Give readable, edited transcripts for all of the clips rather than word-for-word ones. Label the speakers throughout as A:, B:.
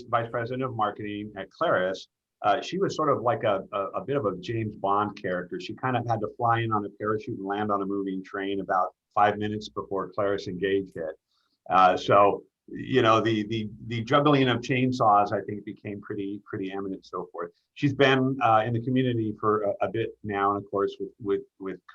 A: vice president of marketing at Claris. She was sort of like a bit of a James Bond character. She kind of had to fly in on a parachute and land on a moving train about 5 minutes before Claris Engage hit. So, you know, the juggling of chainsaws, I think, became pretty eminent and so forth. She's been in the community for a bit now, and of course, with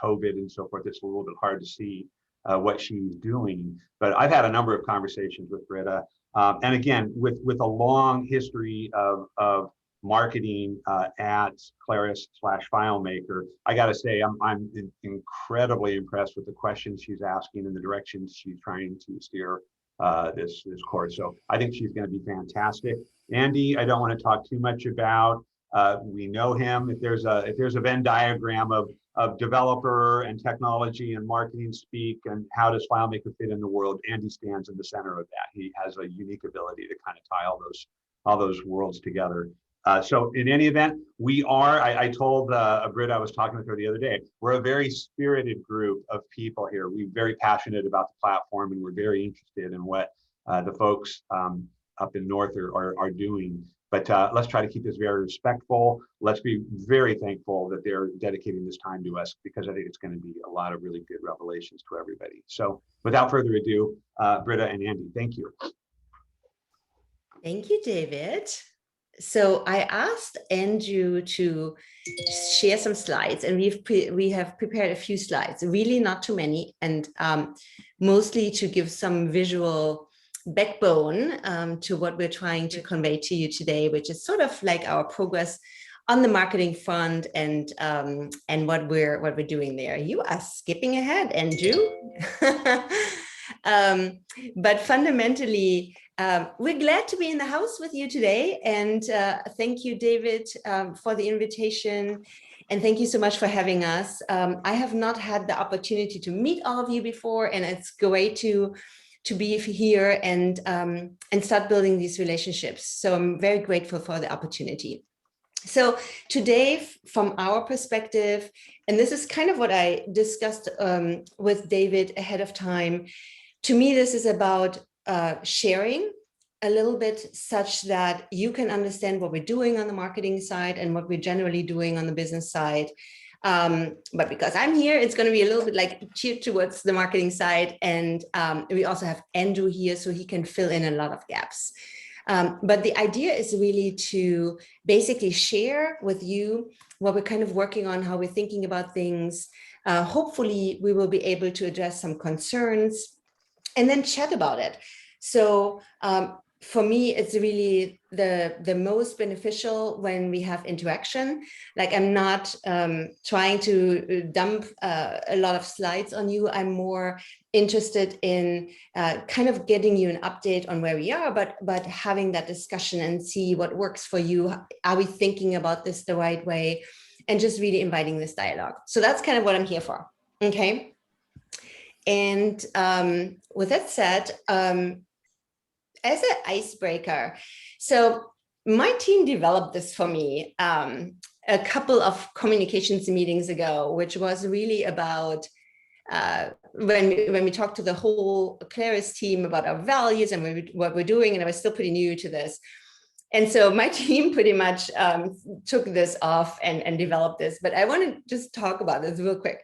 A: COVID and so forth, it's a little bit hard to see what she's doing. But I've had a number of conversations with Britta, and again, with a long history of marketing at Claris/FileMaker, I got to say I'm incredibly impressed with the questions she's asking and the directions she's trying to steer this course. So I think she's going to be fantastic. Andy, I don't want to talk too much about. We know him. If there's a Venn diagram of developer and technology and marketing speak and how does FileMaker fit in the world, Andy stands in the center of that. He has a unique ability to kind of tie all those worlds together. So in any event, we are, I told Britta, I was talking with her the other day, we're a very spirited group of people here. We're very passionate about the platform, and we're very interested in what the folks up in North are doing. But let's try to keep this very respectful. Let's be very thankful that they're dedicating this time to us, because I think it's going to be a lot of really good revelations to everybody. So without further ado, Britta and Andy, thank you.
B: Thank you, David. So I asked Andrew to share some slides, and we have prepared a few slides, really not too many, and mostly to give some visual backbone to what we're trying to convey to you today, which is sort of like our progress on the marketing front and what we're doing there. You are skipping ahead, Andrew. But fundamentally, we're glad to be in the house with you today. And thank you, David, for the invitation. And thank you so much for having us. I have not had the opportunity to meet all of you before, and it's great to be here and start building these relationships. So I'm very grateful for the opportunity. So today, from our perspective, and this is kind of what I discussed with David ahead of time, to me, this is about sharing a little bit such that you can understand what we're doing on the marketing side and what we're generally doing on the business side. But because I'm here, it's going to be a little bit like geared towards the marketing side. And we also have Andrew here, so he can fill in a lot of gaps. But the idea is really to basically share with you what we're kind of working on, how we're thinking about things. Hopefully, we will be able to address some concerns and then chat about it. So for me, it's really the most beneficial when we have interaction. Like, I'm not trying to dump a lot of slides on you. I'm more interested in kind of getting you an update on where we are, but having that discussion and see what works for you. Are we thinking about this the right way? And just really inviting this dialogue. So that's kind of what I'm here for. Okay. And with that said, as an icebreaker, so my team developed this for me a couple of communications meetings ago, which was really about when we talked to the whole Claris team about our values and what we're doing, and I was still pretty new to this. And so my team pretty much took this off and developed this, but I want to just talk about this real quick.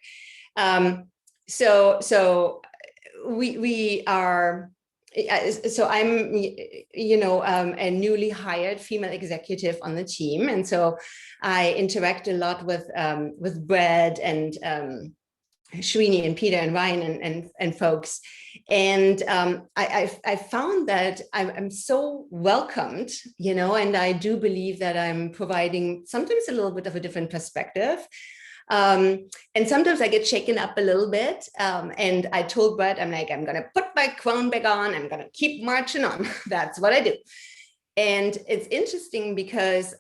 B: So we are, so I'm, a newly hired female executive on the team. And so I interact a lot with Brad and Srini and Peter and Ryan and folks. And I found that I'm so welcomed, and I do believe that I'm providing sometimes a little bit of a different perspective. And sometimes I get shaken up a little bit. And I told Brett, I'm like, I'm going to put my crown back on. I'm going to keep marching on. That's what I do. And it's interesting because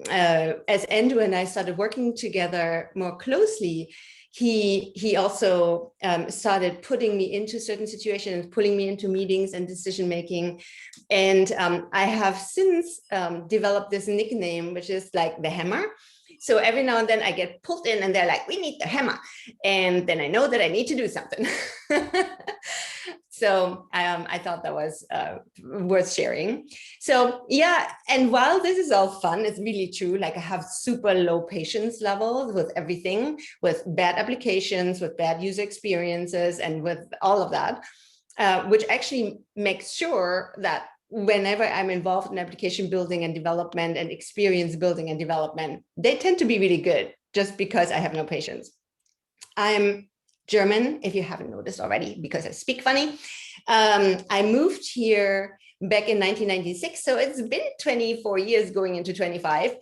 B: as Andrew and I started working together more closely, he also started putting me into certain situations, pulling me into meetings and decision making. And I have since developed this nickname, which is like the hammer. So every now and then I get pulled in and they're like, we need the hammer. And then I know that I need to do something. So I thought that was worth sharing. So yeah, and while this is all fun, it's really true. Like I have super low patience levels with everything, with bad applications, with bad user experiences, and with all of that, which actually makes sure that whenever I'm involved in application building and development and experience building and development, they tend to be really good just because I have no patience. I'm German, if you haven't noticed already, because I speak funny. I moved here back in 1996, so it's been 24 years going into 25,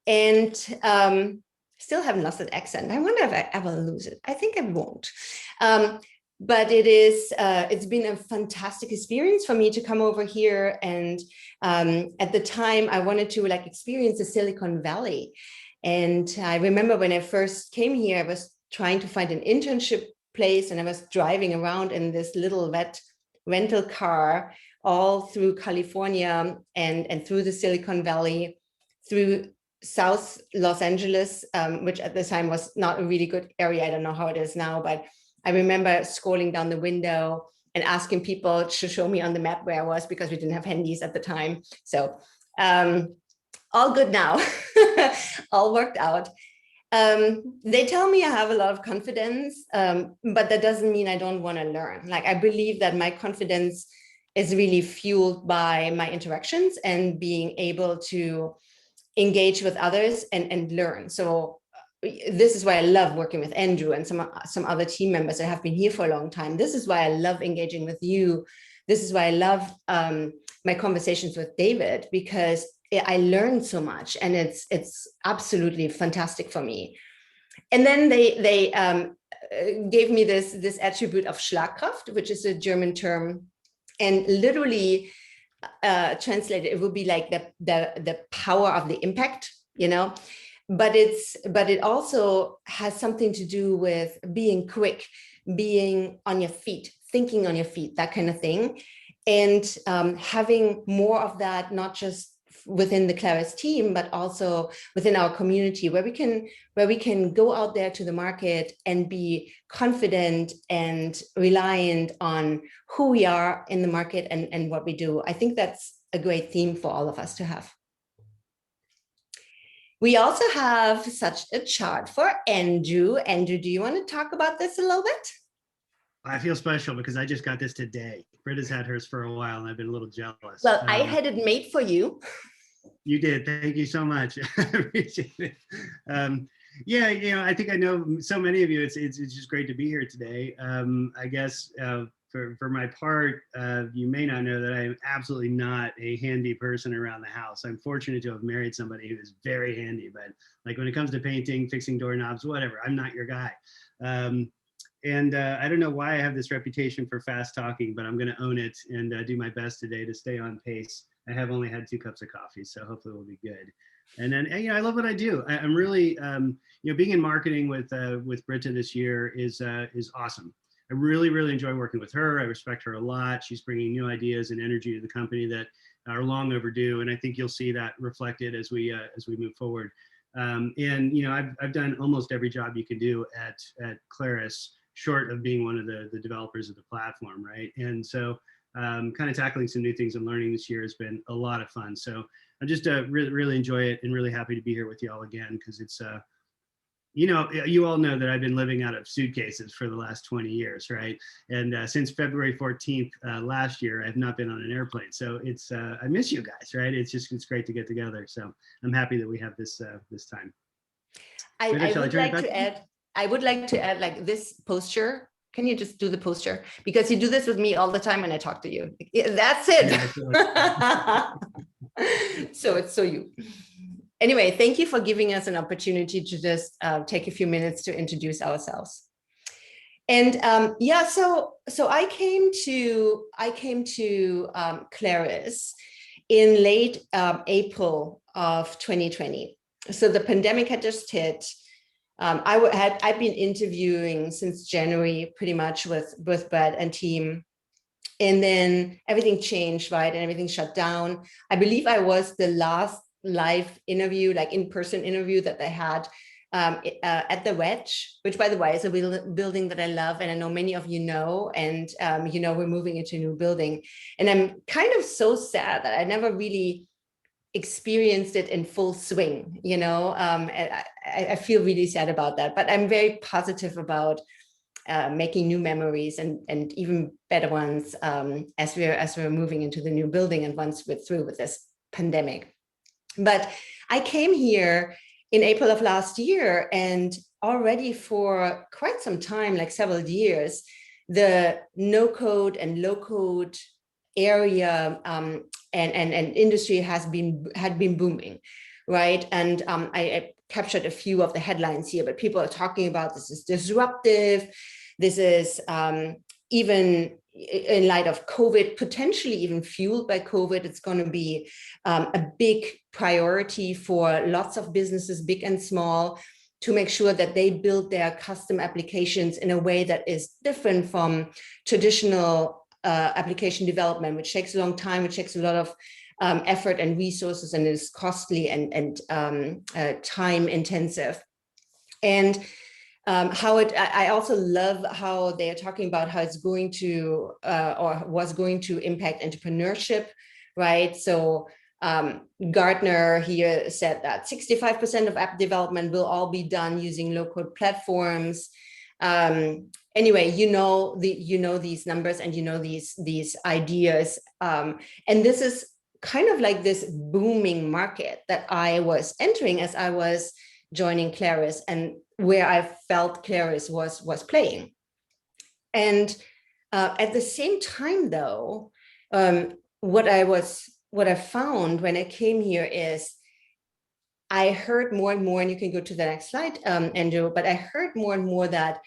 B: and still haven't lost that accent. I wonder if I ever lose it. I think I won't. But it's been a fantastic experience for me to come over here. And at the time, I wanted to like experience the Silicon Valley. And I remember when I first came here, I was trying to find an internship place, and I was driving around in this little rental car all through California and through the Silicon Valley, through South Los Angeles, which at the time was not a really good area. I don't know how it is now, but I remember scrolling down the window and asking people to show me on the map where I was, because we didn't have handies at the time. So all good now, all worked out. They tell me I have a lot of confidence, but that doesn't mean I don't want to learn. Like I believe that my confidence is really fueled by my interactions and being able to engage with others and learn. So this is why I love working with Andrew and some other team members that have been here for a long time. This is why I love engaging with you. This is why I love my conversations with David, because I learned so much, and it's absolutely fantastic for me. And then they gave me this attribute of Schlagkraft, which is a German term, and literally translated, it would be like the power of the impact, you know. But it also has something to do with being quick, being on your feet, thinking on your feet, that kind of thing, and having more of that, not just within the Claris team, but also within our community, where we can go out there to the market and be confident and reliant on who we are in the market and what we do. I think that's a great theme for all of us to have. We also have such a chart for Andrew. Andrew, do you want to talk about this a little bit?
C: I feel special because I just got this today. Britta's had hers for a while, and I've been a little jealous.
B: Well, I had it made for you.
C: You did. Thank you so much. I appreciate it. Yeah, you know, I think I know so many of you. It's just great to be here today. I guess for my part, you may not know that I am absolutely not a handy person around the house. I'm fortunate to have married somebody who is very handy, but like when it comes to painting, fixing doorknobs, whatever, I'm not your guy. And I don't know why I have this reputation for fast talking, but I'm going to own it and do my best today to stay on pace. I have only had 2 cups of coffee, so hopefully we'll be good. And then, you know, I love what I do. I'm really, you know, being in marketing with Britta this year is awesome. I really enjoy working with her. I respect her a lot. She's bringing new ideas and energy to the company that are long overdue, and I think you'll see that reflected as we move forward. And you know, I've done almost every job you can do at Claris, short of being one of the developers of the platform, right? And so kind of tackling some new things and learning this year has been a lot of fun. So I just really enjoy it, and really happy to be here with you all again, because it's you know, you all know that I've been living out of suitcases for the last 20 years, right? And since February 14th last year, I've not been on an airplane. So it's I miss you guys, right? It's great to get together. So I'm happy that we have this this time.
B: I would like to add like this posture. Can you just do the posture? Because you do this with me all the time when I talk to you. That's it. Yeah, so it's so you. Anyway, thank you for giving us an opportunity to just take a few minutes to introduce ourselves. And yeah, so I came to Claris in late April of 2020. So the pandemic had just hit. I've been interviewing since January, pretty much with Brett and team. And then everything changed, right? And everything shut down. I believe I was the last live interview, like in-person interview that they had at the Wedge, which by the way is a building that I love, and I know many of you know, and you know, we're moving into a new building, and I'm kind of so sad that I never really experienced it in full swing, you know. I feel really sad about that, but I'm very positive about making new memories and even better ones as we're moving into the new building and once we're through with this pandemic. But I came here in April of last year, and already for quite some time, like several years, the no-code and low-code area and industry had been booming, right? And I captured a few of the headlines here, but people are talking about this is disruptive. This is even in light of COVID, potentially even fueled by COVID, it's going to be a big priority for lots of businesses, big and small, to make sure that they build their custom applications in a way that is different from traditional application development, which takes a long time, which takes a lot of effort and resources, and is costly and time intensive. And I also love how they are talking about how it's going to or was going to impact entrepreneurship, right? So Gartner here said that 65% of app development will all be done using low-code platforms. Anyway, you know these numbers, and you know these ideas, and this is kind of like this booming market that I was entering as I was joining Claris, and where I felt Claris was playing. And at the same time, though, what I found when I came here is I heard more and more, and you can go to the next slide, Andrew, but I heard more and more that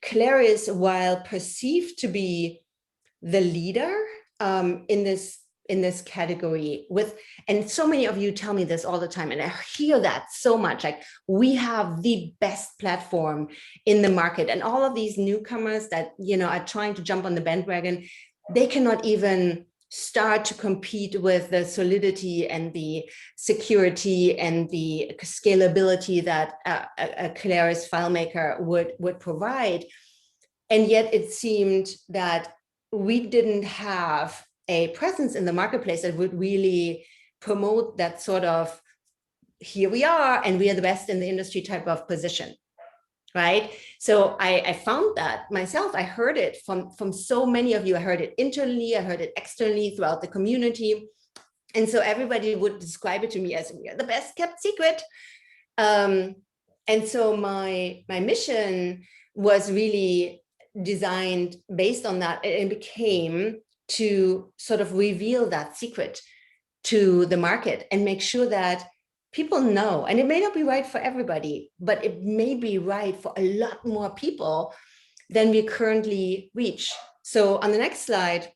B: Claris, while perceived to be the leader in this category, and so many of you tell me this all the time, and I hear that so much, like, we have the best platform in the market, and all of these newcomers that, you know, are trying to jump on the bandwagon, they cannot even start to compete with the solidity and the security and the scalability that a Claris FileMaker would provide. And yet it seemed that we didn't have a presence in the marketplace that would really promote that sort of, here we are and we are the best in the industry type of position, right? So I found that myself. I heard it from so many of you. I heard it internally, I heard it externally throughout the community. And so everybody would describe it to me as, we are the best kept secret. And so my mission was really designed based on that, and became to sort of reveal that secret to the market and make sure that people know. And it may not be right for everybody, but it may be right for a lot more people than we currently reach. So on the next slide,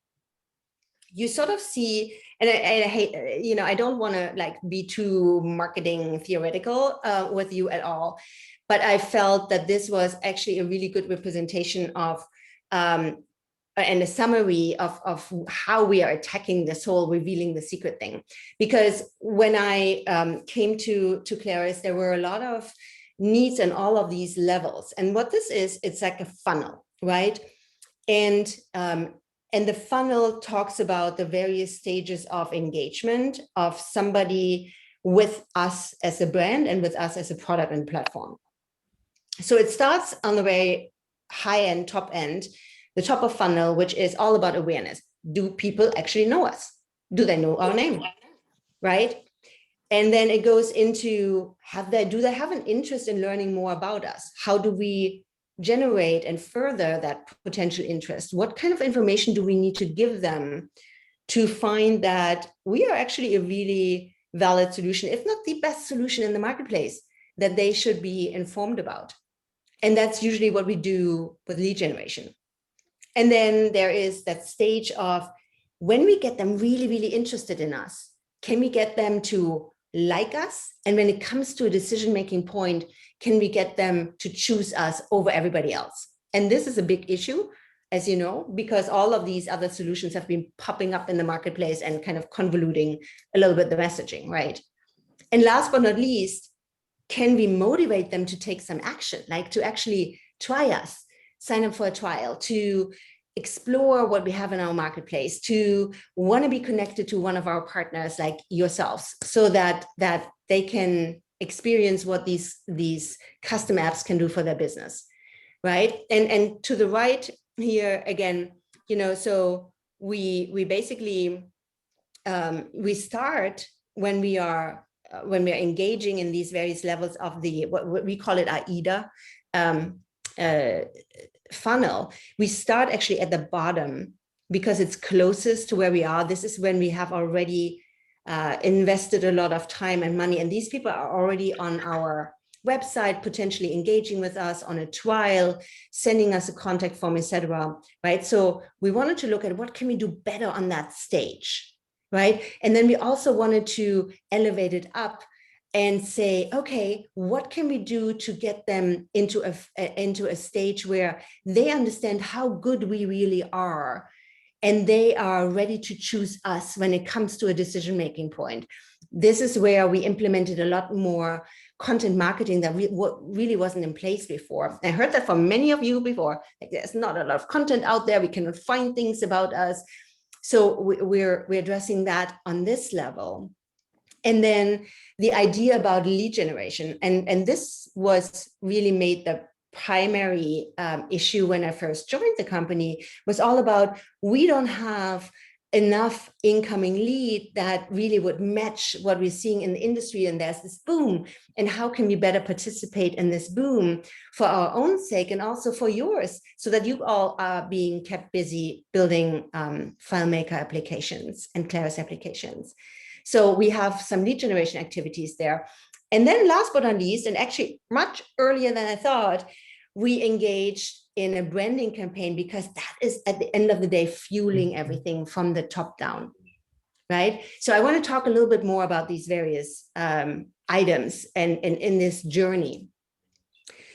B: you sort of see, and I hate, you know, I don't want to like be too marketing theoretical with you at all, but I felt that this was actually a really good representation of and a summary of how we are attacking this whole revealing the secret thing. Because when I came to Claris, there were a lot of needs on all of these levels. And what this is, it's like a funnel, right? And the funnel talks about the various stages of engagement of somebody with us as a brand and with us as a product and platform. So it starts on the very high end, top end, the top of funnel, which is all about awareness. Do people actually know us? Do they know our name, right? And then it goes into, do they have an interest in learning more about us? How do we generate and further that potential interest? What kind of information do we need to give them to find that we are actually a really valid solution, if not the best solution in the marketplace, that they should be informed about? And that's usually what we do with lead generation. And then there is that stage of when we get them really, really interested in us, can we get them to like us? And when it comes to a decision-making point, can we get them to choose us over everybody else? And this is a big issue, as you know, because all of these other solutions have been popping up in the marketplace and kind of convoluting a little bit the messaging, right? And last but not least, can we motivate them to take some action, like to actually try us, sign up for a trial, to explore what we have in our marketplace, to want to be connected to one of our partners like yourselves, so that they can experience what these custom apps can do for their business, right? And to the right here again, so we basically we start when we are engaging in these various levels of the what we call it AIDA funnel. We start actually at the bottom because it's closest to where we are. This is when we have already invested a lot of time and money, and these people are already on our website, potentially engaging with us on a trial, sending us a contact form, etc. Right? So we wanted to look at what can we do better on that stage, right? And then we also wanted to elevate it up and say, okay, what can we do to get them into a stage where they understand how good we really are, and they are ready to choose us when it comes to a decision-making point. This is where we implemented a lot more content marketing that really wasn't in place before. I heard that from many of you before, like there's not a lot of content out there, we cannot find things about us. So we're addressing that on this level. And then the idea about lead generation, and this was really made the primary issue when I first joined the company, was all about, we don't have enough incoming lead that really would match what we're seeing in the industry, and there's this boom, and how can we better participate in this boom for our own sake and also for yours, so that you all are being kept busy building FileMaker applications and Claris applications. So we have some lead generation activities there. And then last but not least, and actually much earlier than I thought, we engaged in a branding campaign, because that is at the end of the day fueling everything from the top down, right? So I want to talk a little bit more about these various items and in this journey.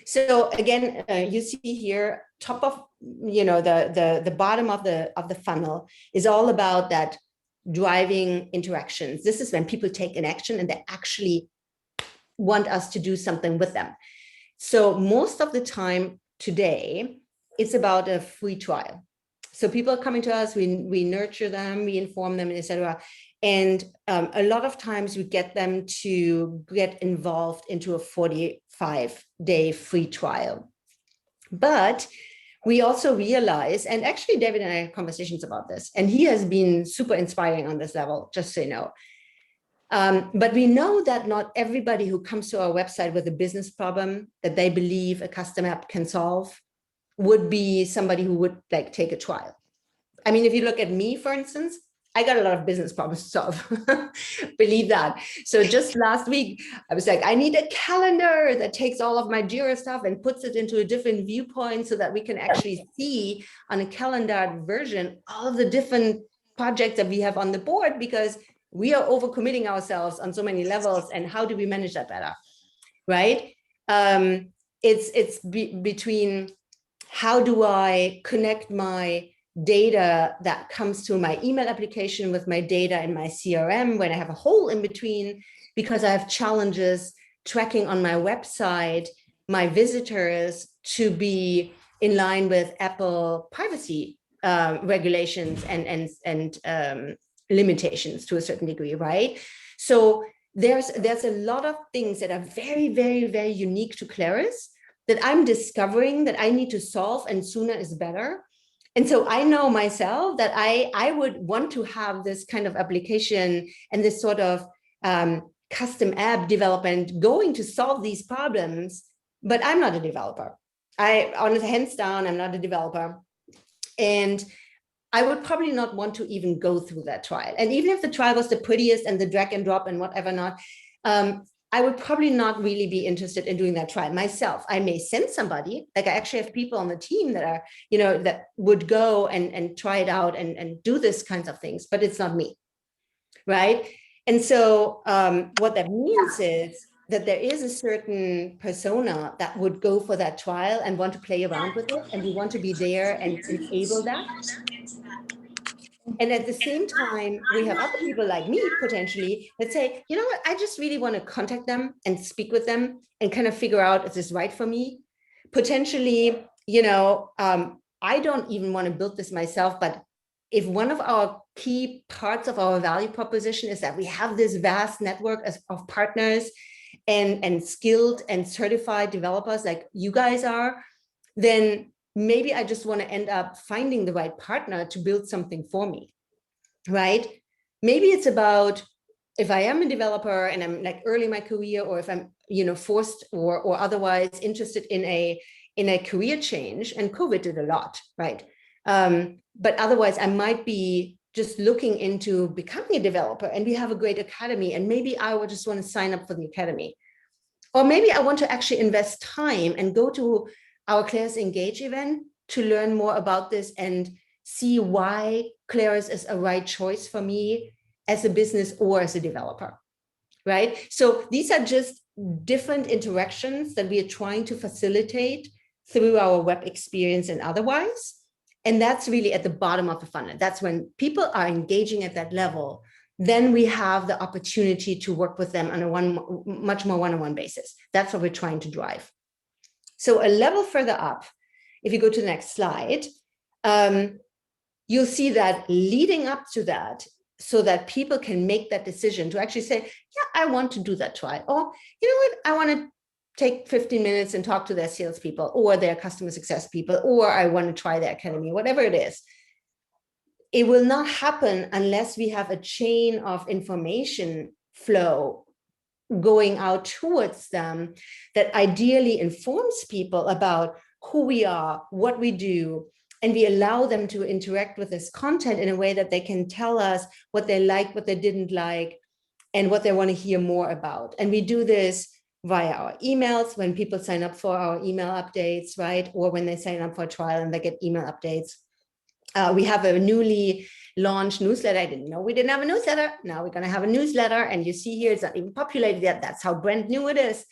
B: So again, you see here, top of the bottom of the funnel is all about that driving interactions. This is when people take an action and they actually want us to do something with them. So most of the time today, it's about a free trial. So people are coming to us, we nurture them, we inform them, etc. And a lot of times we get them to get involved into a 45-day free trial. But we also realize, and actually David and I had conversations about this, and he has been super inspiring on this level, just so you know. But we know that not everybody who comes to our website with a business problem that they believe a custom app can solve would be somebody who would like take a trial. I mean, if you look at me, for instance, I got a lot of business problems to solve, believe that. So just last week, I was like, I need a calendar that takes all of my Jira stuff and puts it into a different viewpoint so that we can actually see on a calendared version all of the different projects that we have on the board, because we are overcommitting ourselves on so many levels. And how do we manage that better, right? It's between how do I connect my data that comes to my email application with my data in my CRM when I have a hole in between, because I have challenges tracking on my website my visitors to be in line with Apple privacy regulations and limitations to a certain degree, right? So there's a lot of things that are very, very, very unique to Claris that I'm discovering that I need to solve, and sooner is better. And so I know myself that I would want to have this kind of application and this sort of custom app development going to solve these problems, but I'm not a developer. Hands down, I'm not a developer. And I would probably not want to even go through that trial. And even if the trial was the prettiest and the drag and drop and whatever not, I would probably not really be interested in doing that trial myself. I may send somebody, like I actually have people on the team that are, that would go and try it out and do this kinds of things, but it's not me, right? And so what that means is that there is a certain persona that would go for that trial and want to play around with it, and we want to be there and enable that. And at the same time, we have other people like me potentially that say, you know what, I just really want to contact them and speak with them and kind of figure out, is this right for me? Potentially, I don't even want to build this myself, but if one of our key parts of our value proposition is that we have this vast network of partners and skilled and certified developers like you guys are, then maybe I just want to end up finding the right partner to build something for me, right? Maybe it's about, if I am a developer and I'm like early in my career, or if I'm, forced or otherwise interested in a career change, and COVID did a lot, right? But otherwise I might be just looking into becoming a developer, and we have a great academy, and maybe I would just want to sign up for the academy. Or maybe I want to actually invest time and go to our Claris Engage event to learn more about this and see why Claris is a right choice for me as a business or as a developer, right? So these are just different interactions that we are trying to facilitate through our web experience and otherwise. And that's really at the bottom of the funnel. That's when people are engaging at that level, then we have the opportunity to work with them on a much more one-on-one basis. That's what we're trying to drive. So a level further up, if you go to the next slide, you'll see that leading up to that, so that people can make that decision to actually say, yeah, I want to do that trial. Or, you know what, I want to take 15 minutes and talk to their salespeople or their customer success people, or I want to try their academy, whatever it is. It will not happen unless we have a chain of information flow going out towards them that ideally informs people about who we are, what we do, and we allow them to interact with this content in a way that they can tell us what they liked, what they didn't like, and what they want to hear more about. And we do this via our emails when people sign up for our email updates, right? Or when they sign up for a trial and they get email updates. We have a newly launched newsletter. I didn't know we didn't have a newsletter. Now we're going to have a newsletter, and you see here it's not even populated yet. That's how brand new it is.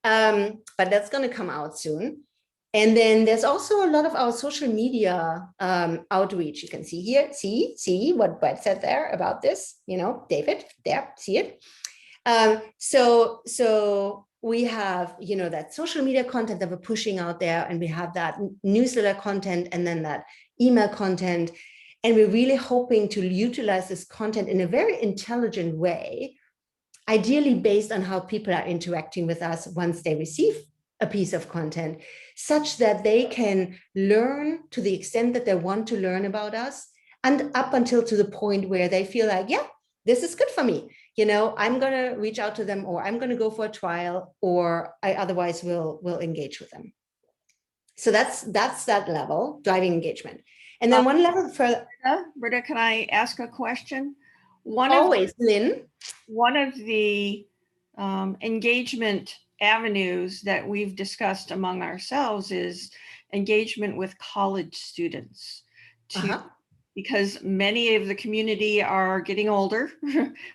B: But that's going to come out soon. And then there's also a lot of our social media outreach. You can see here, see what Brett said there about this, David, there, see it. So we have, that social media content that we're pushing out there, and we have that newsletter content and then that email content. And we're really hoping to utilize this content in a very intelligent way, ideally based on how people are interacting with us once they receive a piece of content, such that they can learn to the extent that they want to learn about us, and up until to the point where they feel like, yeah, this is good for me. I'm going to reach out to them, or I'm going to go for a trial, or I otherwise will engage with them. So that's that level, driving engagement. And then one level further.
D: Britta, can I ask a question?
B: Lynn.
D: One of the engagement avenues that we've discussed among ourselves is engagement with college students. Because many of the community are getting older.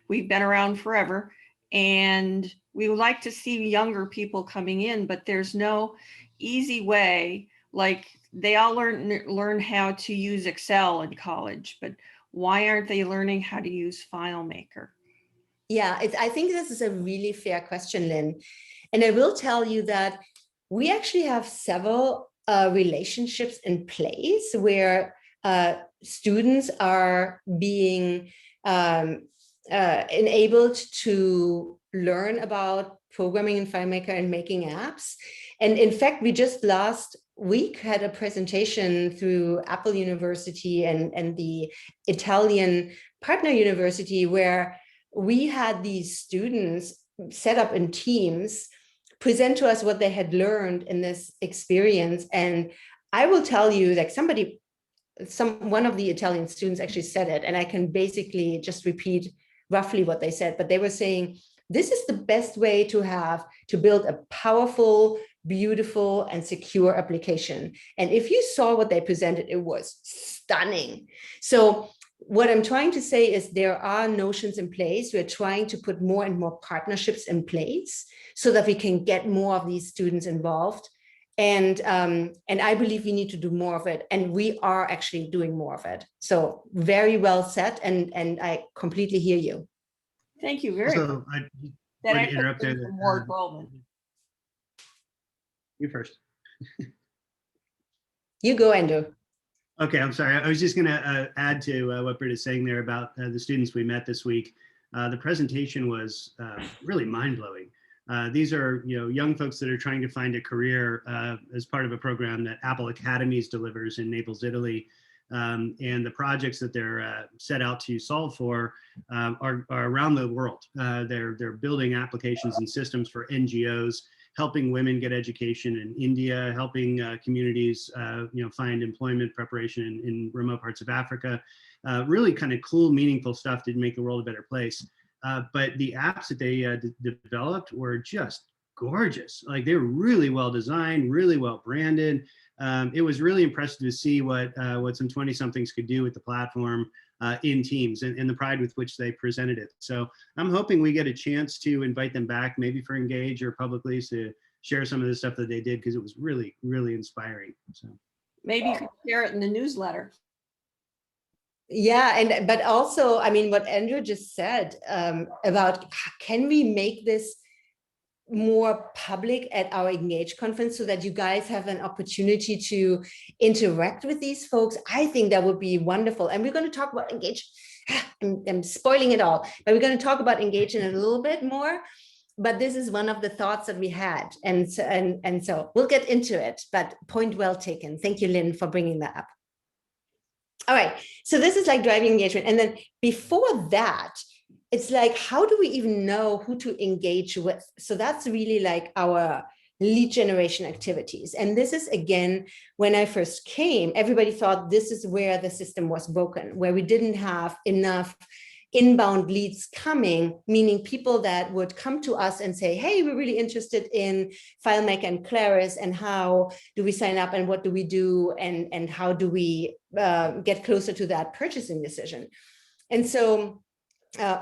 D: We've been around forever, and we would like to see younger people coming in, but there's no easy way. Like, they all learn how to use Excel in college, but why aren't they learning how to use FileMaker?
B: Yeah, I think this is a really fair question, Lynn. And I will tell you that we actually have several relationships in place where students are being enabled to learn about programming in FileMaker and making apps. And in fact, we just last week had a presentation through Apple University and the Italian partner university, where we had these students set up in teams present to us what they had learned in this experience. And I will tell you, like, one of the Italian students actually said it, and I can basically just repeat roughly what they said, but they were saying, this is the best way to build a powerful, beautiful, and secure application. And if you saw what they presented, it was stunning. So what I'm trying to say is there are notions in place. We're trying to put more and more partnerships in place so that we can get more of these students involved. And I believe we need to do more of it, and we are actually doing more of it. So very well said, and I completely hear you.
D: Thank you very much.
C: So I
D: That
C: want to interrupt
D: actually
C: there.
D: from Ward Goldman.
C: You first.
B: You go, Andrew.
C: Okay, I'm sorry. I was just going to add to what Britta's saying there about the students we met this week. The presentation was really mind-blowing. These are young folks that are trying to find a career as part of a program that Apple Academies delivers in Naples, Italy. And the projects that they're set out to solve for are around the world. They're building applications and systems for NGOs, helping women get education in India, helping communities find employment preparation in remote parts of Africa. Really kind of cool, meaningful stuff to make the world a better place. But the apps that they developed were just gorgeous. Like, they were really well designed, really well branded. It was really impressive to see what some 20-somethings could do with the platform in teams, and the pride with which they presented it. So I'm hoping we get a chance to invite them back, maybe for Engage or publicly, to share some of the stuff that they did, because it was really, really inspiring. So
D: Maybe you could share it in the newsletter.
B: Yeah, but also, I mean, what Andrew just said about, can we make this more public at our Engage conference so that you guys have an opportunity to interact with these folks? I think that would be wonderful. And we're going to talk about Engage. I'm spoiling it all, but we're going to talk about Engage in a little bit more. But this is one of the thoughts that we had. And so we'll get into it, but point well taken. Thank you, Lynn, for bringing that up. All right, so this is like driving engagement. And then before that, it's like, how do we even know who to engage with? So that's really like our lead generation activities. And this is, again, when I first came, everybody thought this is where the system was broken, where we didn't have enough inbound leads coming, meaning people that would come to us and say, hey, we're really interested in FileMaker and Claris, and how do we sign up, and what do we do, and how do we get closer to that purchasing decision. And so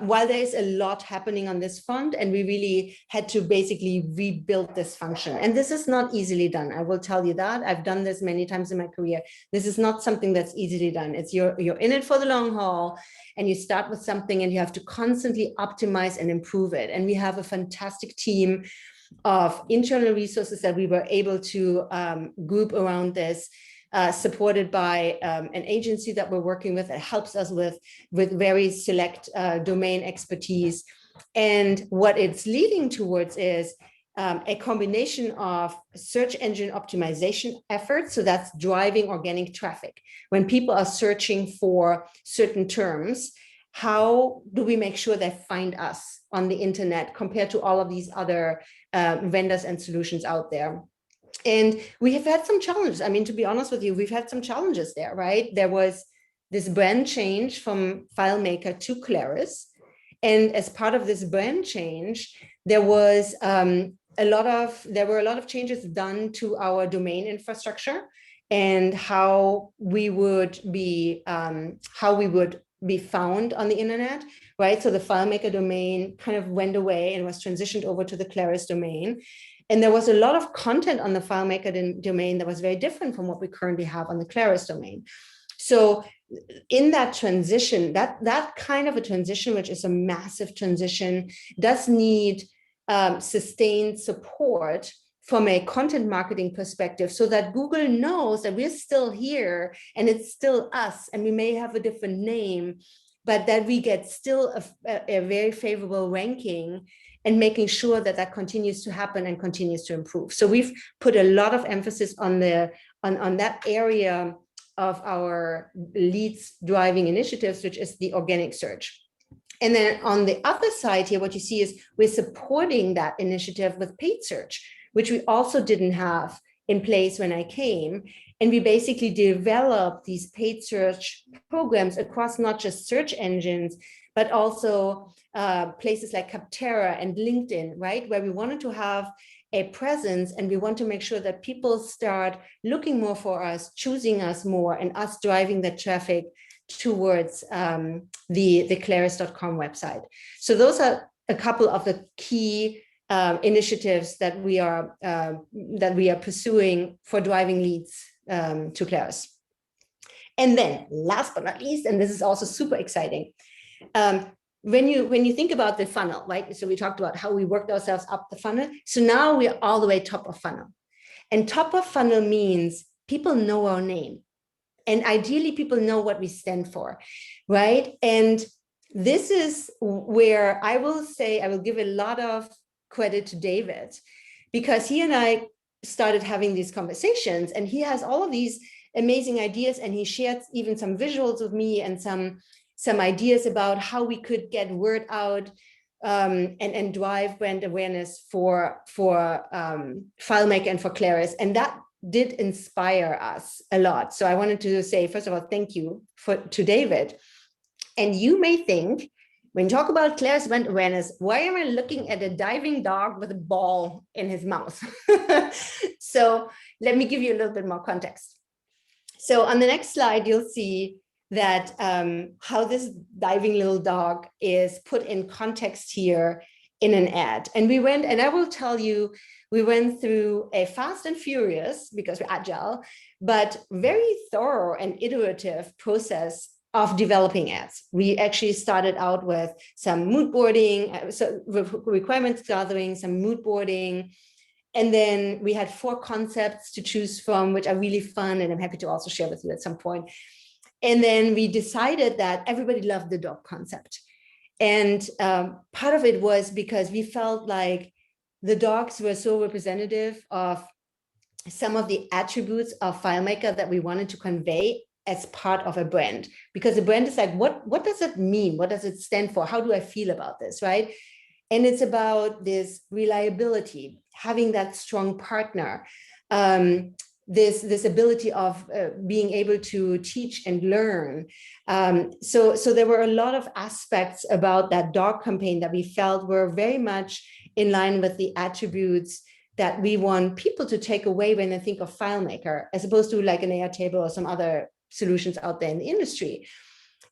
B: while there is a lot happening on this front, and we really had to basically rebuild this function, and this is not easily done, I will tell you that. I've done this many times in my career. This is not something that's easily done. It's you're in it for the long haul, and you start with something and you have to constantly optimize and improve it. And we have a fantastic team of internal resources that we were able to group around this, supported by an agency that we're working with that helps us with very select domain expertise. And what it's leading towards is a combination of search engine optimization efforts. So that's driving organic traffic. When people are searching for certain terms, how do we make sure they find us on the internet compared to all of these other vendors and solutions out there? And we have had some challenges. I mean, to be honest with you, we've had some challenges there, right? There was this brand change from FileMaker to Claris. And as part of this brand change, there was a lot of changes done to our domain infrastructure and how we would be found on the internet, right? So the FileMaker domain kind of went away and was transitioned over to the Claris domain. And there was a lot of content on the FileMaker domain that was very different from what we currently have on the Claris domain. So in that transition, that kind of a transition, which is a massive transition, does need sustained support from a content marketing perspective, so that Google knows that we're still here and it's still us, and we may have a different name, but that we get still a very favorable ranking, and making sure that that continues to happen and continues to improve. So we've put a lot of emphasis on that area of our leads driving initiatives, which is the organic search. And then on the other side here, what you see is we're supporting that initiative with paid search, which we also didn't have in place when I came. And we basically developed these paid search programs across not just search engines, but also places like Capterra and LinkedIn, right? Where we wanted to have a presence, and we want to make sure that people start looking more for us, choosing us more, and us driving the traffic towards the Claris.com website. So those are a couple of the key initiatives that we are pursuing for driving leads to Claris. And then last but not least, and this is also super exciting, when you think about the funnel, right? So we talked about how we worked ourselves up the funnel. So now we're all the way top of funnel. And top of funnel means people know our name. And ideally, people know what we stand for, right? And this is where I will say, I will give a lot of credit to David, because he and I started having these conversations, and he has all of these amazing ideas, and he shared even some visuals with me and some ideas about how we could get word out and drive brand awareness for FileMaker and for Claris. And that did inspire us a lot. So I wanted to say, first of all, thank you to David. And you may think, when you talk about Claris brand awareness, why am I looking at a diving dog with a ball in his mouth? So let me give you a little bit more context. So on the next slide, you'll see that how this diving little dog is put in context here in an ad. And we went, and I will tell you, we went through a fast and furious, because we're agile, but very thorough and iterative process of developing ads. We actually started out with some mood boarding, so requirements gathering, some mood boarding, and then we had 4 concepts to choose from, which are really fun, and I'm happy to also share with you at some point. And then we decided that everybody loved the dog concept. And part of it was because we felt like the dogs were so representative of some of the attributes of FileMaker that we wanted to convey as part of a brand. Because the brand is like, what does it mean? What does it stand for? How do I feel about this, right? And it's about this reliability, having that strong partner, this ability of being able to teach and learn. So there were a lot of aspects about that dog campaign that we felt were very much in line with the attributes that we want people to take away when they think of FileMaker, as opposed to like an Airtable or some other solutions out there in the industry.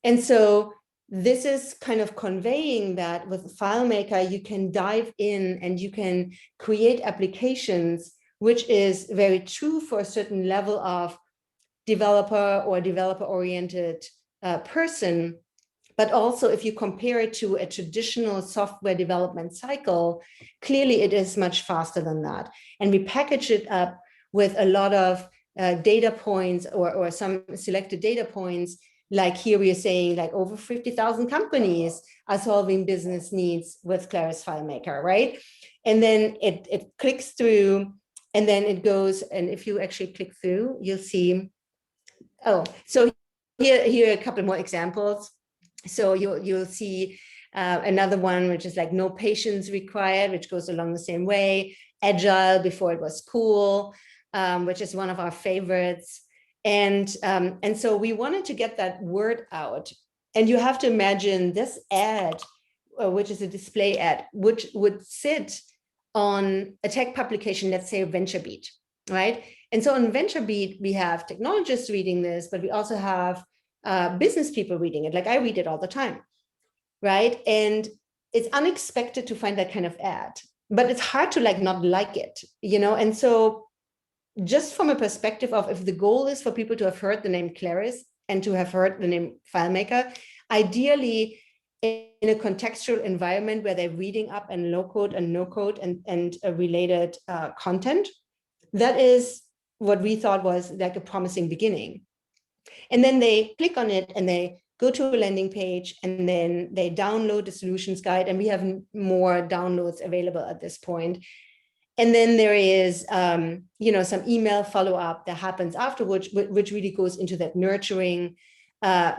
B: And so this is kind of conveying that with FileMaker, you can dive in and you can create applications, which is very true for a certain level of developer or developer-oriented person. But also, if you compare it to a traditional software development cycle, clearly it is much faster than that. And we package it up with a lot of data points or some selected data points. Like here we are saying like over 50,000 companies are solving business needs with Claris FileMaker, right? And then it clicks through, and then it goes, and if you actually click through, you'll see, oh, so here are a couple more examples. So you'll see another one, which is like no patience required, which goes along the same way. Agile before it was cool, which is one of our favorites. And so we wanted to get that word out. And you have to imagine this ad, which is a display ad, which would sit on a tech publication, let's say VentureBeat, right? And so on VentureBeat, we have technologists reading this, but we also have business people reading it. Like I read it all the time, right? And it's unexpected to find that kind of ad, but it's hard to not like it, And so just from a perspective of if the goal is for people to have heard the name Claris and to have heard the name FileMaker, ideally in a contextual environment where they're reading up and low code and no code and related content, that is what we thought was like a promising beginning. And then they click on it and they go to a landing page and then they download the solutions guide, and we have more downloads available at this point. And then there is, some email follow-up that happens afterwards, which really goes into that nurturing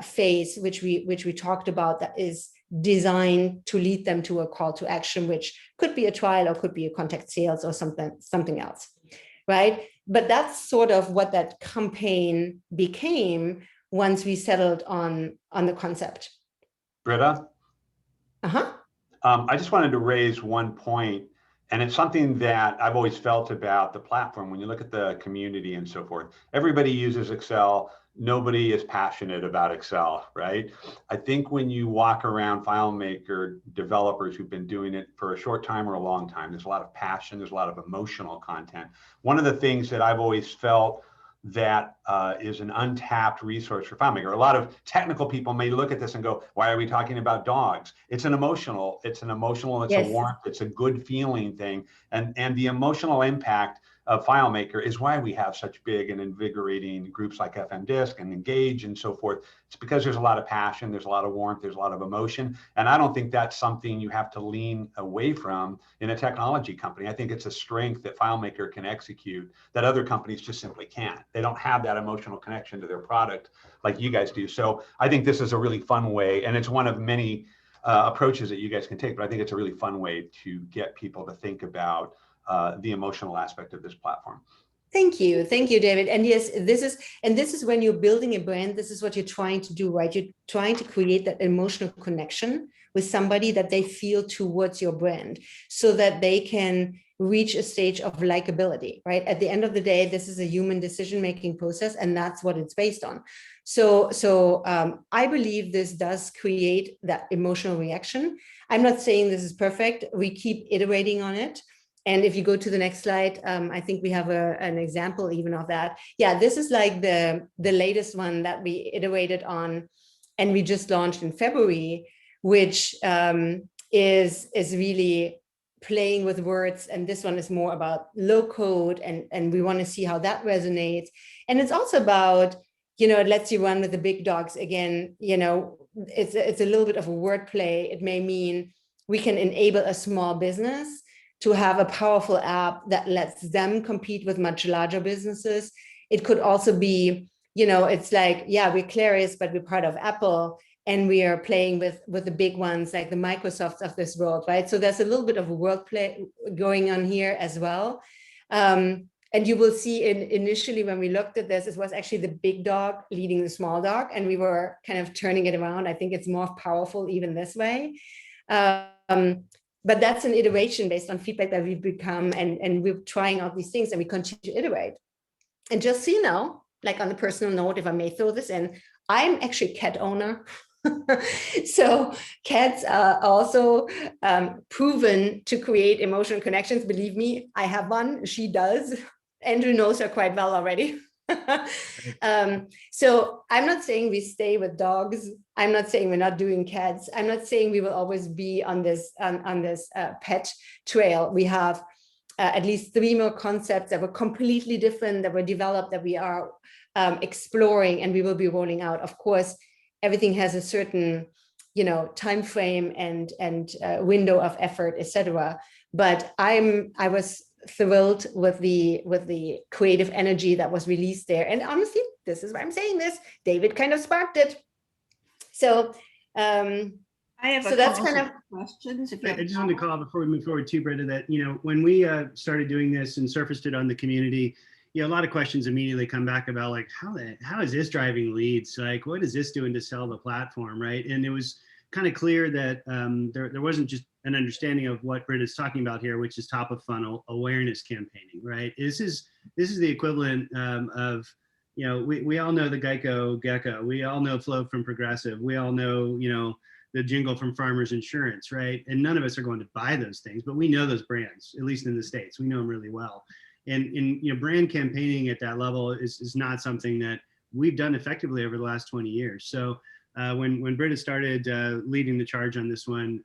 B: phase, which we talked about, that is designed to lead them to a call to action, which could be a trial or could be a contact sales or something else, right? But that's sort of what that campaign became once we settled on the concept.
A: Britta?
B: Uh-huh.
A: I just wanted to raise one point. And it's something that I've always felt about the platform. When you look at the community and so forth, everybody uses Excel. Nobody is passionate about Excel, right? I think when you walk around FileMaker developers who've been doing it for a short time or a long time, there's a lot of passion, there's a lot of emotional content. One of the things that I've always felt that is an untapped resource for FileMaker. A lot of technical people may look at this and go, why are we talking about dogs? It's an emotional, it's a warmth, it's a good feeling thing. And the emotional impact of FileMaker is why we have such big and invigorating groups like FMDiSC and Engage and so forth. It's because there's a lot of passion, there's a lot of warmth, there's a lot of emotion. And I don't think that's something you have to lean away from in a technology company. I think it's a strength that FileMaker can execute that other companies just simply can't. They don't have that emotional connection to their product like you guys do. So I think this is a really fun way, and it's one of many approaches that you guys can take, but I think it's a really fun way to get people to think about the emotional aspect of this platform.
B: Thank you, David. And yes, this is when you're building a brand. This is what you're trying to do, right? You're trying to create that emotional connection with somebody that they feel towards your brand, so that they can reach a stage of likability, right? At the end of the day, this is a human decision-making process, and that's what it's based on. So I believe this does create that emotional reaction. I'm not saying this is perfect. We keep iterating on it. And if you go to the next slide, I think we have an example even of that. Yeah, this is like the latest one that we iterated on, and we just launched in February, which is really playing with words. And this one is more about low code, and we want to see how that resonates. And it's also about, it lets you run with the big dogs. Again, it's a little bit of a wordplay. It may mean we can enable a small business to have a powerful app that lets them compete with much larger businesses. It could also be, it's like, yeah, we're Claris, but we're part of Apple, and we are playing with the big ones like the Microsofts of this world, right? So there's a little bit of a wordplay going on here as well. And you will see initially when we looked at this, it was actually the big dog leading the small dog, and we were kind of turning it around. I think it's more powerful even this way. But that's an iteration based on feedback that we've become, and we're trying out these things, and we continue to iterate. And just so you know, like on a personal note, if I may throw this in, I'm actually a cat owner. So cats are also proven to create emotional connections. Believe me, I have one. She does. Andrew knows her quite well already. So I'm not saying we stay with dogs. I'm not saying we're not doing cats. I'm not saying we will always be on this pet trail. We have at least 3 more concepts that were completely different, that were developed, that we are exploring, and we will be rolling out. Of course, everything has a certain, time frame and window of effort, etc. But I was thrilled with the creative energy that was released there. And honestly, this is why I'm saying this. David kind of sparked it. So I
D: have
B: so that's kind of
D: questions.
C: I just wanted to call before we move forward too, Britta, that when we started doing this and surfaced it on the community, a lot of questions immediately come back about like how is this driving leads? Like, what is this doing to sell the platform, right? And it was kind of clear that there wasn't just an understanding of what Britta's talking about here, which is top of funnel awareness campaigning, right? This is the equivalent of, we all know the Gecko, we all know Flow from Progressive, we all know, the jingle from Farmers Insurance, right? And none of us are going to buy those things, but we know those brands, at least in the States, we know them really well. And brand campaigning at that level is not something that we've done effectively over the last 20 years. So when Britta started leading the charge on this one,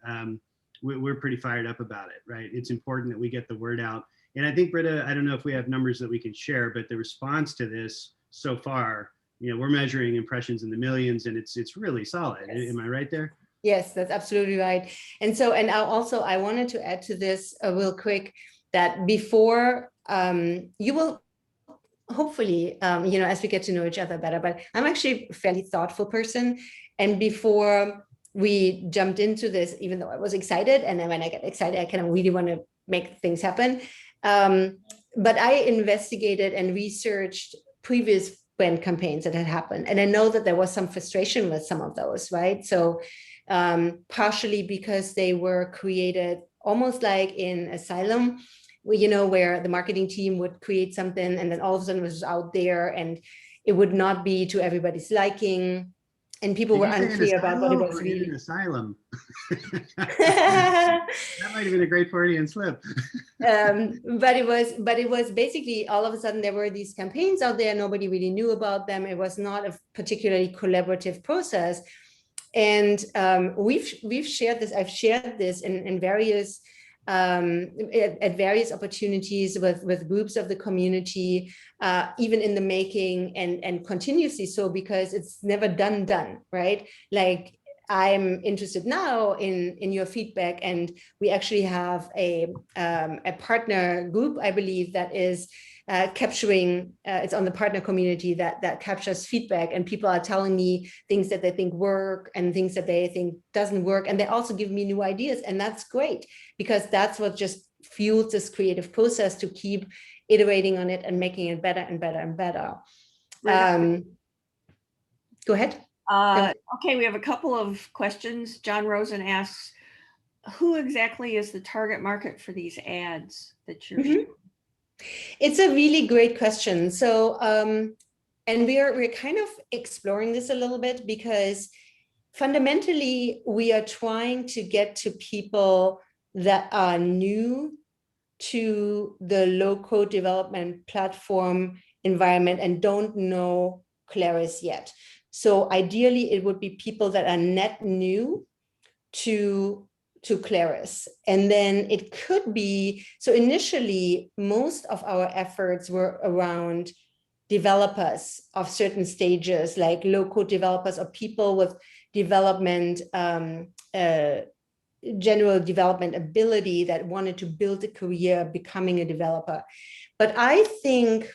C: we're pretty fired up about it, right? It's important that we get the word out. And I think, Britta, I don't know if we have numbers that we can share, but the response to this so far, we're measuring impressions in the millions, and it's really solid. Yes. Am I right there?
B: Yes, that's absolutely right. And so, and I wanted to add to this real quick that before you will hopefully, as we get to know each other better, but I'm actually a fairly thoughtful person. And before we jumped into this, even though I was excited, and then when I get excited, I kind of really want to make things happen. But I investigated and researched previous brand campaigns that had happened. And I know that there was some frustration with some of those, right? So partially because they were created almost like in Asylum, where the marketing team would create something and then all of a sudden it was out there and it would not be to everybody's liking. And people were unclear about what it was really.
C: An asylum. That might have been a great Freudian slip.
B: But it was basically all of a sudden there were these campaigns out there. Nobody really knew about them. It was not a particularly collaborative process. And we've shared this. I've shared this in various at various opportunities with groups of the community, even in the making and continuously so, because it's never done, right? Like, I'm interested now in your feedback, and we actually have a partner group, I believe, that is capturing, it's on the partner community that captures feedback, and people are telling me things that they think work and things that they think doesn't work. And they also give me new ideas, and that's great, because that's what just fuels this creative process to keep iterating on it and making it better and better and better. Go ahead.
D: Okay, we have a couple of questions. John Rosen asks, who exactly is the target market for these ads that you're showing?
B: It's a really great question. So, and we're kind of exploring this a little bit, because fundamentally we are trying to get to people that are new to the low-code development platform environment and don't know Claris yet. So ideally, it would be people that are net new to Claris. And then it could be, so initially, most of our efforts were around developers of certain stages, like low-code developers or people with development, general development ability that wanted to build a career becoming a developer. But I think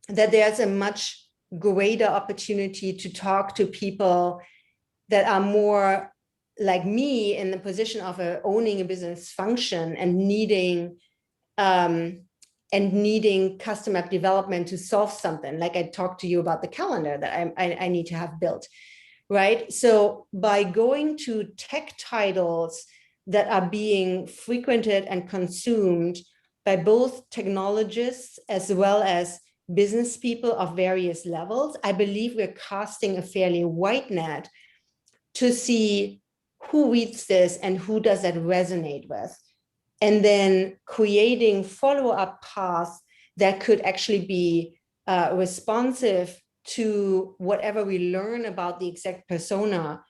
B: that there's a much greater opportunity to talk to people that are more like me, in the position of owning a business function and needing custom app development to solve something. Like I talked to you about the calendar that I need to have built, right? So by going to tech titles that are being frequented and consumed by both technologists as well as business people of various levels, I believe we're casting a fairly wide net to see who reads this and who does that resonate with, and then creating follow-up paths that could actually be responsive to whatever we learn about the exact persona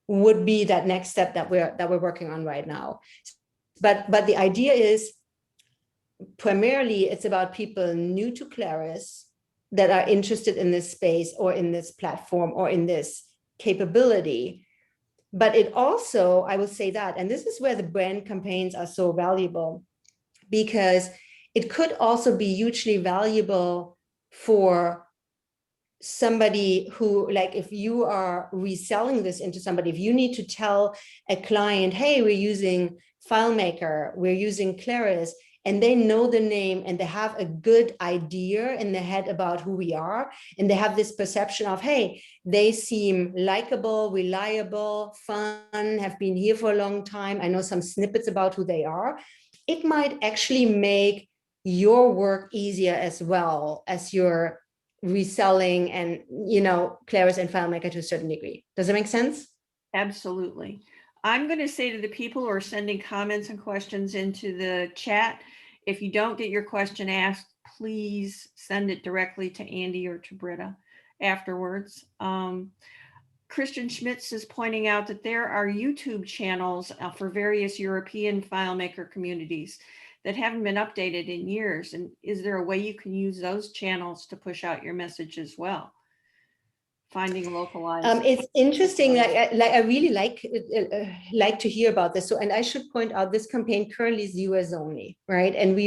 B: would be that next step that we're working on right now. But the idea is primarily it's about people new to Claris that are interested in this space or in this platform or in this capability. But it also, I will say that, and this is where the brand campaigns are so valuable, because it could also be hugely valuable for somebody who, like, if you are reselling this into somebody, if you need to tell a client, hey, we're using FileMaker, we're using Claris, and they know the name and they have a good idea in their head about who we are, and they have this perception of, hey, they seem likable, reliable, fun, have been here for a long time, I know some snippets about who they are, it might actually make your work easier as well as you're reselling and, Claris and FileMaker to a certain degree. Does it make sense?
D: Absolutely. I'm going to say to the people who are sending comments and questions into the chat, if you don't get your question asked, please send it directly to Andy or to Britta afterwards. Christian Schmitz is pointing out that there are YouTube channels for various European FileMaker communities that haven't been updated in years. And is there a way you can use those channels to push out your message as well? Finding localized.
B: It's interesting. I really like to hear about this. So, and I should point out, this campaign currently is US only, right? And we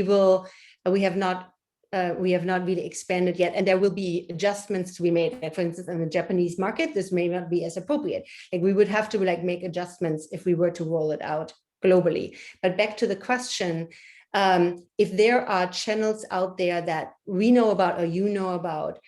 B: have not really expanded yet, and there will be adjustments to be made. Like, for instance, in the Japanese market, this may not be as appropriate. Like, we would have to make adjustments if we were to roll it out globally. But back to the question, if there are channels out there that we know about or you know about,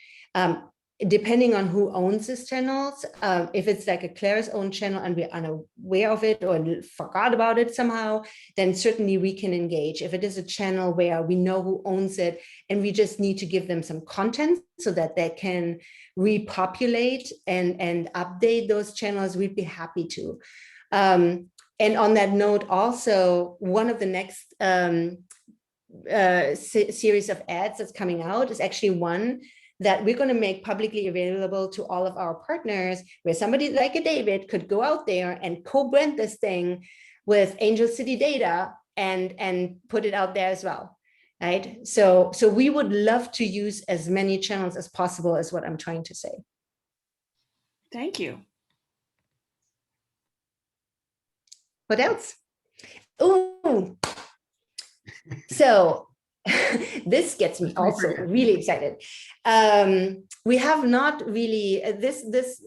B: depending on who owns these channels, if it's like a Claris owned channel and we're unaware of it or forgot about it somehow, then certainly we can engage. If it is a channel where we know who owns it and we just need to give them some content so that they can repopulate and update those channels, we'd be happy to. And on that note, also, one of the next series of ads that's coming out is actually one that we're going to make publicly available to all of our partners, where somebody like a David could go out there and co-brand this thing with Angel City data and put it out there as well, right? So we would love to use as many channels as possible, is what I'm trying to say.
D: Thank you.
B: What else? Oh, so this gets me also really excited. We have not really, this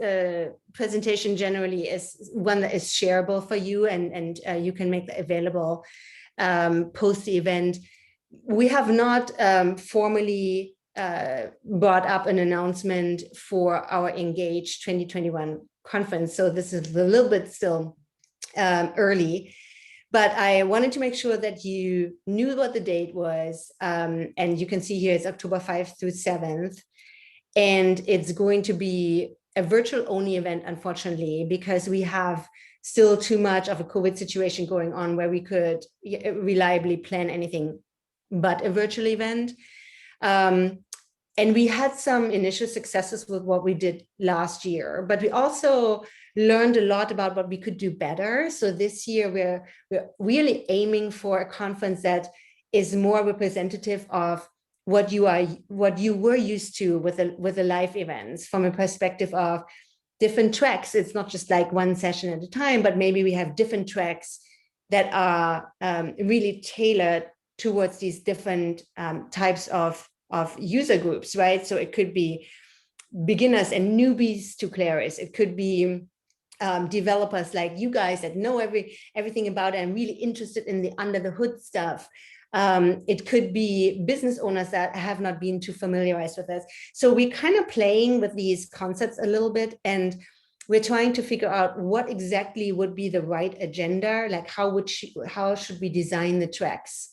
B: presentation generally is one that is shareable for you, and you can make that available post the event. We have not formally brought up an announcement for our Engage 2021 conference, so this is a little bit still early. But I wanted to make sure that you knew what the date was. And you can see here it's October 5th through 7th. And it's going to be a virtual only event, unfortunately, because we have still too much of a COVID situation going on where we could reliably plan anything but a virtual event. And we had some initial successes with what we did last year, but we also learned a lot about what we could do better. So this year we're really aiming for a conference that is more representative of what you were used to with the live events, from a perspective of different tracks. It's not just like one session at a time, but maybe we have different tracks that are really tailored towards these different types of user groups, right? So it could be beginners and newbies to Claris. It could be developers like you guys that know everything about it and really interested in the under the hood stuff. It could be business owners that have not been too familiarized with us. So we're kind of playing with these concepts a little bit, and we're trying to figure out what exactly would be the right agenda, like how should we design the tracks.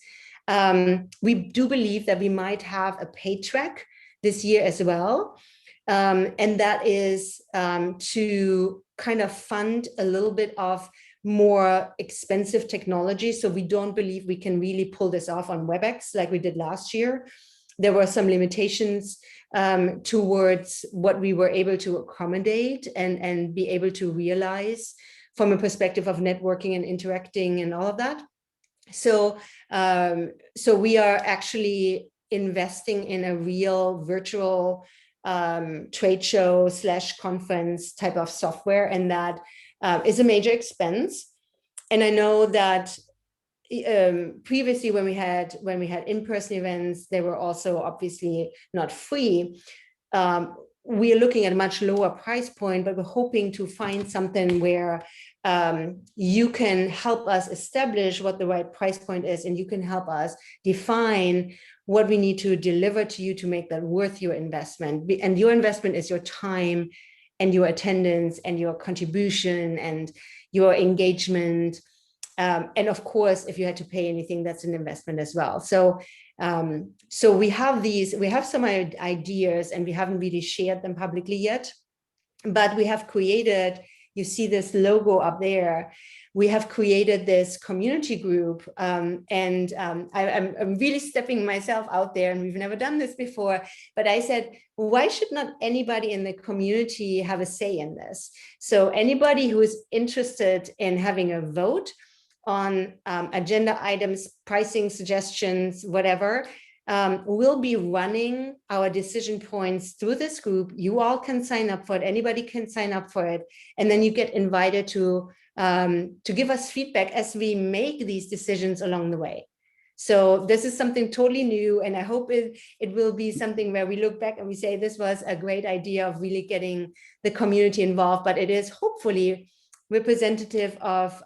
B: We do believe that we might have a paid track this year as well. And that is to kind of fund a little bit of more expensive technology. So we don't believe we can really pull this off on WebEx like we did last year. There were some limitations towards what we were able to accommodate and be able to realize from a perspective of networking and interacting and all of that. So, so we are actually investing in a real virtual trade show / conference type of software, and that is a major expense. And I know that previously when we had in-person events, they were also obviously not free. We are looking at a much lower price point, but we're hoping to find something where you can help us establish what the right price point is, and you can help us define what we need to deliver to you to make that worth your investment. And your investment is your time and your attendance and your contribution and your engagement. And of course, if you had to pay anything, that's an investment as well. So, so we have some ideas, and we haven't really shared them publicly yet, but we have created, you see this logo up there, we have created this community group, and I'm really stepping myself out there, and we've never done this before, but I said, why should not anybody in the community have a say in this? So anybody who is interested in having a vote on agenda items, pricing suggestions, whatever, we'll be running our decision points through this group. You all can sign up for it. Anybody can sign up for it. And then you get invited to give us feedback as we make these decisions along the way. So this is something totally new. And I hope it will be something where we look back and we say, this was a great idea of really getting the community involved, but it is hopefully representative of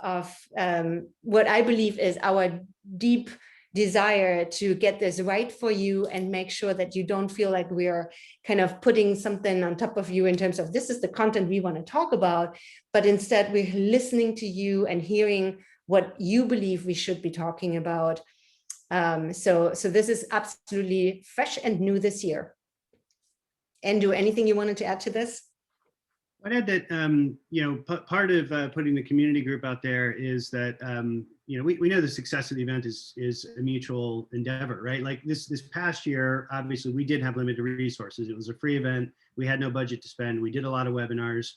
B: what I believe is our deep desire to get this right for you and make sure that you don't feel like we're kind of putting something on top of you in terms of this is the content we want to talk about, but instead we're listening to you and hearing what you believe we should be talking about. So this is absolutely fresh and new this year. Andrew, anything you wanted to add to this?
C: I'd add that, part of putting the community group out there is that, we know the success of the event is a mutual endeavor, right? Like this past year, obviously we did have limited resources. It was a free event. We had no budget to spend. We did a lot of webinars.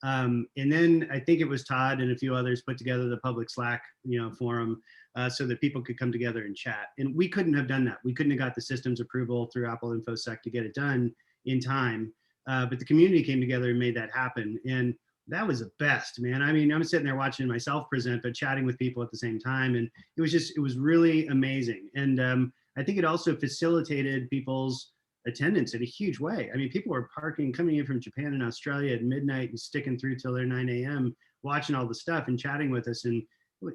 C: And then I think it was Todd and a few others put together the public Slack, forum so that people could come together and chat. And we couldn't have done that. We couldn't have got the systems approval through Apple InfoSec to get it done in time. But the community came together and made that happen. And that was the best, man. I mean, I'm sitting there watching myself present, but chatting with people at the same time. And it was really amazing. And I think it also facilitated people's attendance in a huge way. I mean, people were coming in from Japan and Australia at midnight and sticking through till their 9 a.m. watching all the stuff and chatting with us. And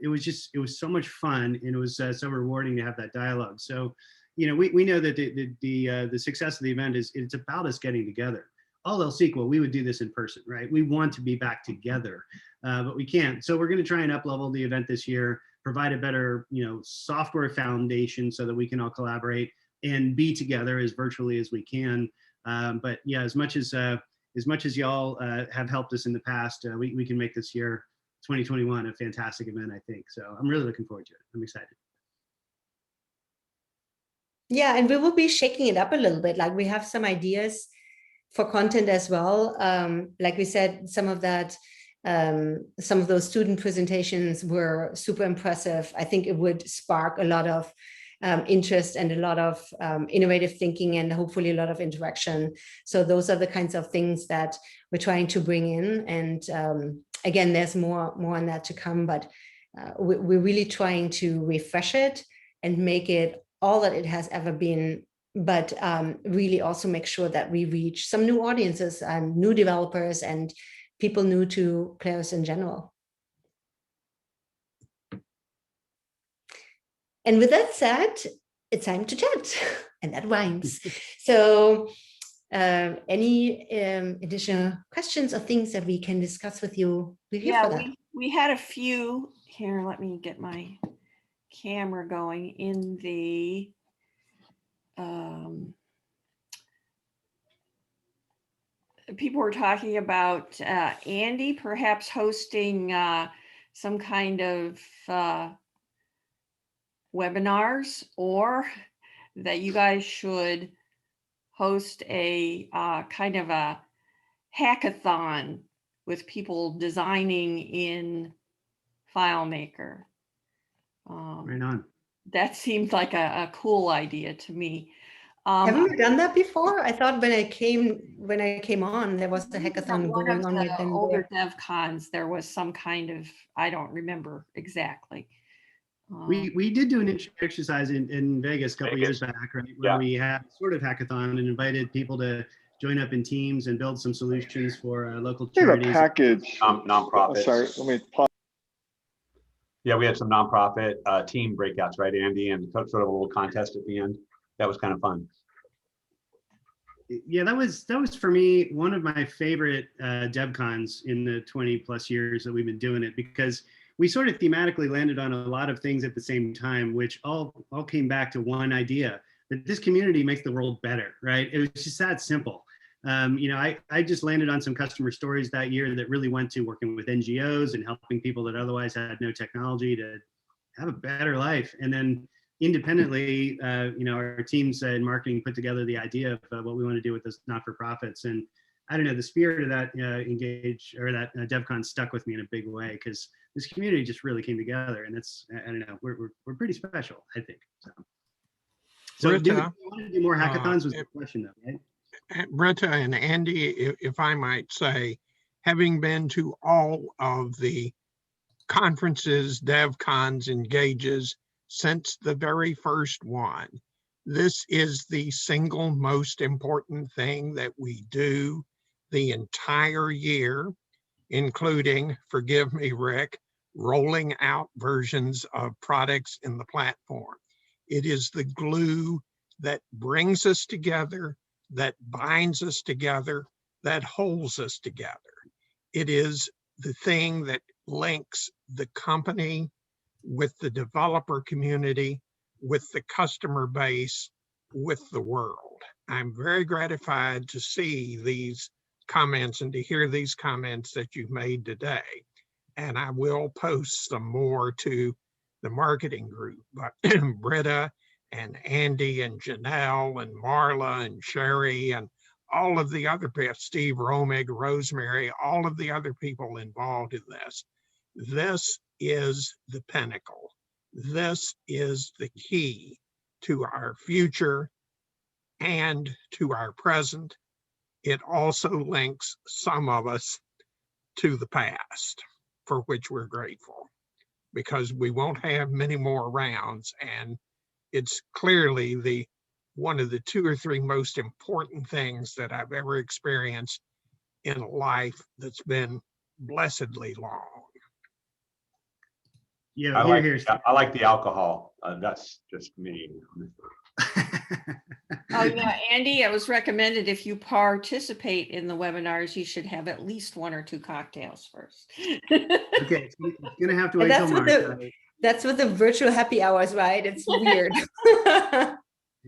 C: it was so much fun. And it was so rewarding to have that dialogue. So, we know that the success of the event it's about us getting together. All else equal, we would do this in person, right? We want to be back together, but we can't. So we're going to try and up-level the event this year, provide a better, software foundation so that we can all collaborate and be together as virtually as we can. But yeah, as much as y'all have helped us in the past, we can make this year, 2021, a fantastic event, I think. So I'm really looking forward to it. I'm excited.
B: Yeah, and we will be shaking it up a little bit. Like we have some ideas for content as well. Like we said, some of those student presentations were super impressive. I think it would spark a lot of interest and a lot of innovative thinking and hopefully a lot of interaction. So those are the kinds of things that we're trying to bring in. And again, there's more on that to come, but we're really trying to refresh it and make it all that it has ever been, but really also make sure that we reach some new audiences and new developers and people new to Claris in general. And with that said, it's time to chat, and that rhymes. So any additional questions or things that we can discuss with you? We're here for that.
D: We had a few here. Let me get my camera going in the people were talking about Andy perhaps hosting some kind of webinars, or that you guys should host a kind of a hackathon with people designing in FileMaker.
C: Right on.
D: That seemed like a cool idea to me.
B: Haven't we done that before? I thought when I came on, there was a hackathon going on.
D: The older DevCons, there was some kind of, I don't remember exactly.
C: We did do an exercise in Vegas a couple years back, right? Where we had sort of hackathon and invited people to join up in teams and build some solutions for local charities.
E: Package.
A: Nonprofits.
E: Sorry, let me pause.
A: Yeah, we had some nonprofit team breakouts, right, Andy, and sort of a little contest at the end. That was kind of fun.
C: Yeah, that was for me one of my favorite DevCons in the 20 plus years that we've been doing it, because we sort of thematically landed on a lot of things at the same time, which all came back to one idea, that this community makes the world better, right? It was just that simple. I just landed on some customer stories that year that really went to working with NGOs and helping people that otherwise had no technology to have a better life. And then independently, our teams in marketing put together the idea of what we want to do with those not-for-profits. And I don't know, the spirit of that Engage or that DevCon stuck with me in a big way, because this community just really came together, and it's, I don't know, we're pretty special, I think. So
F: Britta,
C: do we want to do more hackathons was the question though, right?
F: Britta and Andy, if I might say, having been to all of the conferences, DevCons, Engages, since the very first one, this is the single most important thing that we do the entire year, including, forgive me, Rick, rolling out versions of products in the platform. It is the glue that brings us together, that binds us together, that holds us together. It is the thing that links the company with the developer community, with the customer base, with the world. I'm very gratified to see these comments and to hear these comments that you've made today. And I will post some more to the marketing group, but Britta and Andy and Janelle and Marla and Sherry and all of the other people, Steve Romig, Rosemary, all of the other people involved in this. This is the pinnacle. This is the key to our future and to our present. It also links some of us to the past, for which we're grateful, because we won't have many more rounds. And it's clearly one of the 2 or 3 most important things that I've ever experienced in a life that's been blessedly long.
C: Yeah,
A: I like the alcohol. That's just me.
D: Oh yeah, Andy, it was recommended if you participate in the webinars, you should have at least 1 or 2 cocktails first.
C: Okay, so you're gonna have to wait till March.
B: That's what the virtual happy hours, right? It's weird.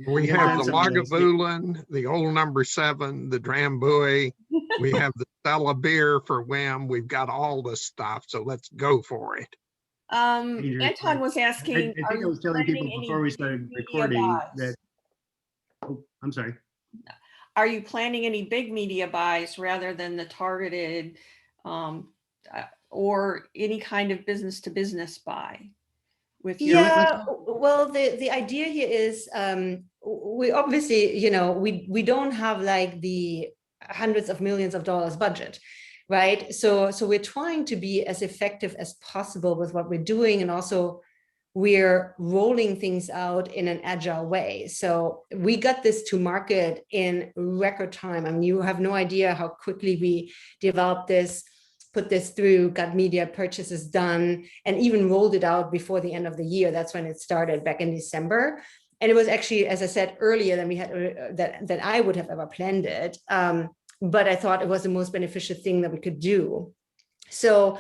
F: We have the Lagavulin, the old number 7, the Drambuie. We have the Stella beer for Wim. We've got all this stuff, so let's go for it.
D: Anton was asking,
C: I think I was telling people before we started recording that, oh, I'm sorry.
D: Are you planning any big media buys rather than the targeted or any kind of business to business buy? With your
B: well, the idea here is we obviously, we don't have like the hundreds of millions of dollars budget, right? So we're trying to be as effective as possible with what we're doing, and also we're rolling things out in an agile way. So we got this to market in record time. I mean, you have no idea how quickly we developed this, put this through, got media purchases done, and even rolled it out before the end of the year. That's when it started back in December. And it was actually, as I said earlier, than we had that I would have ever planned it. But I thought it was the most beneficial thing that we could do. So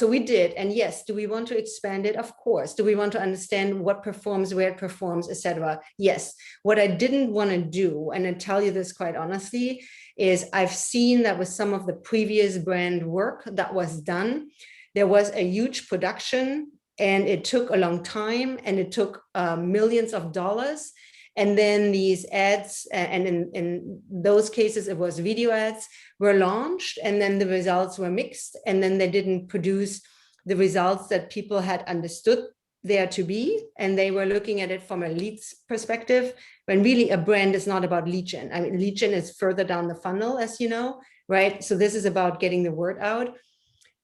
B: we did. And yes, do we want to expand it? Of course. Do we want to understand what performs, where it performs, etc.? Yes. What I didn't want to do, and I tell you this quite honestly, is I've seen that with some of the previous brand work that was done, there was a huge production and it took a long time and it took millions of dollars. And then these ads, and in those cases, it was video ads, were launched, and then the results were mixed, and then they didn't produce the results that people had understood there to be, and they were looking at it from a leads perspective, when really a brand is not about lead gen. I mean, lead gen is further down the funnel, as you know, right? So this is about getting the word out,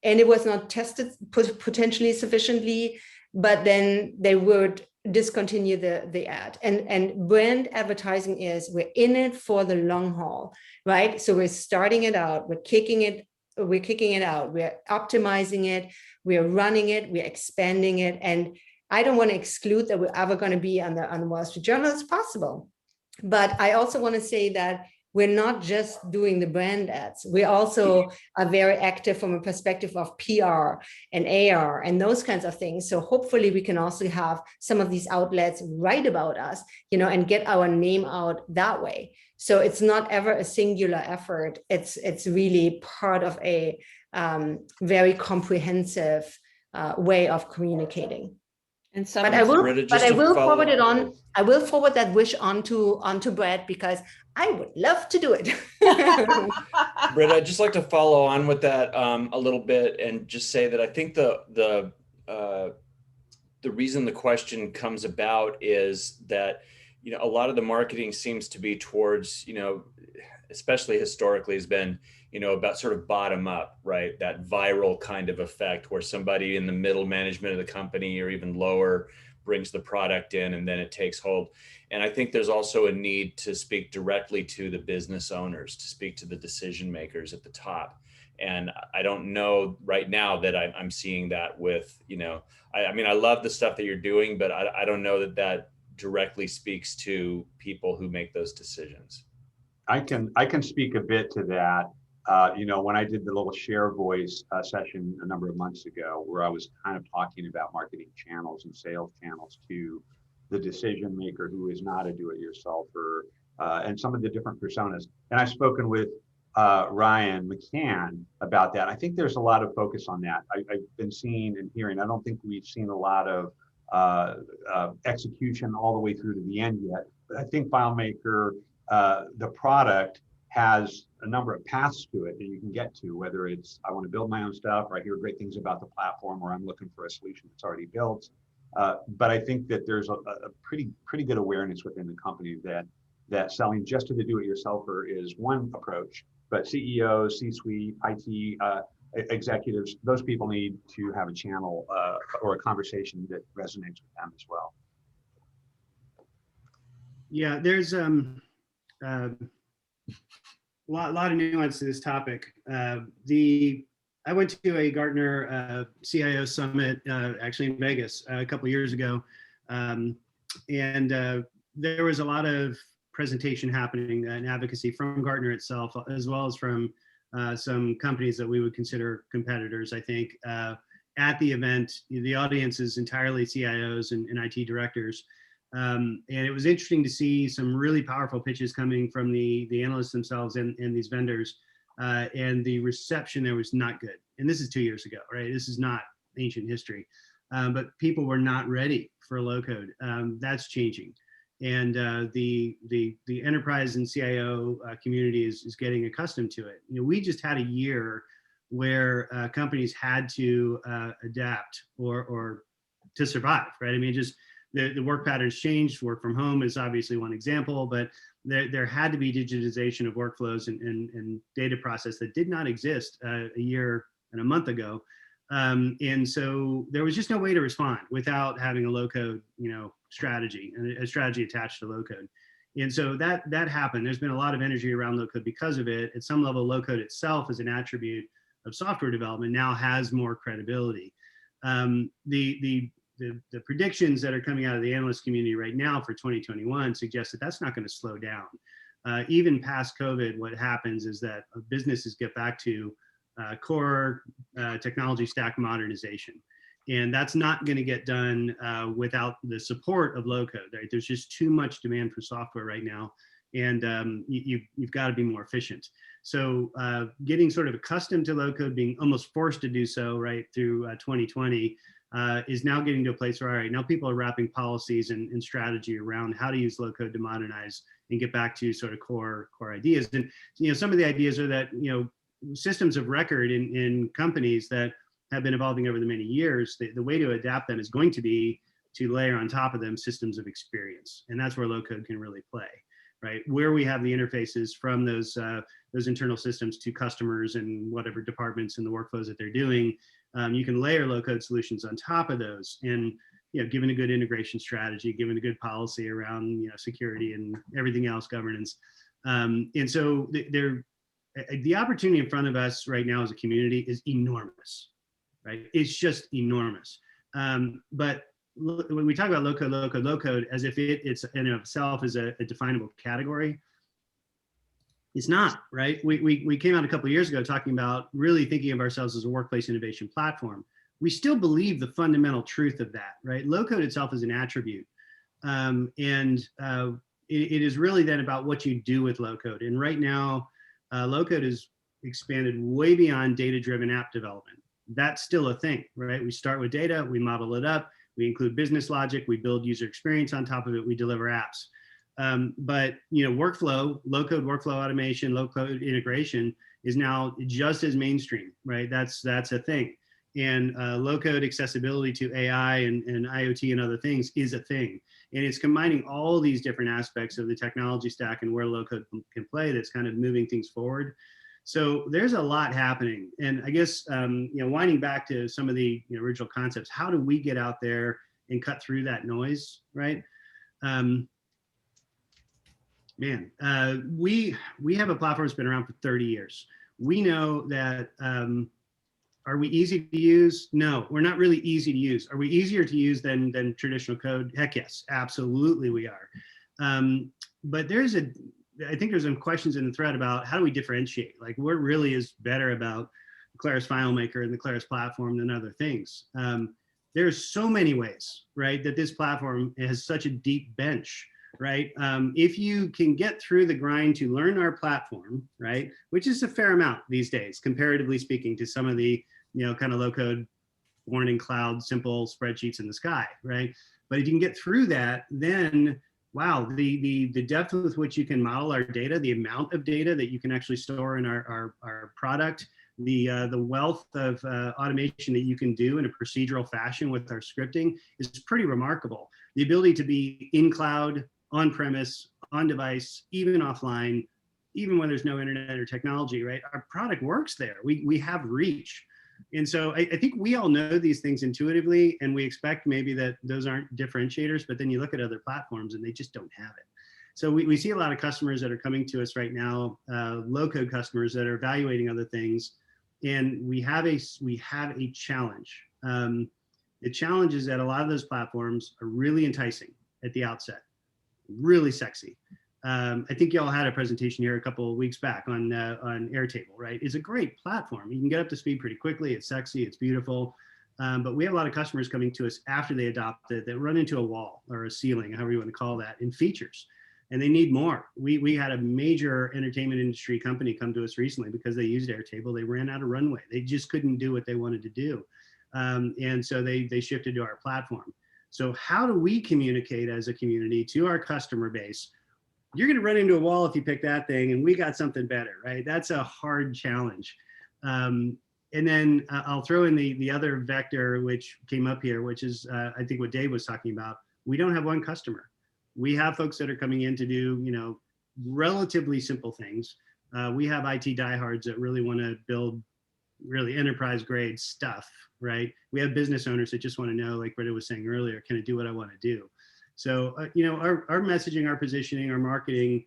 B: and it was not tested potentially sufficiently, but then they would discontinue the ad. And brand advertising is, we're in it for the long haul, right? So we're starting it out, we're kicking it out, we're optimizing it, we're running it, we're expanding it. And I don't want to exclude that we're ever going to be on the Wall Street Journal. It's possible. But I also want to say that we're not just doing the brand ads. We also are very active from a perspective of PR and AR and those kinds of things. So hopefully we can also have some of these outlets write about us, and get our name out that way. So it's not ever a singular effort. It's really part of a very comprehensive way of communicating.
D: And some,
B: but I will forward it on. I will forward that wish onto Brett, because I would love to do it.
E: Britta, I'd just like to follow on with that a little bit and just say that I think the reason the question comes about is that a lot of the marketing seems to be towards especially historically has been about sort of bottom up, right? That viral kind of effect where somebody in the middle management of the company or even lower brings the product in and then it takes hold. And I think there's also a need to speak directly to the business owners, to speak to the decision makers at the top. And I don't know right now that I'm seeing that with, I mean, I love the stuff that you're doing, but I don't know that directly speaks to people who make those decisions.
A: I can speak a bit to that. You know, when I did the little share voice session a number of months ago, where I was kind of talking about marketing channels and sales channels to the decision maker who is not a do-it-yourselfer, and some of the different personas. And I've spoken with Ryan McCann about that. I think there's a lot of focus on that. I've been seeing and hearing. I don't think we've seen a lot of execution all the way through to the end yet. But I think FileMaker, the product, has a number of paths to it that you can get to, whether it's I want to build my own stuff, or I hear great things about the platform, or I'm looking for a solution that's already built. But I think that there's a pretty good awareness within the company that selling just to the do-it-yourselfer is one approach, but CEOs, C-suite, IT executives, those people need to have a channel or a conversation that resonates with them as well.
C: Yeah, there's a lot of nuance to this topic. I went to a Gartner CIO summit actually in Vegas a couple of years ago, and there was a lot of presentation happening and advocacy from Gartner itself, as well as from some companies that we would consider competitors. I think at the event, the audience is entirely CIOs and IT directors. And it was interesting to see some really powerful pitches coming from the analysts themselves and these vendors, and the reception there was not good. And this is 2 years ago, right? This is not ancient history, but people were not ready for low code. That's changing, and the enterprise and CIO community is getting accustomed to it. You know, we just had a year where companies had to adapt or to survive, right? I mean, just the work patterns changed. Work from home is obviously one example, but there had to be digitization of workflows and data process that did not exist a year and a month ago. And so there was just no way to respond without having a low code, strategy and a strategy attached to low code. And so that happened. There's been a lot of energy around low code because of it. At some level, low code itself as an attribute of software development now has more credibility. The predictions that are coming out of the analyst community right now for 2021 suggest that that's not going to slow down. Even past COVID, what happens is that businesses get back to core technology stack modernization. And that's not going to get done without the support of low code, right? There's just too much demand for software right now. And you've got to be more efficient. So getting sort of accustomed to low code, being almost forced to do so right through 2020, is now getting to a place where, all right, now people are wrapping policies and strategy around how to use low code to modernize and get back to sort of core ideas. And some of the ideas are that systems of record in companies that have been evolving over the many years, the way to adapt them is going to be to layer on top of them systems of experience, and that's where low code can really play, right? Where we have the interfaces from those internal systems to customers and whatever departments and the workflows that they're doing. You can layer low code solutions on top of those, and given a good integration strategy, given a good policy around security and everything else, governance. And so the opportunity in front of us right now as a community is enormous, right? It's just enormous. But when we talk about low code as if it's in of itself is a definable category, it's not, right? We came out a couple of years ago talking about really thinking of ourselves as a workplace innovation platform. We still believe the fundamental truth of that, right? Low code itself is an attribute. It is really then about what you do with low code. And right now, low code is expanded way beyond data-driven app development. That's still a thing, right? We start with data, we model it up, we include business logic, we build user experience on top of it, we deliver apps. But workflow, low code workflow automation, low code integration is now just as mainstream, right? That's a thing. And low code accessibility to AI and IoT and other things is a thing. And it's combining all these different aspects of the technology stack and where low code can play that's kind of moving things forward. So there's a lot happening. And I guess, winding back to some of the original concepts, how do we get out there and cut through that noise, right? We have a platform that's been around for 30 years. We know that Are we easy to use? No, we're not really easy to use. Are we easier to use than traditional code? Heck yes, absolutely we are. But I think there's some questions in the thread about how do we differentiate? Like what really is better about Claris FileMaker and the Claris platform than other things? There's so many ways, right, that this platform has such a deep bench, right? If you can get through the grind to learn our platform, right, which is a fair amount these days, comparatively speaking to some of the, kind of low code, born in cloud, simple spreadsheets in the sky, right? But if you can get through that, then wow, the depth with which you can model our data, the amount of data that you can actually store in our product, the wealth of automation that you can do in a procedural fashion with our scripting is pretty remarkable. The ability to be in cloud, on premise, on device, even offline, even when there's no internet or technology, right? Our product works there. We have reach. And so I think we all know these things intuitively, and we expect maybe that those aren't differentiators, but then you look at other platforms and they just don't have it. So we see a lot of customers that are coming to us right now, low-code customers that are evaluating other things, and we have a challenge. The challenge is that a lot of those platforms are really enticing at the outset, really sexy. I think y'all had a presentation here a couple of weeks back on Airtable, right? It's a great platform. You can get up to speed pretty quickly. It's sexy, it's beautiful. But we have a lot of customers coming to us after they adopt it that run into a wall or a ceiling, however you want to call that, in features. And they need more. We had a major entertainment industry company come to us recently because they used Airtable. They ran out of runway. They just couldn't do what they wanted to do. And so they shifted to our platform. So how do we communicate as a community to our customer base? You're going to run into a wall if you pick that thing, and we got something better, right? That's a hard challenge. And then I'll throw in the other vector which came up here, which is I think what Dave was talking about. We don't have one customer. We have folks that are coming in to do, relatively simple things. We have IT diehards that really want to build really enterprise grade stuff, right? We have business owners that just want to know, like Britta was saying earlier, can I do what I want to do? So, our messaging, our positioning, our marketing,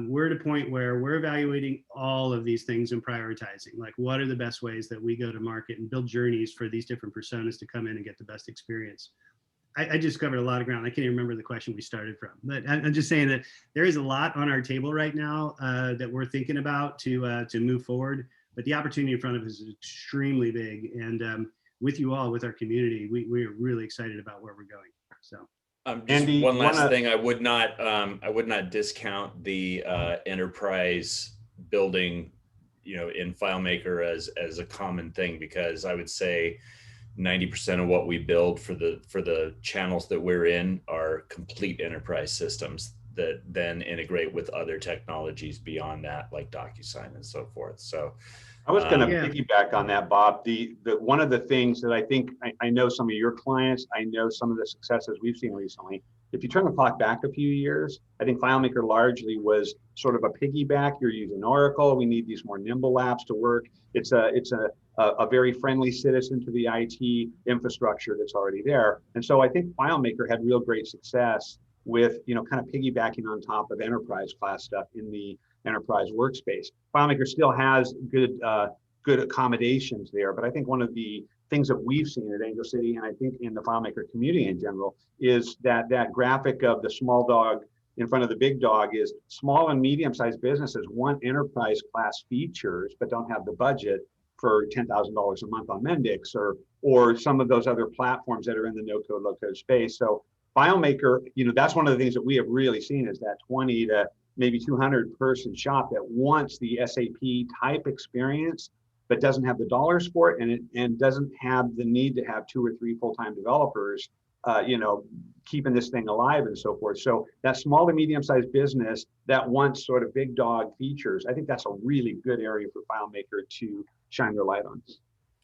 C: we're at a point where we're evaluating all of these things and prioritizing, like what are the best ways that we go to market and build journeys for these different personas to come in and get the best experience. I just covered a lot of ground. I can't even remember the question we started from, but I'm just saying that there is a lot on our table right now that we're thinking about to move forward. But the opportunity in front of us is extremely big, and with you all, with our community, we're really excited about where we're going. So,
E: just
A: Andy,
E: one last thing, I would not discount the enterprise building, in FileMaker as a common thing, because I would say 90% of what we build for the channels that we're in are complete enterprise systems that then integrate with other technologies beyond that, like DocuSign and so forth. So
A: I was going to piggyback on that, Bob. The one of the things that I think I know some of your clients, I know some of the successes we've seen recently. If you turn the clock back a few years, I think FileMaker largely was sort of a piggyback. You're using Oracle. We need these more nimble apps to work. It's a very friendly citizen to the IT infrastructure that's already there. And so I think FileMaker had real great success with, kind of piggybacking on top of enterprise class stuff in the enterprise workspace. FileMaker still has good accommodations there, but I think one of the things that we've seen at Angel City, and I think in the FileMaker community in general, is that graphic of the small dog in front of the big dog is small and medium-sized businesses want enterprise class features, but don't have the budget for $10,000 a month on Mendix or some of those other platforms that are in the no-code, low-code space. So FileMaker, that's one of the things that we have really seen is that 20 to maybe 200 person shop that wants the SAP type experience, but doesn't have the dollars for it and doesn't have the need to have 2 or 3 full-time developers, keeping this thing alive and so forth. So that small to medium-sized business that wants sort of big dog features, I think that's a really good area for FileMaker to shine their light on.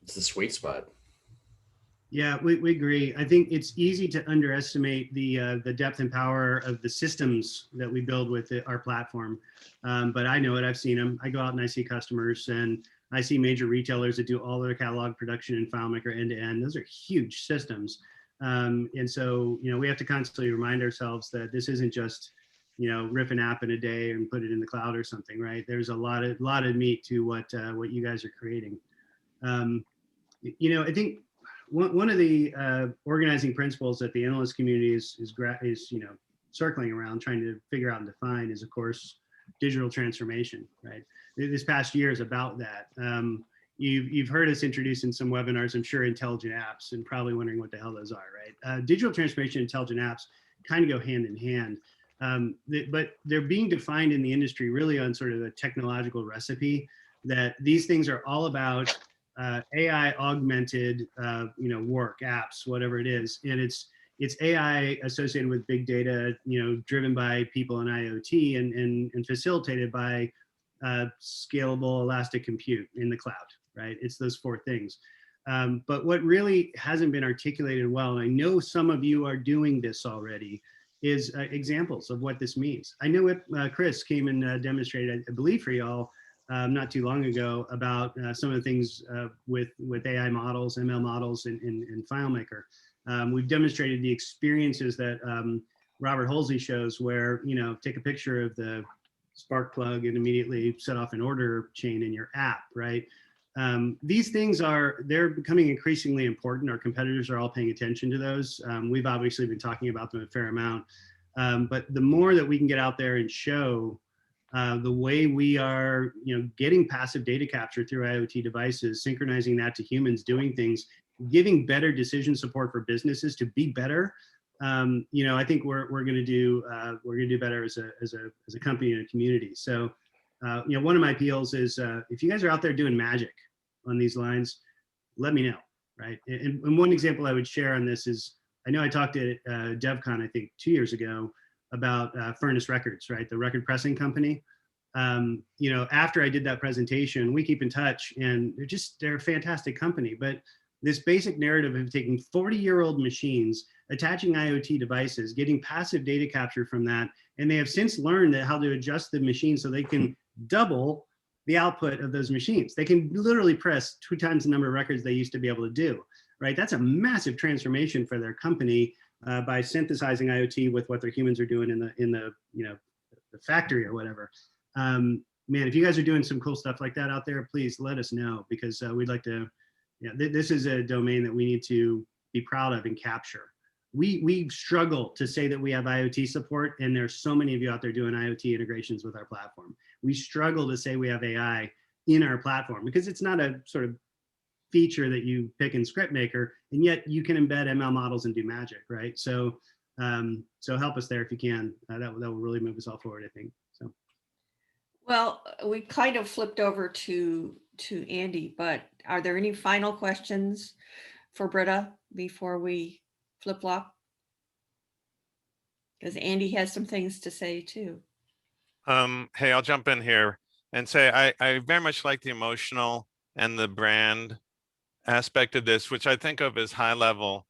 E: It's the sweet spot.
C: Yeah, we agree. I think it's easy to underestimate the depth and power of the systems that we build with our platform. But I know it, I've seen them. I go out and I see customers and I see major retailers that do all their catalog production in FileMaker end to end. Those are huge systems. And so, we have to constantly remind ourselves that this isn't just, rip an app in a day and put it in the cloud or something, right? There's a lot of meat to what you guys are creating. You know, I think one of the organizing principles that the analyst community is you know, circling around, trying to figure out and define is, of course, digital transformation, right? This past year is about that. You've heard us introduce in some webinars, I'm sure, intelligent apps, and probably wondering what the hell those are, right? Digital transformation and intelligent apps kind of go hand in hand, but they're being defined in the industry really on sort of a technological recipe that these things are all about AI augmented, you know, work, apps, whatever it is, and it's AI associated with big data, you know, driven by people in IoT and facilitated by scalable elastic compute in the cloud, right? It's those four things. But what really hasn't been articulated well, and I know some of you are doing this already, is examples of what this means. I know Chris came and demonstrated, I believe for y'all, not too long ago, about some of the things with AI models, ML models in FileMaker. We've demonstrated the experiences that Robert Halsey shows where, you know, take a picture of the spark plug and immediately set off an order chain in your app, right? These things they're becoming increasingly important. Our competitors are all paying attention to those. We've obviously been talking about them a fair amount, but the more that we can get out there and show the way we are, you know, getting passive data capture through IoT devices, synchronizing that to humans doing things, giving better decision support for businesses to be better. You know, I think we're going to do better as a company and a community. So, you know, one of my appeals is if you guys are out there doing magic on these lines, let me know, right? And one example I would share on this is, I know I talked at DevCon, I think 2 years ago, about Furnace Records, right? The record pressing company. You know, after I did that presentation, we keep in touch, and they're a fantastic company. But this basic narrative of taking 40-year-old machines, attaching IoT devices, getting passive data capture from that, and they have since learned how to adjust the machine so they can double the output of those machines. They can literally press 2 times the number of records they used to be able to do, right? That's a massive transformation for their company by synthesizing IoT with what their humans are doing in the you know, the factory or whatever. Man, if you guys are doing some cool stuff like that out there, please let us know, because we'd like to. Yeah, this is a domain that we need to be proud of and capture. We struggle to say that we have IoT support, and there's so many of you out there doing IoT integrations with our platform. We struggle to say we have AI in our platform because it's not a sort of feature that you pick in ScripMaker, and yet you can embed ML models and do magic, right? So, so help us there if you can. That will really move us all forward, I think. So.
D: Well, we kind of flipped over to Andy, but are there any final questions for Britta before we flip-flop? Because Andy has some things to say too.
G: Hey, I'll jump in here and say I very much like the emotional and the brand aspect of this, which I think of as high level.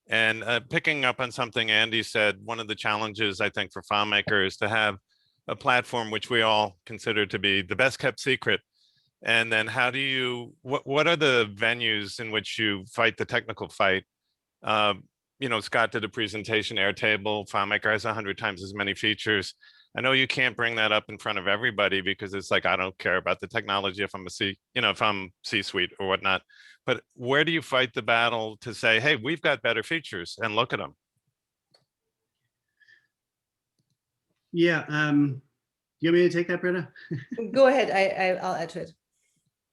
G: And picking up on something Andy said, one of the challenges I think for FileMaker is to have a platform which we all consider to be the best kept secret. And then how do you, what are the venues in which you fight the technical fight? You know, Scott did a presentation, Airtable, FileMaker has 100 times as many features. I know you can't bring that up in front of everybody because it's like, I don't care about the technology if I'm if I'm C-suite or whatnot. But where do you fight the battle to say, hey, we've got better features and look at them?
C: Yeah, you want me to take that, Britta?
B: Go ahead, I'll add to it.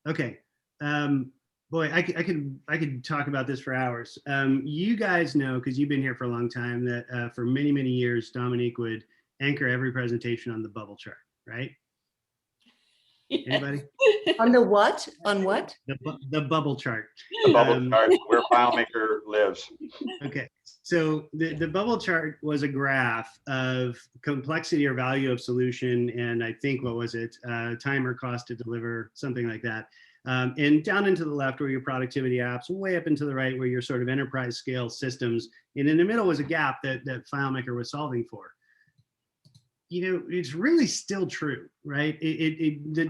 C: Okay. Boy, I could talk about this for hours. You guys know, because you've been here for a long time, that for many, many years, Dominique would anchor every presentation on the bubble chart, right?
D: Yes.
C: Anybody?
B: On the what? On what?
C: The bubble chart.
A: The bubble chart where FileMaker lives.
C: Okay, so the bubble chart was a graph of complexity or value of solution, and I think, what was it, time or cost to deliver, something like that. And down into the left were your productivity apps, way up into the right were your sort of enterprise scale systems, and in the middle was a gap that FileMaker was solving for. You know, it's really still true, right?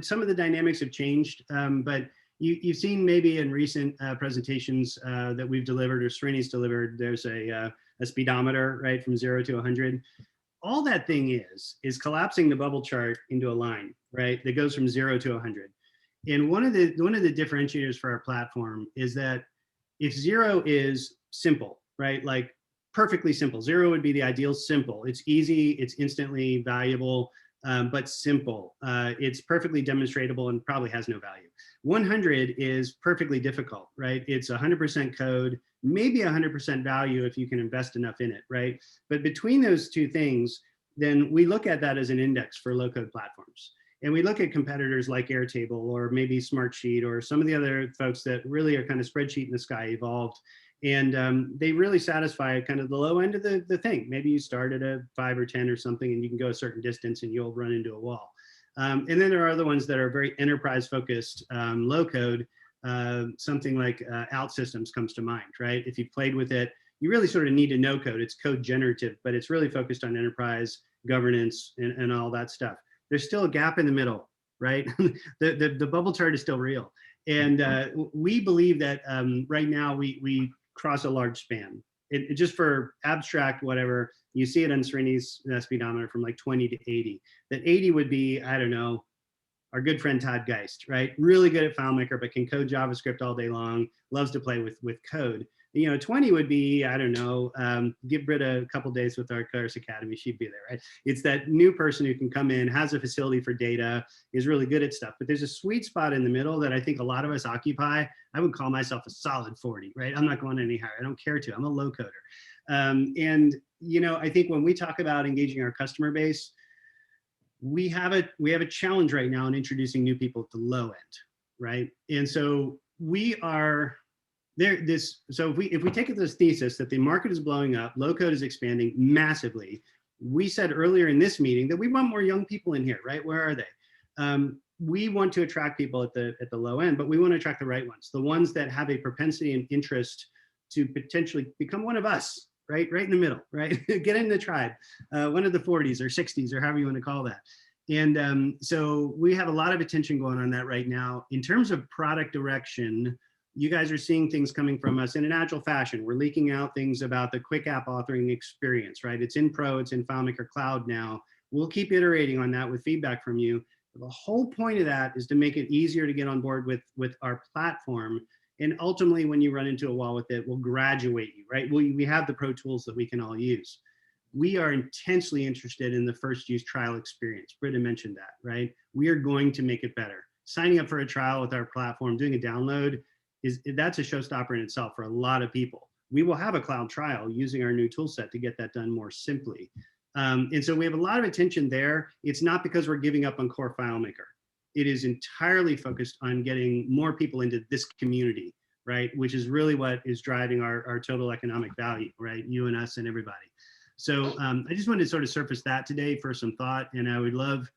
C: Some of the dynamics have changed, but you've seen maybe in recent presentations that we've delivered or Srini's delivered, there's a speedometer, right, from 0 to 100. All that thing is collapsing the bubble chart into a line, right, that goes from 0 to 100. And one of the differentiators for our platform is that If 0 is simple, right? Like perfectly simple. 0 would be the ideal simple. It's easy, it's instantly valuable, but simple. It's perfectly demonstratable and probably has no value. 100 is perfectly difficult, right? It's 100% code, maybe 100% value if you can invest enough in it, right? But between those two things, then we look at that as an index for low-code platforms. And we look at competitors like Airtable or maybe Smartsheet or some of the other folks that really are kind of spreadsheet in the sky evolved. And they really satisfy kind of the low end of the thing. Maybe you start at a 5 or 10 or something and you can go a certain distance and you'll run into a wall. And then there are other ones that are very enterprise focused, low code. Something like OutSystems comes to mind, right? If you've played with it, you really sort of need to know code. It's code generative, but it's really focused on enterprise governance and all that stuff. There's still a gap in the middle, right? the bubble chart is still real. And we believe that right now we cross a large span. It just for abstract, whatever, you see it on Srini's speedometer from like 20 to 80. That 80 would be, I don't know, our good friend Todd Geist, right? Really good at FileMaker, but can code JavaScript all day long, loves to play with code. 20 would be, I don't know, give Britta a couple days with our Claris Academy, she'd be there, right? It's that new person who can come in, has a facility for data, is really good at stuff, but there's a sweet spot in the middle that I think a lot of us occupy. I would call myself a solid 40, right? I'm not going any higher, I don't care to, I'm a low coder. And I think when we talk about engaging our customer base, we have a challenge right now in introducing new people at the low end, right? And so we are there. So if we take this thesis that the market is blowing up, low code is expanding massively. We said earlier in this meeting that we want more young people in here, right? Where are they? We want to attract people at the low end, but we want to attract the right ones, the ones that have a propensity and interest to potentially become one of us, right in the middle, right? Get in the tribe, one of the 40s or 60s or however you want to call that. And so we have a lot of attention going on that right now. In terms of product direction, you guys are seeing things coming from us in an agile fashion. We're leaking out things about the quick app authoring experience, right? It's in Pro, it's in FileMaker Cloud now. We'll keep iterating on that with feedback from you. The whole point of that is to make it easier to get on board with our platform. And ultimately, when you run into a wall with it, we'll graduate you, right? We have the pro tools that we can all use. We are intensely interested in the first use trial experience. Britta mentioned that, right? We are going to make it better. Signing up for a trial with our platform, doing a download, that's a showstopper in itself for a lot of people. We will have a cloud trial using our new tool set to get that done more simply. And so we have a lot of attention there. It's not because we're giving up on core FileMaker. It is entirely focused on getting more people into this community, right? Which is really what is driving our total economic value, right? You and us and everybody. So I just wanted to sort of surface that today for some thought, and I would love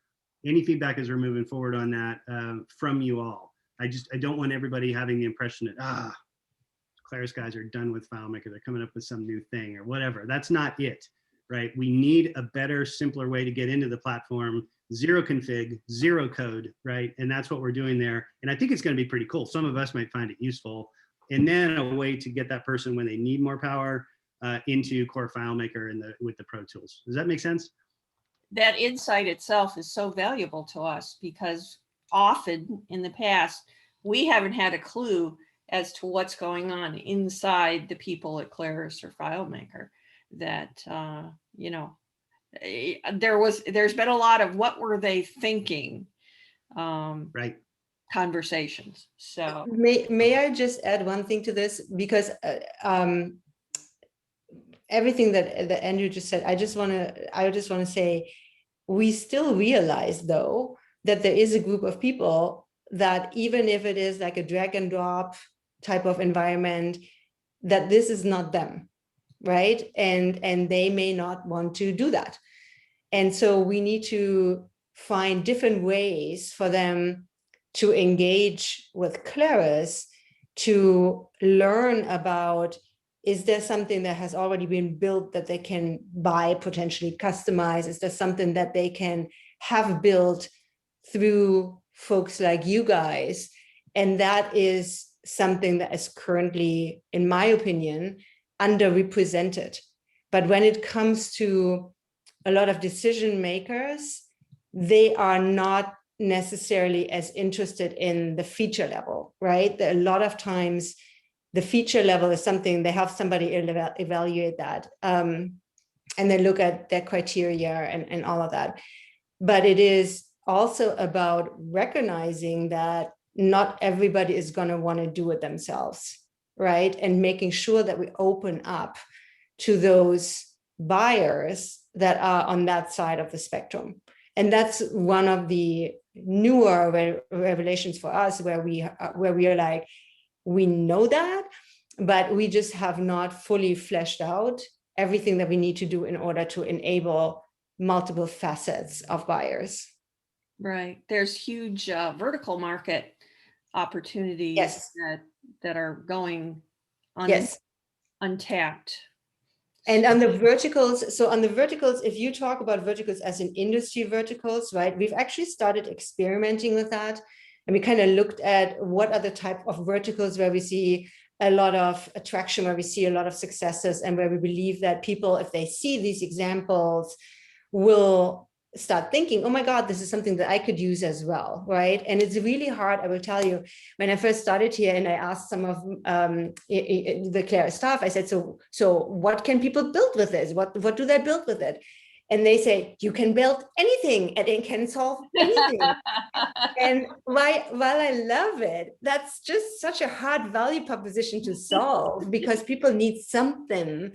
C: any feedback as we're moving forward on that from you all. I don't want everybody having the impression that, Claris guys are done with FileMaker, they're coming up with some new thing or whatever. That's not it, right? We need a better, simpler way to get into the platform. Zero config, zero code, right? And that's what we're doing there. And I think it's going to be pretty cool. Some of us might find it useful. And then a way to get that person when they need more power into core FileMaker and with the Pro Tools. Does that make sense?
D: That insight itself is so valuable to us because often in the past, we haven't had a clue as to what's going on inside the people at Claris or FileMaker. That, there's been a lot of what were they thinking
C: right
D: conversations. So
B: may I just add one thing to this, because everything that Andrew just said, I just want to say, we still realize though that there is a group of people that even if it is like a drag and drop type of environment, that this is not them, right? And they may not want to do that. And so we need to find different ways for them to engage with Claris, to learn about, is there something that has already been built that they can buy, potentially customize? Is there something that they can have built through folks like you guys? And that is something that is currently, in my opinion, underrepresented. But when it comes to a lot of decision makers, they are not necessarily as interested in the feature level, right? A lot of times the feature level is something they have somebody evaluate that. And they look at their criteria and all of that. But it is also about recognizing that not everybody is going to want to do it themselves, right? And making sure that we open up to those buyers that are on that side of the spectrum. And that's one of the newer revelations for us, where we are like, we know that, but we just have not fully fleshed out everything that we need to do in order to enable multiple facets of buyers.
D: Right. There's huge vertical market opportunities
B: Yes.
D: that are going
B: Yes.
D: untapped.
B: And on the verticals, so on the verticals, if you talk about verticals as in industry verticals, right, we've actually started experimenting with that. And we kind of looked at what are the type of verticals where we see a lot of attraction, where we see a lot of successes, and where we believe that people, if they see these examples, will start thinking, oh my God, this is something that I could use as well, right? And it's really hard, I will tell you, when I first started here and I asked some of the Claris staff, I said, so what can people build with this? What do they build with it? And they say, you can build anything and it can solve anything. And while I love it, that's just such a hard value proposition to solve, because people need something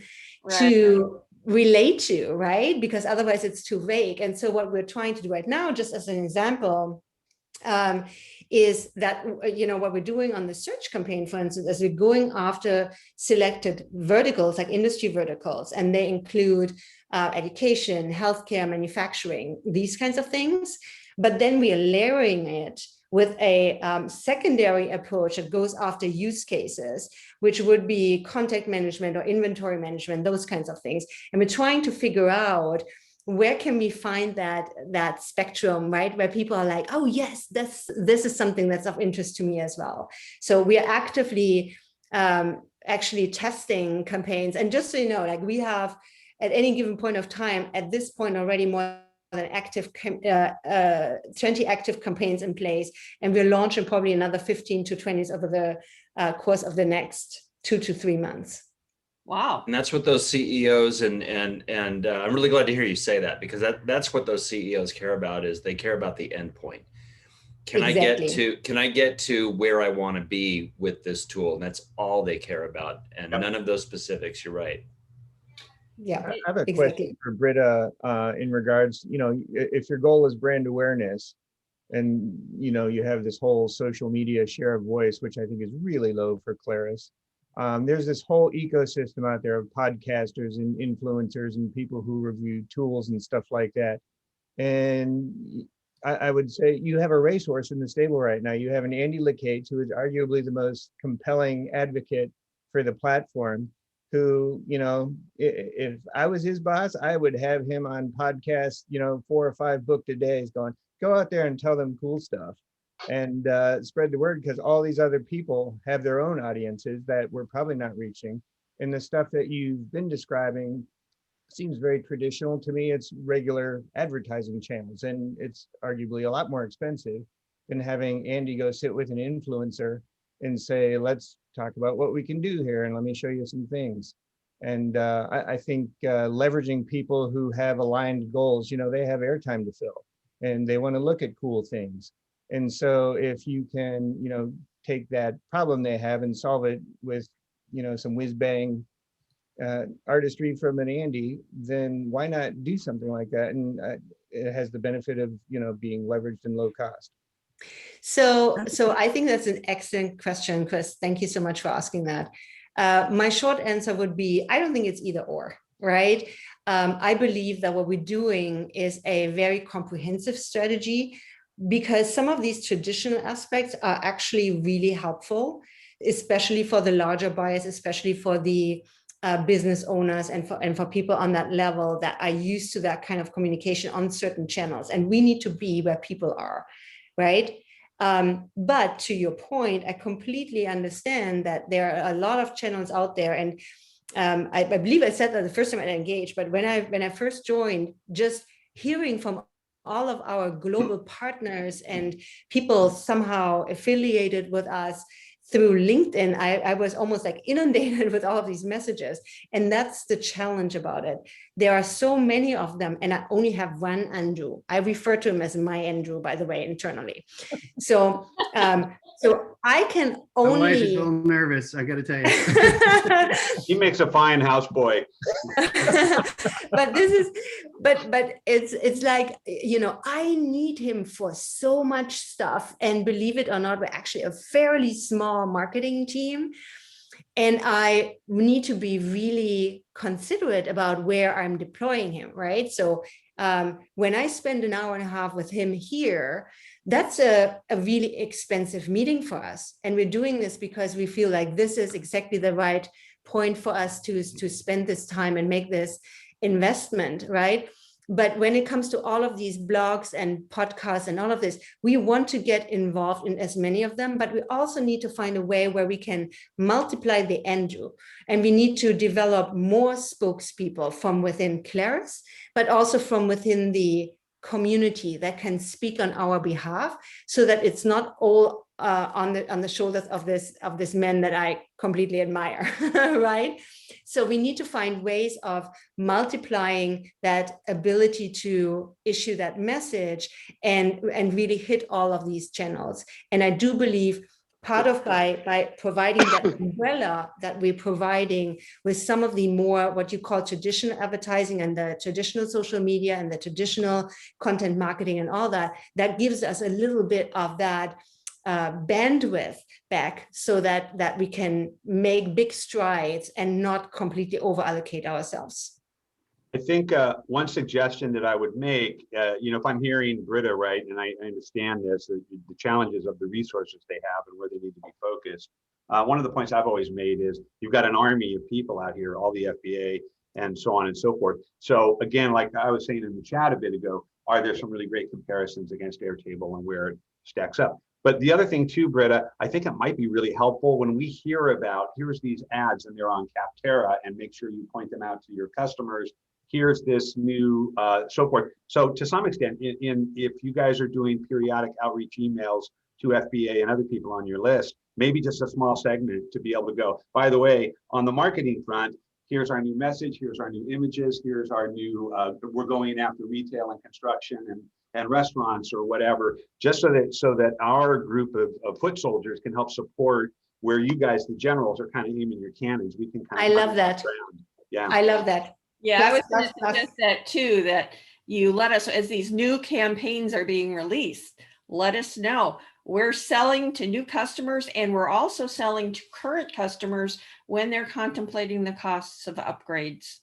B: to relate to, right? Because otherwise it's too vague. And so what we're trying to do right now, just as an example, is that, what we're doing on the search campaign, for instance, is we're going after selected verticals, like industry verticals, and they include education, healthcare, manufacturing, these kinds of things. But then we are layering it with a secondary approach that goes after use cases, which would be contact management or inventory management, those kinds of things. And we're trying to figure out, where can we find that spectrum, right? Where people are like, oh yes, this is something that's of interest to me as well. So we are actively actually testing campaigns. And just so you know, like, we have at any given point of time, at this point already, more than 20 active campaigns in place. And we're launching probably another 15 to 20 over the course of the next 2 to 3 months.
D: Wow.
E: And that's what those CEOs and I'm really glad to hear you say that, because that's what those CEOs care about, is they care about the endpoint. Can I get to where I want to be with this tool? And that's all they care about. And none of those specifics. You're right.
B: Yeah,
H: I have a question for Britta in regards, if your goal is brand awareness, and you have this whole social media share of voice, which I think is really low for Claris. There's this whole ecosystem out there of podcasters and influencers and people who review tools and stuff like that. And I would say you have a racehorse in the stable right now. You have an Andy LeCates, who is arguably the most compelling advocate for the platform, who, if I was his boss, I would have him on podcasts, 4 or 5 booked a day, going, go out there and tell them cool stuff and spread the word, because all these other people have their own audiences that we're probably not reaching. And the stuff that you've been describing seems very traditional to me. It's regular advertising channels, and it's arguably a lot more expensive than having Andy go sit with an influencer and say, let's talk about what we can do here, and let me show you some things. And I think leveraging people who have aligned goals, they have airtime to fill and they want to look at cool things. And so if you can, take that problem they have and solve it with, some whiz bang artistry from an Andy, then why not do something like that? And it has the benefit of, being leveraged and low cost.
B: So I think that's an excellent question, Chris. Thank you so much for asking that. My short answer would be, I don't think it's either or, right? I believe that what we're doing is a very comprehensive strategy, because some of these traditional aspects are actually really helpful, especially for the larger buyers, especially for the business owners and for people on that level that are used to that kind of communication on certain channels. And we need to be where people are, right? But to your point, I completely understand that there are a lot of channels out there. And I believe I said that the first time I engaged, but when I first joined, just hearing from all of our global partners and people somehow affiliated with us, through LinkedIn, I was almost like inundated with all of these messages. And that's the challenge about it. There are so many of them, and I only have one Andrew. I refer to him as my Andrew, by the way, internally. So, so I can only.
C: My wife is a little nervous, I got to tell you.
A: He makes a fine houseboy.
B: But this is, but it's like, you know, I need him for so much stuff. And believe it or not, we're actually a fairly small marketing team. And I need to be really considerate about where I'm deploying him, right? So when I spend an hour and a half with him here, that's a really expensive meeting for us. And we're doing this because we feel like this is exactly the right point for us to spend this time and make this investment, right? But when it comes to all of these blogs and podcasts and all of this, we want to get involved in as many of them, but we also need to find a way where we can multiply the Andrew. And we need to develop more spokespeople from within Claris, but also from within the community that can speak on our behalf, so that it's not all on the shoulders of this man that I completely admire, right? So we need to find ways of multiplying that ability to issue that message and really hit all of these channels. And I do believe part of by providing that umbrella that we're providing with some of the more what you call traditional advertising and the traditional social media and the traditional content marketing and all that, that gives us a little bit of that bandwidth back, so that we can make big strides and not completely over allocate ourselves.
A: I think one suggestion that I would make, you know, if I'm hearing Britta right, and I understand this, the challenges of the resources they have and where they need to be focused. One of the points I've always made is you've got an army of people out here, all the FBA and so on and so forth. So again, like I was saying in the chat a bit ago, are there some really great comparisons against Airtable and where it stacks up? But the other thing too, Britta, I think it might be really helpful when we hear about, here's these ads and they're on Capterra, and make sure you point them out to your customers. Here's this new, so forth. So to some extent, if you guys are doing periodic outreach emails to FBA and other people on your list, maybe just a small segment to be able to go, by the way, on the marketing front, here's our new message, here's our new images, here's our new, we're going after retail and construction and restaurants or whatever, just so that our group of foot soldiers can help support where you guys, the generals, are kind of aiming your cannons. We can kind of.
B: I love that.
A: Yeah.
B: I love that.
D: Yeah, I was going to suggest that too, that you let us, as these new campaigns are being released, let us know. We're selling to new customers, and we're also selling to current customers when they're contemplating the costs of upgrades.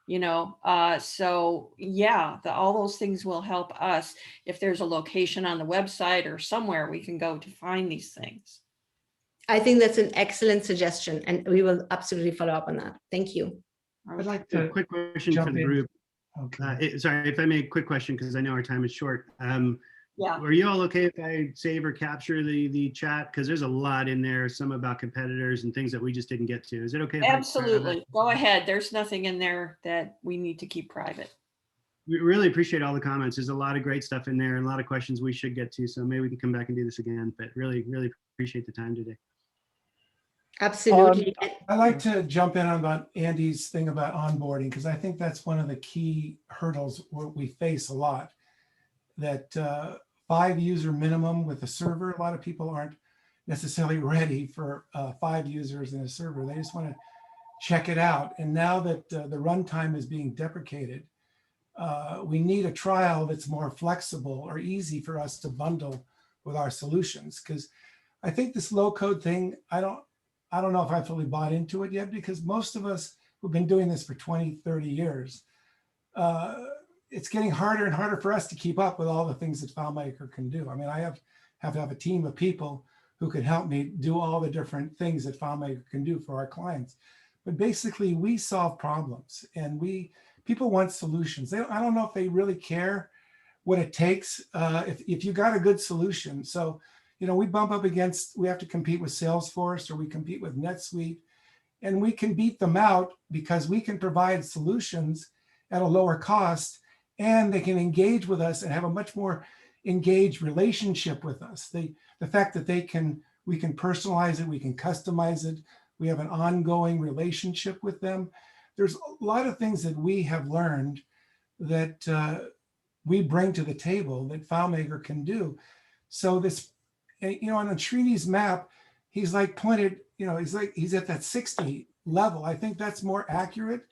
D: You know, so yeah, all those things will help us. If there's a location on the website or somewhere we can go to find these things.
B: I think that's an excellent suggestion, and we will absolutely follow up on that. Thank you.
I: I'd like to
C: quick question for the group. Okay. Sorry, if I may, quick question, because I know our time is short.
D: Yeah.
C: Are you all okay if I save or capture the chat? Because there's a lot in there, some about competitors and things that we just didn't get to. Is it okay?
D: Absolutely. Go ahead. There's nothing in there that we need to keep private.
C: We really appreciate all the comments. There's a lot of great stuff in there and a lot of questions we should get to. So maybe we can come back and do this again, but really, really appreciate the time today.
B: Absolutely.
I: I'd like to jump in on about Andy's thing about onboarding, because I think that's one of the key hurdles we face a lot. That 5 user minimum with a server. A lot of people aren't necessarily ready for 5 users in a server. They just want to check it out. And now that the runtime is being deprecated, we need a trial that's more flexible or easy for us to bundle with our solutions. Because I think this low code thing, I don't know if I fully bought into it yet, because most of us who've been doing this for 20, 30 years, it's getting harder and harder for us to keep up with all the things that FileMaker can do. I mean, I have to have a team of people who can help me do all the different things that FileMaker can do for our clients. But basically, we solve problems, and people want solutions. I don't know if they really care what it takes if you got a good solution. So, you know, we bump up against, we have to compete with Salesforce, or we compete with NetSuite, and we can beat them out because we can provide solutions at a lower cost, and they can engage with us and have a much more engaged relationship with us. The fact that they can We can personalize it. We can customize it. We have an ongoing relationship with them. There's a lot of things that we have learned that we bring to the table that FileMaker can do. So this, you know, on Srini's map, he's like pointed, you know, he's at that 60 level. I think that's more accurate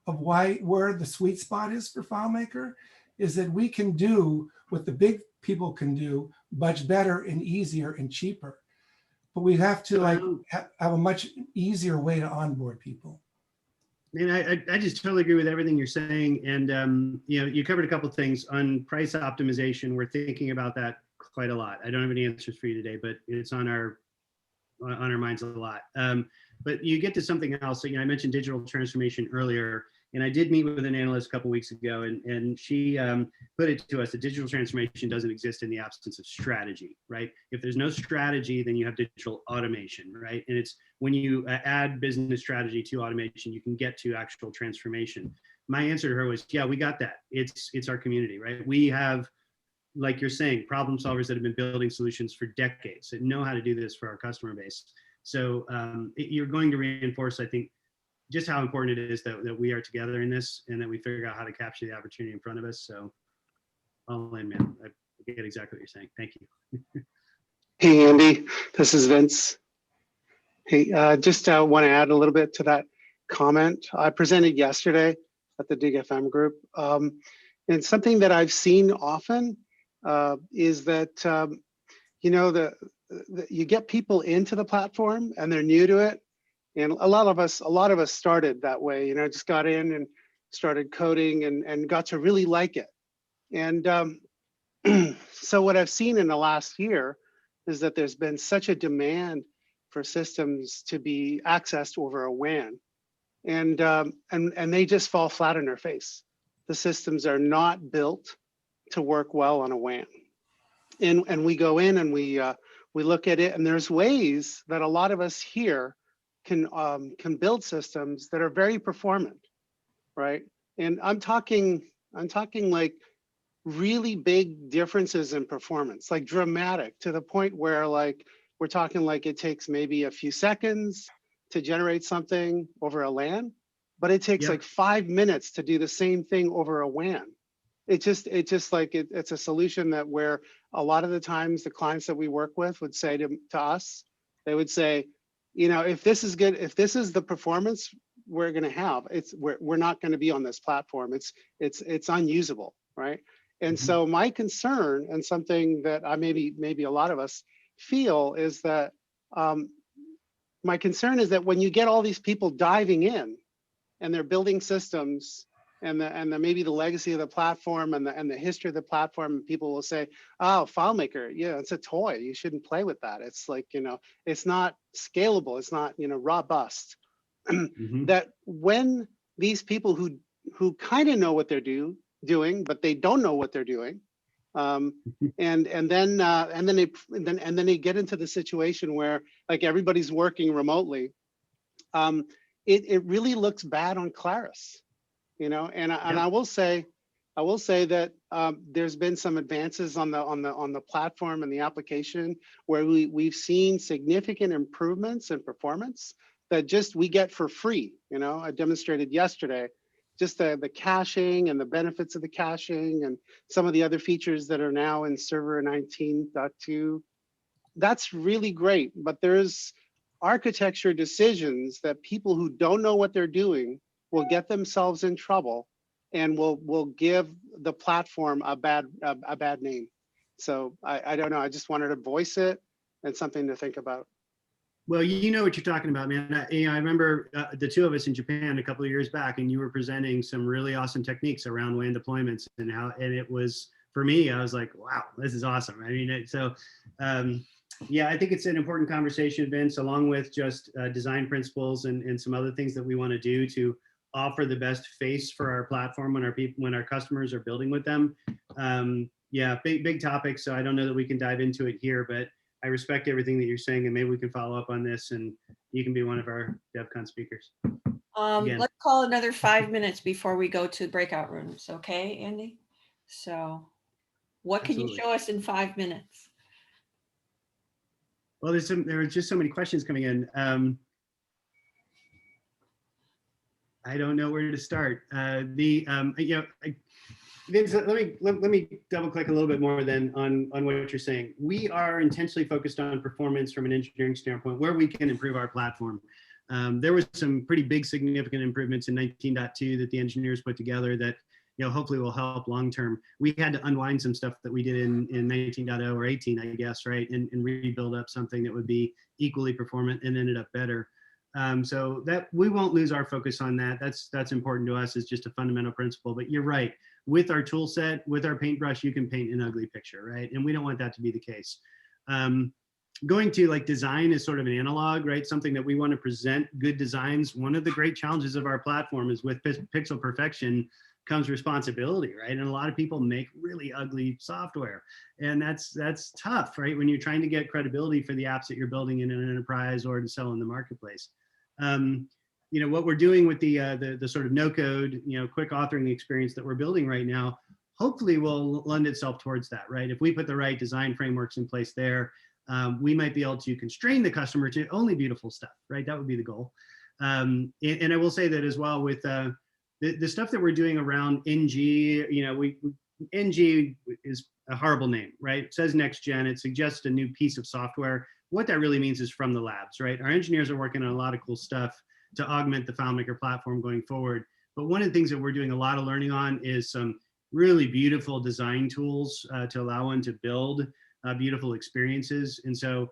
I: of where the sweet spot is for FileMaker, is that we can do what the big people can do much better and easier and cheaper. But we have to like have a much easier way to onboard people.
C: And I just totally agree with everything you're saying. And, you know, you covered a couple of things on price optimization. We're thinking about that quite a lot. I don't have any answers for you today, but it's on our minds a lot. But you get to something else. So, you know, I mentioned digital transformation earlier, and I did meet with an analyst a couple of weeks ago, and she put it to us that digital transformation doesn't exist in the absence of strategy, right? If there's no strategy, then you have digital automation, right? And it's when you add business strategy to automation, you can get to actual transformation. My answer to her was, yeah, we got that. It's our community, right? We have, like you're saying, problem solvers that have been building solutions for decades that know how to do this for our customer base. So you're going to reinforce, I think, just how important it is that we are together in this and that we figure out how to capture the opportunity in front of us. So all in, man. I get exactly what you're saying. Thank you.
J: Hey, Andy, this is Vince. Hey, just want to add a little bit to that comment. I presented yesterday at the Dig FM group. And something that I've seen often is that, you know, you get people into the platform and they're new to it. And a lot of us started that way, you know, just got in and started coding and got to really like it. And so what I've seen in the last year is that there's been such a demand for systems to be accessed over a WAN, and they just fall flat on their face. The systems are not built to work well on a WAN, and we go in and we look at it, and there's ways that a lot of us here can build systems that are very performant, right? And I'm talking like really big differences in performance, like dramatic, to the point where like we're talking like it takes maybe a few seconds to generate something over a LAN, but it takes like 5 minutes to do the same thing over a WAN. It's just like it's a solution that where a lot of the times the clients that we work with would say to us, they would say, you know, if this is good, if this is the performance we're going to have, we're not going to be on this platform. It's unusable, right? And so my concern, and something that I maybe a lot of us feel, is that my concern is that when you get all these people diving in and they're building systems, and maybe the legacy of the platform and the history of the platform, and people will say, oh, FileMaker, yeah, it's a toy. You shouldn't play with that. It's like, you know, it's not scalable. It's not, you know, robust. That when these people who kind of know what they're doing, but they don't know what they're doing, and then they get into the situation where like everybody's working remotely, it really looks bad on Claris. You know, and I will say that there's been some advances on the platform and the application where we've seen significant improvements in performance that just we get for free. You know, I demonstrated yesterday just the caching and the benefits of the caching and some of the other features that are now in Server 19.2. That's really great, but there's architecture decisions that people who don't know what they're doing will get themselves in trouble and will give the platform a bad name. So I don't know, I just wanted to voice it and something to think about.
C: Well, you know what you're talking about, man. I remember the two of us in Japan a couple of years back, and you were presenting some really awesome techniques around WAN deployments and it was, for me, I was like, wow, this is awesome. I mean, yeah, I think it's an important conversation, Vince, along with just design principles and some other things that we want to do to offer the best face for our platform when our customers are building with them. Yeah, big topic. So I don't know that we can dive into it here, but I respect everything that you're saying, and maybe we can follow up on this, and you can be one of our DevCon speakers.
D: Let's call another 5 minutes before we go to breakout rooms. Okay, Andy? So what can you show us in 5 minutes?
C: Well, there are just so many questions coming in. I don't know where to start. Vince, let me double click a little bit more then on what you're saying. We are intentionally focused on performance from an engineering standpoint where we can improve our platform. There was some pretty big significant improvements in 19.2 that the engineers put together that hopefully will help long term. We had to unwind some stuff that we did in 19.0 or 18, I guess, right, and rebuild up something that would be equally performant and ended up better. So that we won't lose our focus on that. That's important to us as just a fundamental principle. But you're right. With our tool set, with our paintbrush, you can paint an ugly picture, right? And we don't want that to be the case. Going to like design is sort of an analog, right? Something that we want to present good designs. One of the great challenges of our platform is with pixel perfection comes responsibility, right? And a lot of people make really ugly software, and that's tough, right? When you're trying to get credibility for the apps that you're building in an enterprise or to sell in the marketplace. What we're doing with the sort of no code, quick authoring experience that we're building right now, hopefully will lend itself towards that, right? If we put the right design frameworks in place there, we might be able to constrain the customer to only beautiful stuff, right? That would be the goal. And I will say that as well with the stuff that we're doing around NG, NG is a horrible name, right? It says next gen, it suggests a new piece of software. What that really means is from the labs, right? Our engineers are working on a lot of cool stuff to augment the FileMaker platform going forward. But one of the things that we're doing a lot of learning on is some really beautiful design tools to allow one to build beautiful experiences. And so,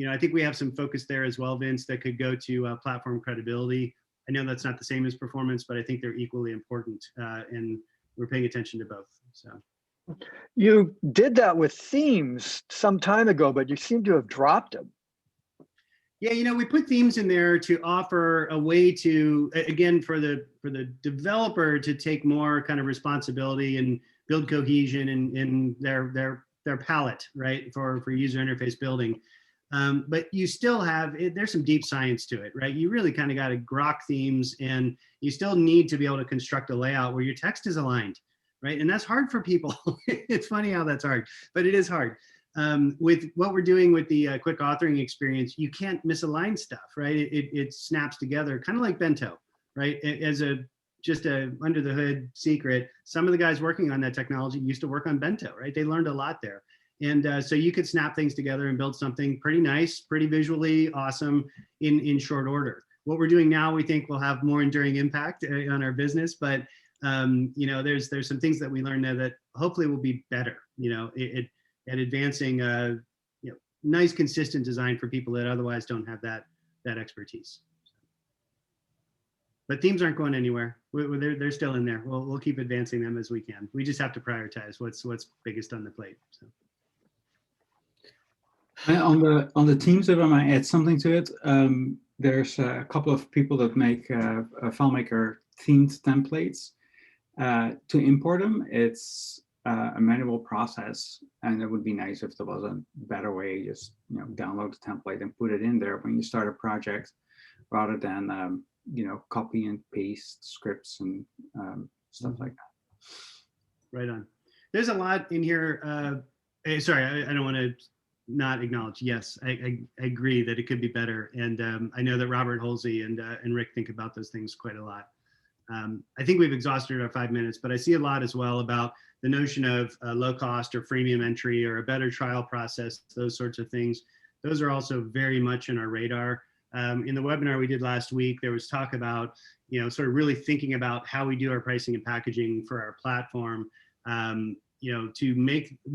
C: I think we have some focus there as well, Vince, that could go to platform credibility. I know that's not the same as performance, but I think they're equally important, and we're paying attention to both. So.
K: You did that with themes some time ago, but you seem to have dropped them.
C: Yeah, we put themes in there to offer a way to, again, for the developer to take more kind of responsibility and build cohesion in their palette, right, for user interface building. But you still have, there's some deep science to it, right? You really kind of got to grok themes, and you still need to be able to construct a layout where your text is aligned, right? And that's hard for people. It's funny how that's hard, but it is hard. With what we're doing with the quick authoring experience, you can't misalign stuff, right? It snaps together, kind of like Bento, right? As just a under the hood secret, some of the guys working on that technology used to work on Bento, right? They learned a lot there. And so you could snap things together and build something pretty nice, pretty visually awesome in short order. What we're doing now, we think will have more enduring impact on our business, but there's some things that we learned there that hopefully will be better, at advancing nice consistent design for people that otherwise don't have that expertise. But themes aren't going anywhere. They're still in there. We'll keep advancing them as we can. We just have to prioritize what's biggest on the plate. So.
L: On the themes, if I might add something to it, there's a couple of people that make FileMaker themed templates. To import them, it's a manual process, and it would be nice if there was a better way. Just download the template and put it in there when you start a project, rather than copy and paste scripts and stuff like that.
C: Right on. There's a lot in here. Sorry, I don't want to not acknowledge. Yes, I agree that it could be better, and I know that Robert Holsey and Rick think about those things quite a lot. I think we've exhausted our 5 minutes, but I see a lot as well about the notion of low cost or freemium entry or a better trial process, those sorts of things. Those are also very much in our radar. In the webinar we did last week, there was talk about, sort of really thinking about how we do our pricing and packaging for our platform. We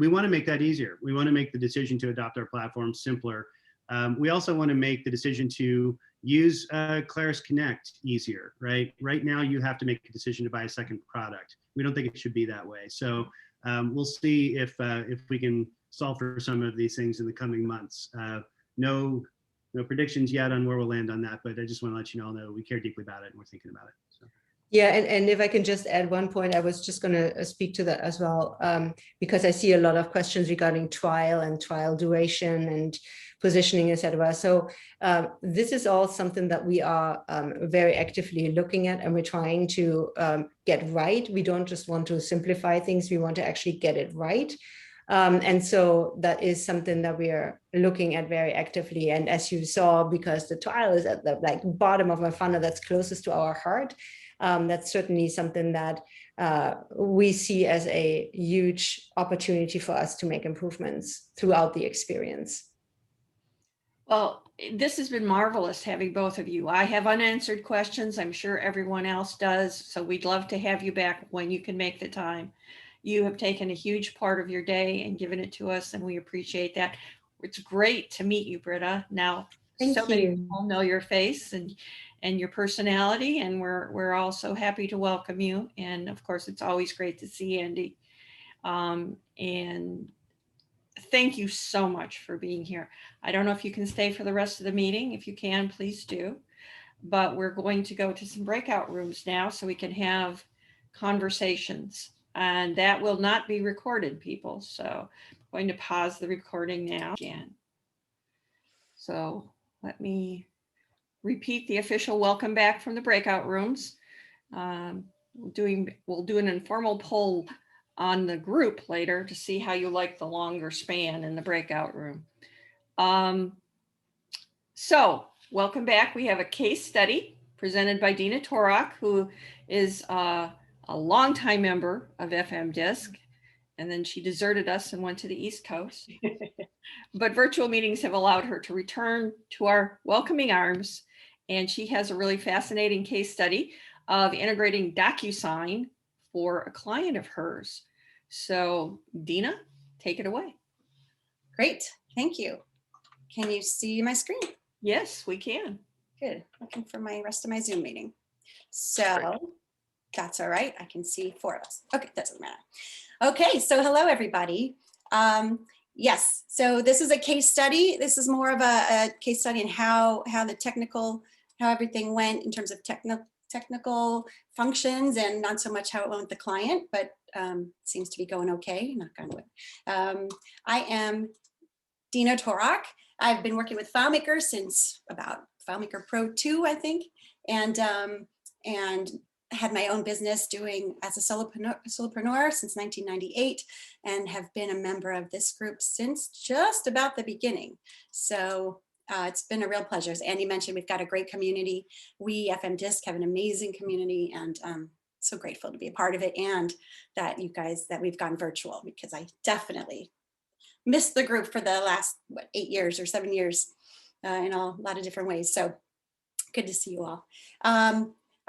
C: want to make that easier. We want to make the decision to adopt our platform simpler. We also want to make the decision to use Claris Connect easier, right? Right now, you have to make a decision to buy a second product. We don't think it should be that way. So we'll see if we can solve for some of these things in the coming months. No predictions yet on where we'll land on that, but I just want to let you all know we care deeply about it and we're thinking about it. So.
B: Yeah, and if I can just add one point, I was just going to speak to that as well, because I see a lot of questions regarding trial and trial duration and positioning, etc. So this is all something that we are very actively looking at, and we're trying to get right. We don't just want to simplify things, we want to actually get it right. And so that is something that we are looking at very actively. And as you saw, because the trial is at the bottom of my funnel that's closest to our heart, that's certainly something that we see as a huge opportunity for us to make improvements throughout the experience.
D: Well, this has been marvelous having both of you. I have unanswered questions. I'm sure everyone else does. So we'd love to have you back when you can make the time. You have taken a huge part of your day and given it to us, and we appreciate that. It's great to meet you, Britta. Now,
B: Thank
D: many
B: you.
D: people know your face and your personality, and we're all so happy to welcome you. And of course, it's always great to see Andy. And thank you so much for being here. I don't know if you can stay for the rest of the meeting. If you can, please do. But we're going to go to some breakout rooms now so we can have conversations. And that will not be recorded, people. So I'm going to pause the recording now again. So let me repeat the official welcome back from the breakout rooms. We'll do an informal poll on the group later to see how you like the longer span in the breakout room. So welcome back. We have a case study presented by Dina Torok, who is a longtime member of FMDiSC, and then she deserted us and went to the East Coast. But virtual meetings have allowed her to return to our welcoming arms, and she has a really fascinating case study of integrating DocuSign for a client of hers. So Dina, take it away.
M: Great, thank you. Can you see my screen?
D: Yes, we can.
M: Good, looking for my rest of my Zoom meeting. So that's all right, I can see 4 of us. Okay, that doesn't matter. Okay, so hello everybody. Yes, so this is a case study. This is more of a case study in how everything went in terms of technical functions, and not so much how it went with the client, but seems to be going okay, knock on wood. I am Dina Torok. I've been working with FileMaker since about FileMaker Pro 2, I think, and had my own business doing as a solopreneur since 1998, and have been a member of this group since just about the beginning. So it's been a real pleasure. As Andy mentioned, we've got a great community. We, FMDiSC, have an amazing community, and so grateful to be a part of it, and that we've gone virtual, because I definitely missed the group for the last 8 years or 7 years in a lot of different ways. So good to see you all.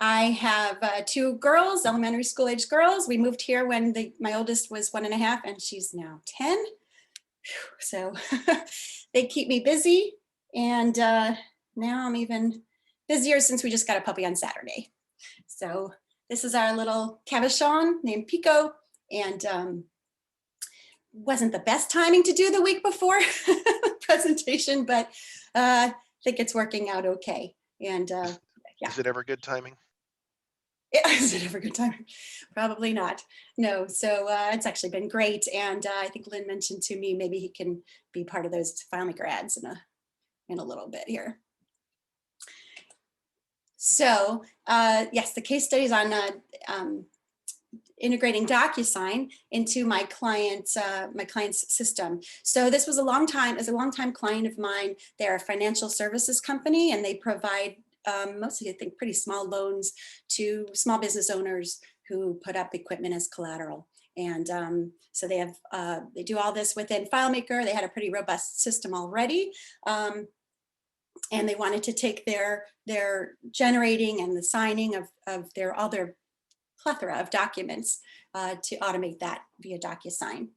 M: I have 2 girls, elementary school age girls. We moved here when my oldest was 1.5, and she's now 10. So they keep me busy. And now I'm even busier since we just got a puppy on Saturday. So this is our little Cavachon named Pico, and wasn't the best timing to do the week before presentation, but I think it's working out okay. And yeah.
N: Is it ever good timing?
M: Is it ever good timing? Probably not. No. So it's actually been great. And I think Lynn mentioned to me, maybe he can be part of those FileMaker ads in a little bit here. So yes, the case study is on integrating DocuSign into my client's system. So this was a long time client of mine. They're a financial services company, and they provide mostly, I think, pretty small loans to small business owners who put up equipment as collateral. And so they do all this within FileMaker. They had a pretty robust system already. And they wanted to take their generating and the signing of all their plethora of documents to automate that via DocuSign.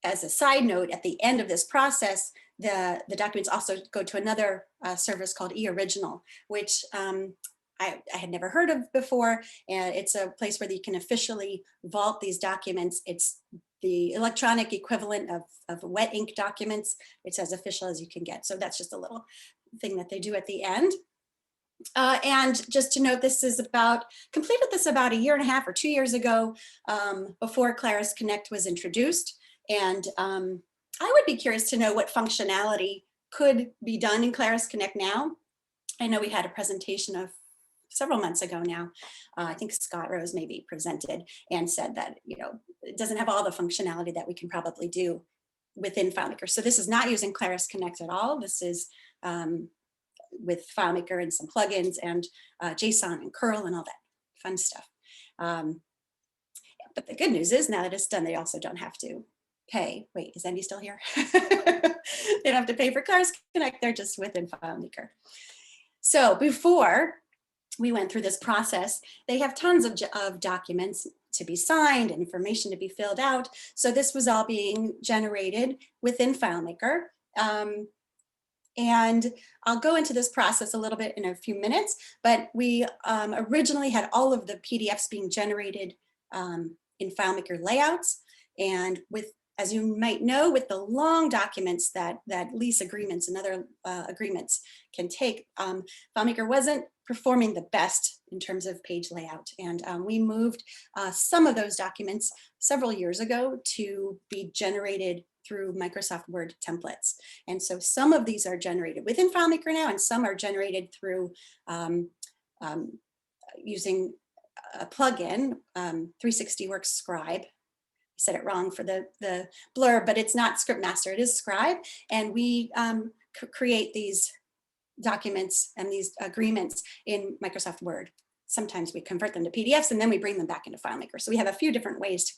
M: As a side note, at the end of this process, the documents also go to another service called eOriginal, which I had never heard of before. And it's a place where you can officially vault these documents. It's the electronic equivalent of wet ink documents. It's as official as you can get. So that's just a little thing that they do at the end. And just to note, completed this about 1.5 or 2 years ago, before Claris Connect was introduced. And I would be curious to know what functionality could be done in Claris Connect now. I know we had a presentation of several months ago now. I think Scott Rose maybe presented and said that, it doesn't have all the functionality that we can probably do within FileMaker. So this is not using Claris Connect at all. This is with FileMaker and some plugins and JSON and curl and all that fun stuff. But the good news is now that it's done, they also don't have to pay. Wait, is Andy still here? They don't have to pay for Claris Connect. They're just within FileMaker. So before we went through this process, they have tons of documents to be signed, information to be filled out. So this was all being generated within FileMaker. And I'll go into this process a little bit in a few minutes, but we originally had all of the PDFs being generated in FileMaker layouts. And with, as you might know, with the long documents that lease agreements and other agreements can take, FileMaker wasn't performing the best in terms of page layout. And we moved some of those documents several years ago to be generated through Microsoft Word templates. And so some of these are generated within FileMaker now, and some are generated through using a plugin, 360works Scribe. I said it wrong for the blur, but it's not ScripMaster, it is Scribe. And we create these documents and these agreements in Microsoft Word. Sometimes we convert them to PDFs and then we bring them back into FileMaker. So we have a few different ways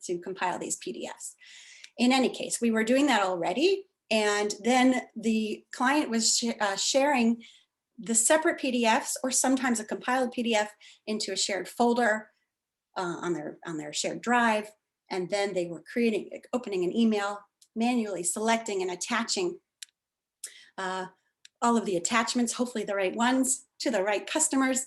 M: to compile these PDFs. In any case, we were doing that already. And then the client was sharing the separate PDFs or sometimes a compiled PDF into a shared folder on their shared drive. And then they were opening an email, manually selecting and attaching all of the attachments, hopefully the right ones, to the right customers,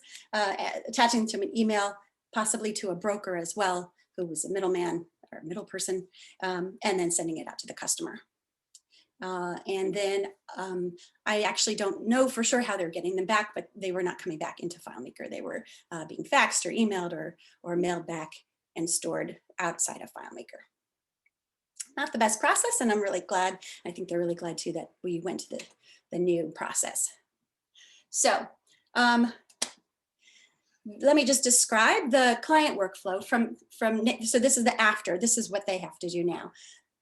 M: attaching to an email, possibly to a broker as well, who was a middleman or middle person, and then sending it out to the customer. And then I actually don't know for sure how they're getting them back, but they were not coming back into FileMaker. They were being faxed or emailed or mailed back and stored outside of FileMaker. Not the best process, and I'm really glad, I think they're really glad too that we went to the new process. So let me just describe the client workflow so this is the after, this is what they have to do now.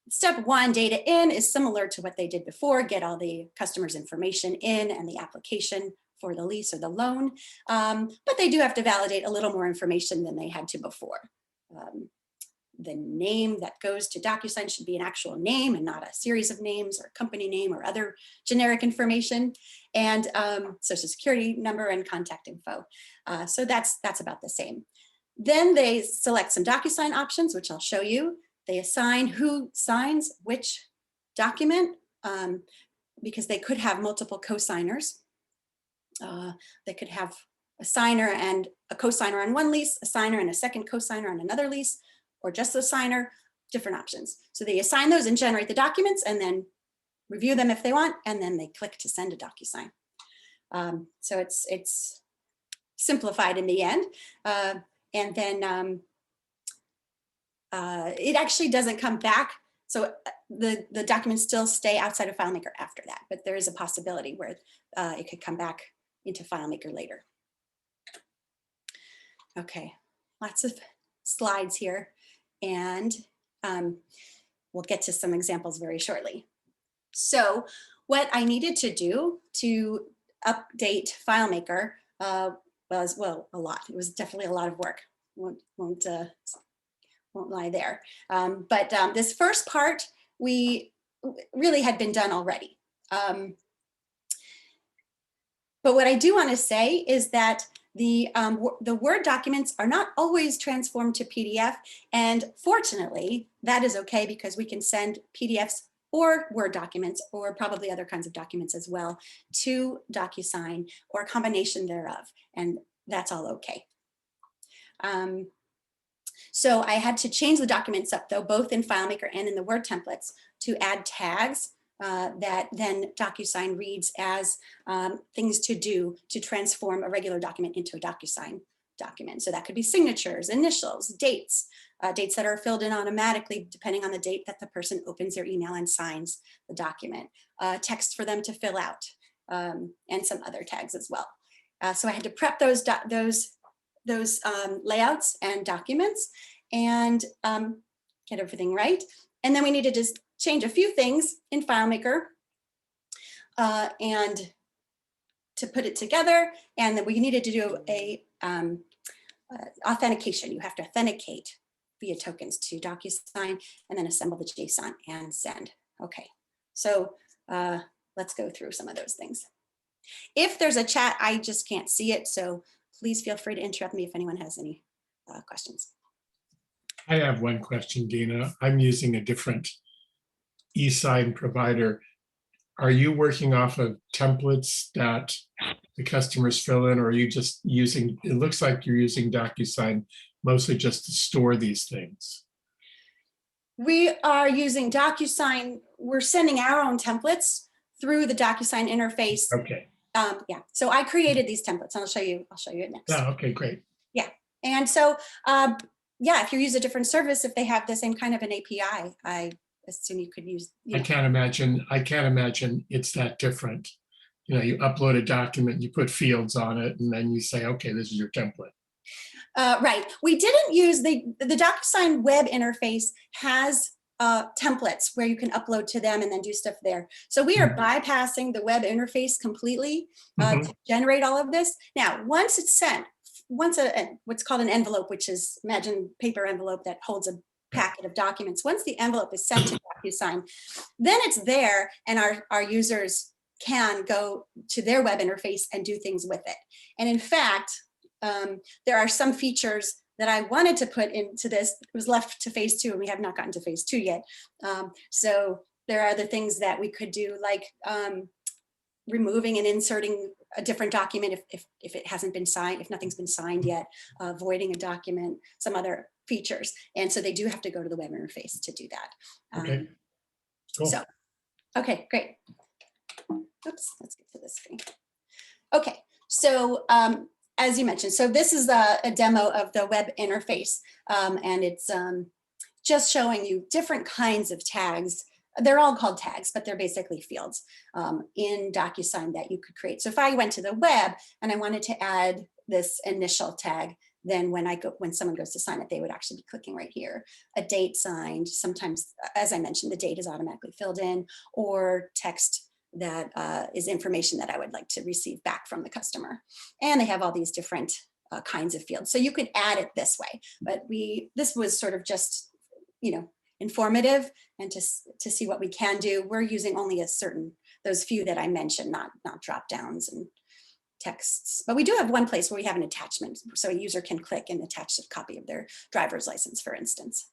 M: Step one, data in, is similar to what they did before, get all the customer's information in and the application for the lease or the loan. But they do have to validate a little more information than they had to before. The name that goes to DocuSign should be an actual name and not a series of names or company name or other generic information, and social security number and contact info. So that's about the same. Then they select some DocuSign options, which I'll show you. They assign who signs which document because they could have multiple co-signers. They could have a signer and a co-signer on one lease, a signer and a second co-signer on another lease, or just a signer, different options. So they assign those and generate the documents and then review them if they want, and then they click to send a DocuSign. So it's simplified in the end. And then it actually doesn't come back. So the documents still stay outside of FileMaker after that, but there is a possibility where it could come back into FileMaker later. Okay, lots of slides here, and we'll get to some examples very shortly. So what I needed to do to update FileMaker was, well, a lot. It was definitely a lot of work. Won't lie there. But this first part, we really had been done already. But what I do want to say is that the Word documents are not always transformed to PDF. And fortunately, that is okay because we can send PDFs or Word documents, or probably other kinds of documents as well, to DocuSign or a combination thereof. And that's all okay. So I had to change the documents up, though, both in FileMaker and in the Word templates, to add tags that then DocuSign reads as things to do to transform a regular document into a DocuSign document. So that could be signatures, initials, dates, dates that are filled in automatically depending on the date that the person opens their email and signs the document, text for them to fill out, and some other tags as well. So I had to prep those layouts and documents and get everything right. And then we needed to change a few things in FileMaker and to put it together. And then we needed to do a authentication. You have to authenticate via tokens to DocuSign and then assemble the JSON and send. Okay, so let's go through some of those things. If there's a chat, I just can't see it. So please feel free to interrupt me if anyone has any questions.
N: I have one question, Dina. I'm using a different e-sign provider. Are you working off of templates that the customers fill in, or are you just using, it looks like you're using DocuSign mostly just to store these things?
M: We are using DocuSign. We're sending our own templates through the DocuSign interface.
N: Okay.
M: Yeah, so I created these templates and I'll show you it next.
N: Oh, okay, great.
M: Yeah, and so, yeah, if you use a different service, if they have the same kind of an API, I assume you could use.
N: I can't imagine it's that different. You know, you upload a document, you put fields on it, and then you say, okay, this is your template.
M: Right. We didn't use the DocuSign web interface has templates where you can upload to them and then do stuff there. So we are bypassing the web interface completely to generate all of this. Now, once it's sent, what's called an envelope, which is, imagine paper envelope that holds a packet of documents. Once the envelope is sent to DocuSign, then it's there and our users can go to their web interface and do things with it. And in fact, there are some features that I wanted to put into this. It was left to phase 2 and we have not gotten to phase 2 yet. So there are other things that we could do, like removing and inserting a different document if it hasn't been signed, if nothing's been signed yet, voiding a document, some other features. And so they do have to go to the web interface to do that.
N: Okay, cool.
M: So, okay, great. Oops, let's get to this screen. Okay, so as you mentioned, so this is a demo of the web interface, and it's just showing you different kinds of tags. They're all called tags, but they're basically fields in DocuSign that you could create. So if I went to the web and I wanted to add this initial tag, then when someone goes to sign it, they would actually be clicking right here. A date signed, sometimes, as I mentioned, the date is automatically filled in, or text that is information that I would like to receive back from the customer. And they have all these different kinds of fields. So you could add it this way, but this was sort of just, informative and to see what we can do. We're using only those few that I mentioned, not drop downs and texts. But we do have one place where we have an attachment, so a user can click and attach a copy of their driver's license, for instance.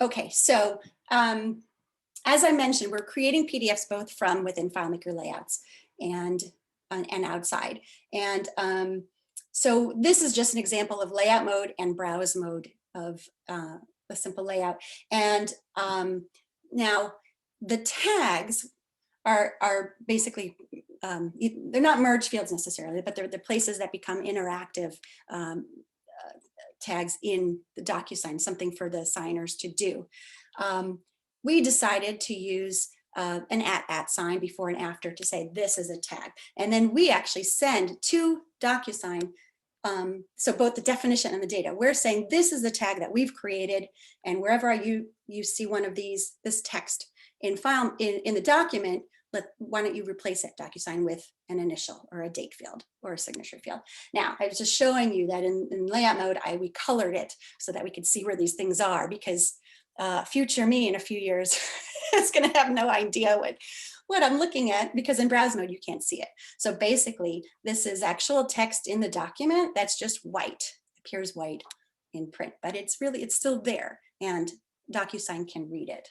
M: Okay, so as I mentioned, we're creating PDFs both from within FileMaker layouts and outside. And so this is just an example of layout mode and browse mode of a simple layout. And now the tags are basically, they're not merge fields necessarily, but they're the places that become interactive tags in the DocuSign, something for the signers to do. We decided to use an @ sign before and after to say this is a tag. And then we actually send to DocuSign, so both the definition and the data. We're saying this is the tag that we've created, and wherever you see one of this text in the document, why don't you replace it, DocuSign, with an initial or a date field or a signature field. Now, I was just showing you that in layout mode, we colored it so that we could see where these things are, because future me in a few years is going to have no idea what I'm looking at, because in browse mode, you can't see it. So basically, this is actual text in the document that's just white, appears white in print, but it's still there, and DocuSign can read it.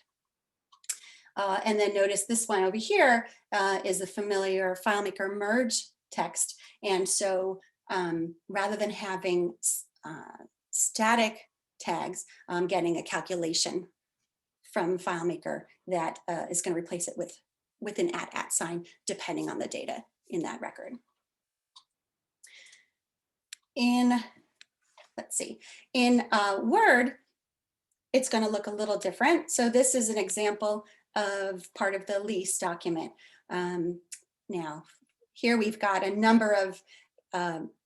M: And then notice this one over here is the familiar FileMaker merge text. And so rather than having static tags, I'm getting a calculation from FileMaker that is going to replace it with an @ sign, depending on the data in that record. Let's see, in Word, it's going to look a little different. So this is an example of part of the lease document. Now, here we've got a number of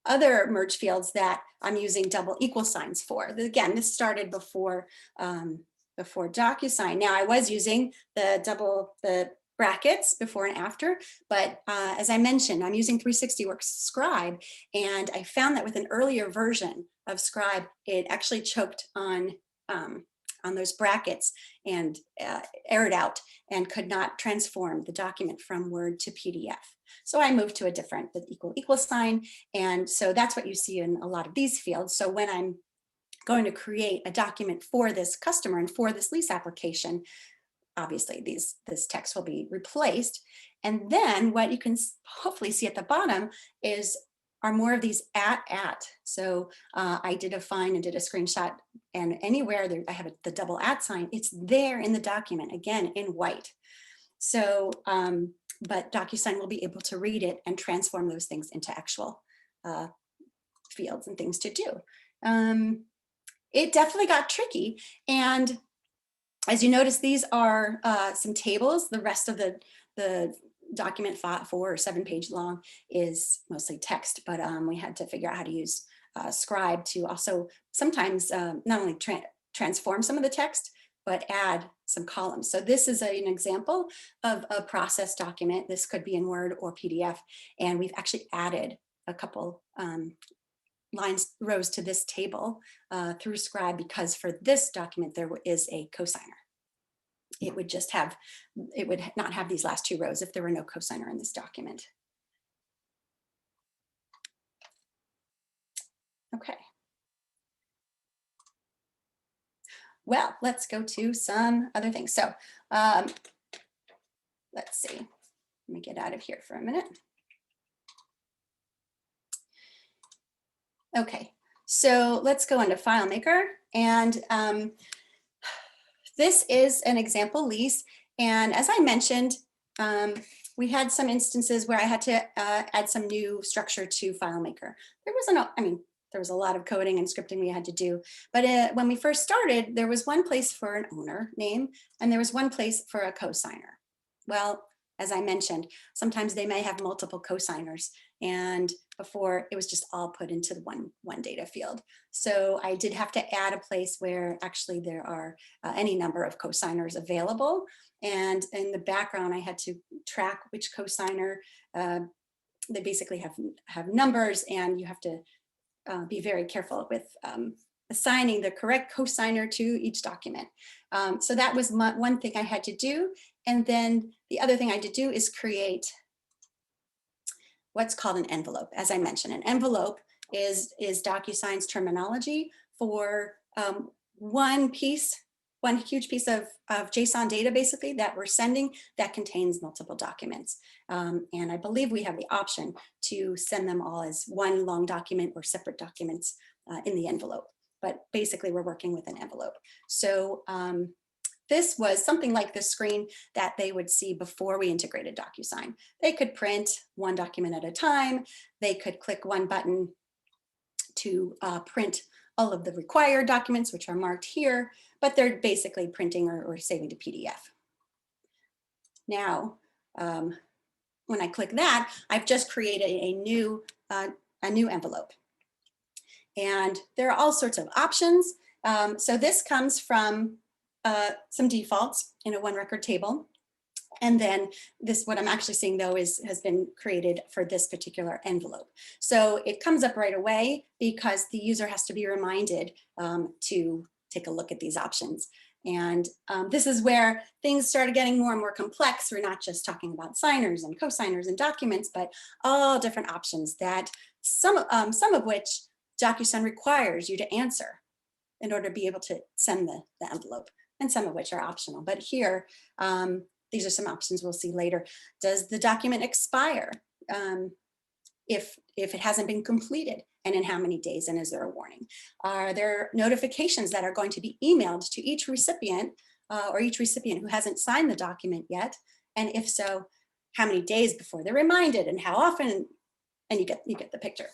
M: other merge fields that I'm using double equal signs for. Again, this started before DocuSign. Now I was using the brackets before and after, but as I mentioned, I'm using 360works Scribe, and I found that with an earlier version of Scribe, it actually choked on those brackets and errored out and could not transform the document from Word to PDF. So I moved to a different equal sign, and so that's what you see in a lot of these fields. So when I'm going to create a document for this customer and for this lease application, obviously this text will be replaced. And then what you can hopefully see at the bottom are more of these at. So I did a find and did a screenshot, and anywhere there I have the double @ sign, it's there in the document, again, in white. So, but DocuSign will be able to read it and transform those things into actual fields and things to do. It definitely got tricky. And as you notice, these are some tables. The rest of the document, 4 or 7 page long, is mostly text, but we had to figure out how to use Scribe to also sometimes not only transform some of the text, but add some columns. So this is an example of a process document. This could be in Word or PDF, and we've actually added a couple rows to this table through Scribe, because for this document there is a cosigner. It would not have these last 2 rows if there were no cosigner in this document. Okay. Well, let's go to some other things. So let's see. Let me get out of here for a minute. Okay, so let's go into FileMaker, and this is an example lease. And as I mentioned, we had some instances where I had to add some new structure to FileMaker. There was a lot of coding and scripting we had to do, but when we first started, there was one place for an owner name, and there was one place for a cosigner. Well, as I mentioned, sometimes they may have multiple cosigners, and before it was just all put into the one data field. So I did have to add a place where actually there are any number of cosigners available. And in the background, I had to track which cosigner. They basically have numbers, and you have to be very careful with assigning the correct cosigner to each document. So that was one thing I had to do. And then the other thing I had to do is create what's called an envelope. As I mentioned, an envelope is DocuSign's terminology for one huge piece of JSON data, basically, that we're sending that contains multiple documents. And I believe we have the option to send them all as one long document or separate documents in the envelope. But basically, we're working with an envelope. So this was something like the screen that they would see before we integrated DocuSign. They could print one document at a time. They could click one button to print all of the required documents, which are marked here, but they're basically printing or saving to PDF. Now, when I click that, I've just created a new envelope. And there are all sorts of options. So this comes from some defaults in a one record table. And then what I'm actually seeing though has been created for this particular envelope. So it comes up right away because the user has to be reminded to take a look at these options. And this is where things started getting more and more complex. We're not just talking about signers and cosigners and documents, but all different options that some of which DocuSign requires you to answer in order to be able to send the envelope, and some of which are optional. But here, these are some options we'll see later. Does the document expire if it hasn't been completed, and in how many days, and is there a warning? Are there notifications that are going to be emailed to each recipient or each recipient who hasn't signed the document yet? And if so, how many days before they're reminded, and how often? And you get the picture.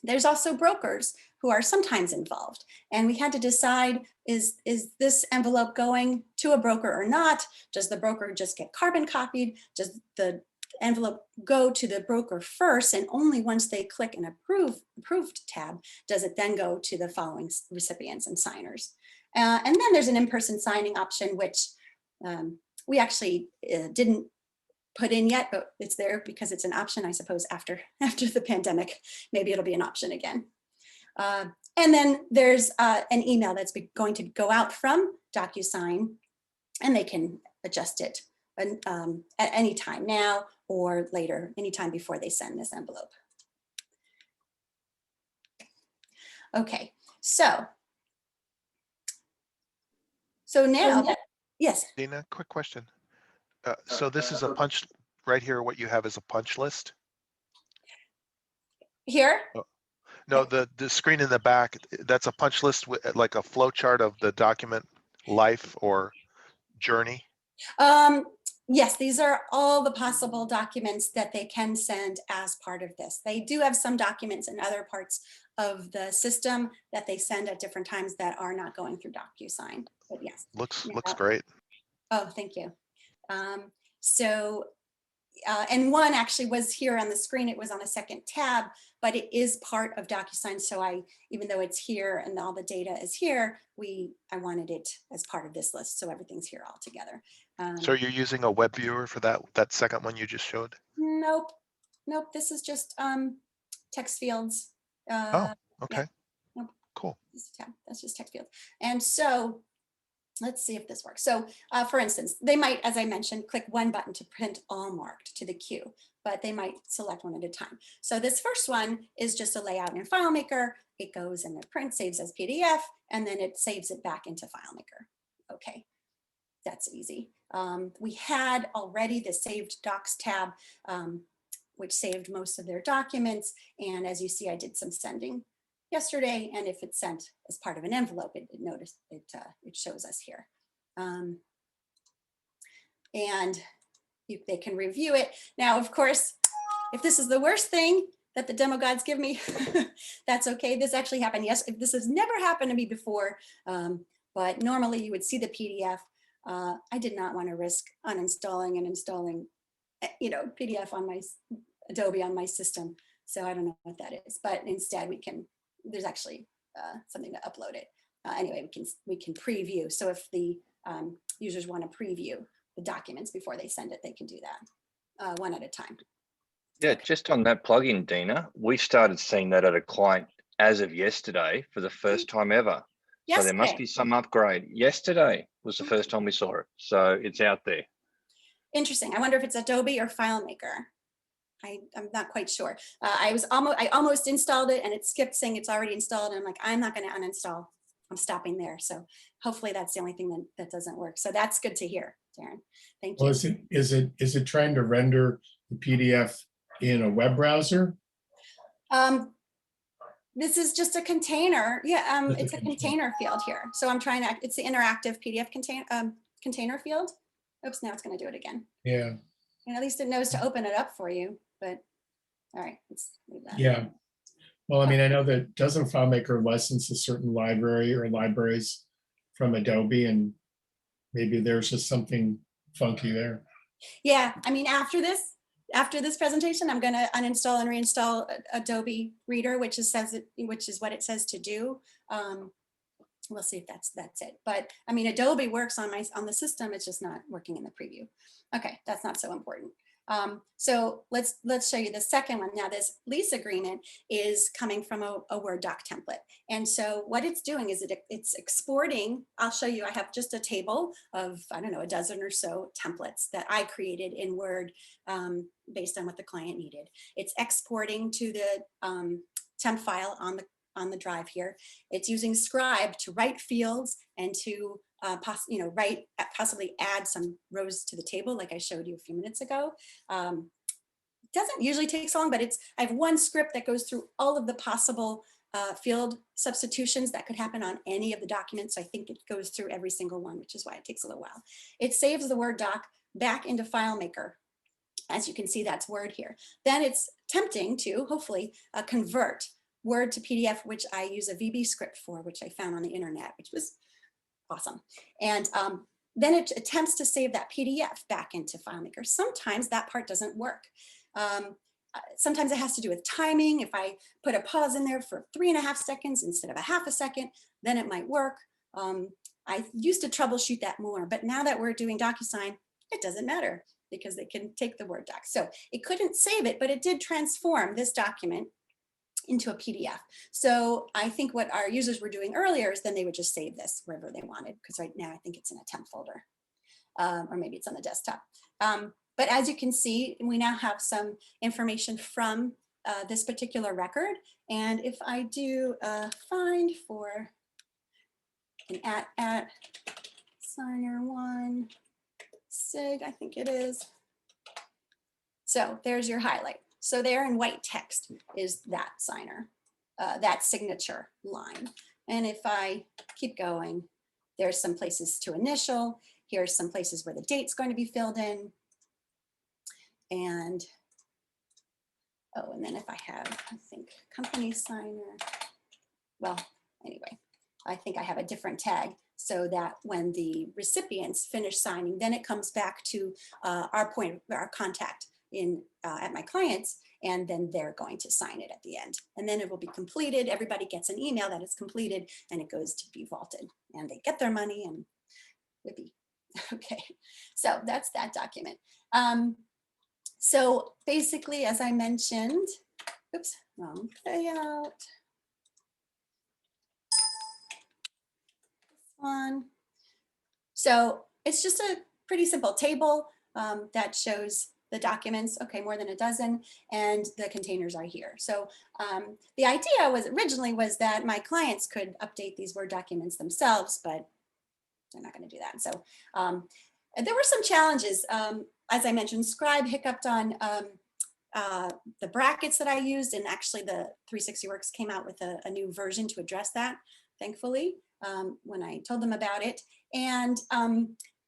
M: There's also brokers who are sometimes involved, and we had to decide, is this envelope going to a broker or not? Does the broker just get carbon copied? Does the envelope go to the broker first, and only once they click an approved tab does it then go to the following recipients and signers. And then there's an in-person signing option, which we actually didn't put in yet, but it's there because it's an option, I suppose, after the pandemic. Maybe it'll be an option again. And then there's an email that's going to go out from DocuSign, and they can adjust it at any time now or later, anytime before they send this envelope. Okay, so now, yes.
O: Dina, quick question. So this is a punch, right here, what you have is a punch list?
M: Here?
O: Oh, no, the screen in the back, that's a punch list with like a flow chart of the document life or journey?
M: Yes, these are all the possible documents that they can send as part of this. They do have some documents in other parts of the system that they send at different times that are not going through DocuSign, but yes.
O: Looks great.
M: Oh, thank you. And one actually was here on the screen. It was on a second tab, but it is part of DocuSign. So even though it's here and all the data is here, I wanted it as part of this list. So everything's here all together.
O: So you're using a web viewer for that second one you just showed?
M: Nope. This is just text fields.
O: Oh, okay.
M: Yeah. Nope.
O: Cool.
M: That's just text fields. And so let's see if this works. So for instance, they might, as I mentioned, click one button to print all marked to the queue, but they might select one at a time. So this first one is just a layout in FileMaker. It goes and it prints, saves as PDF, and then it saves it back into FileMaker. Okay, that's easy. We had already the saved docs tab, which saved most of their documents. And as you see, I did some sending yesterday, and if it's sent as part of an envelope, it shows us here. And they can review it. Now, of course, if this is the worst thing that the demo gods give me, that's okay. This actually happened. Yes, this has never happened to me before, but normally you would see the PDF. I did not want to risk uninstalling and installing, PDF on my Adobe on my system. So I don't know what that is, but instead there's actually something to upload it. Anyway, we can preview. So if the users want to preview the documents before they send it, they can do that one at a time.
P: Yeah, just on that plugin, Dina, we started seeing that at a client as of yesterday for the first time ever. So there must be some upgrade. Yesterday was the first time we saw it. So it's out there.
M: Interesting. I wonder if it's Adobe or FileMaker. I'm not quite sure. I almost installed it and it skipped saying it's already installed. And I'm like, I'm not going to uninstall. I'm stopping there. So hopefully that's the only thing that doesn't work. So that's good to hear, Darren. Thank you.
N: Well, is it trying to render the PDF in a web browser?
M: This is just a container. Yeah, it's a container field here. So I'm trying to, it's the interactive PDF container field. Oops, now it's going to do it again.
N: Yeah.
M: And at least it knows to open it up for you, but all right, let's leave that.
N: Yeah. Well, I mean, I know that doesn't FileMaker license a certain library or libraries from Adobe, and maybe there's just something funky there.
M: Yeah, I mean, after this presentation, I'm going to uninstall and reinstall Adobe Reader, which is what it says to do. We'll see if that's it. But I mean, Adobe works on the system. It's just not working in the preview. Okay, that's not so important. So let's show you the second one. Now, this lease agreement is coming from a Word doc template. And so what it's doing is it's exporting. I'll show you. I have just a table of, I don't know, a dozen or so templates that I created in Word based on what the client needed. It's exporting to the temp file on the drive here. It's using Scribe to write fields and to possibly add some rows to the table, like I showed you a few minutes ago. It doesn't usually take so long, but I have one script that goes through all of the possible field substitutions that could happen on any of the documents. So I think it goes through every single one, which is why it takes a little while. It saves the Word doc back into FileMaker. As you can see, that's Word here. Then it's attempting to hopefully convert Word to PDF, which I use a VB script for, which I found on the internet, which was awesome. And then it attempts to save that PDF back into FileMaker. Sometimes that part doesn't work. Sometimes it has to do with timing. If I put a pause in there for 3.5 seconds instead of a half a second, then it might work. I used to troubleshoot that more, but now that we're doing DocuSign, it doesn't matter because they can take the Word doc. So it couldn't save it, but it did transform this document into a PDF. So I think what our users were doing earlier is then they would just save this wherever they wanted, because right now I think it's in a temp folder, or maybe it's on the desktop. But as you can see, we now have some information from this particular record. And if I do a find for an at signer 1 sig, I think it is. So there's your highlight. So there in white text is that signer, that signature line. And if I keep going, there's some places to initial. Here's some places where the date's going to be filled in. And, oh, and then if I have, I think, company signer, well, anyway, I think I have a different tag so that when the recipients finish signing, then it comes back to our contact in at my clients, and then they're going to sign it at the end. And then it will be completed. Everybody gets an email that it's completed, and it goes to be vaulted, and they get their money and whippy. Okay, so that's that document. So basically, as I mentioned, oops, wrong layout. This one. So it's just a pretty simple table that shows the documents, okay, more than a dozen, and the containers are here. So the idea was originally was that my clients could update these Word documents themselves, but they're not going to do that. So there were some challenges. As I mentioned, Scribe hiccuped on the brackets that I used, and actually the 360works came out with a new version to address that, thankfully, when I told them about it. And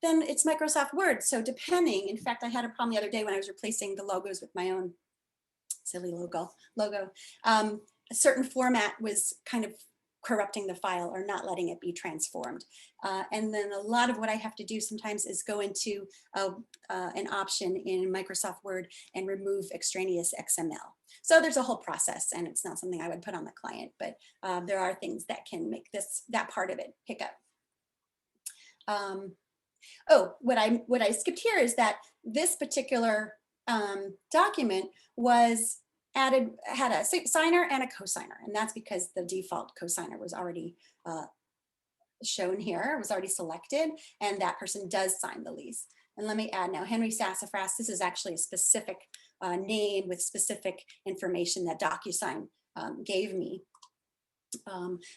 M: then it's Microsoft Word. So depending, in fact, I had a problem the other day when I was replacing the logos with my own silly logo. A certain format was kind of corrupting the file or not letting it be transformed. And then a lot of what I have to do sometimes is go into an option in Microsoft Word and remove extraneous XML. So there's a whole process, and it's not something I would put on the client, but there are things that can make that part of it hiccup. Oh, what I skipped here is that this particular document was had a signer and a cosigner, and that's because the default cosigner was already shown here, was already selected, and that person does sign the lease. And let me add now, Henry Sassafras, this is actually a specific name with specific information that DocuSign gave me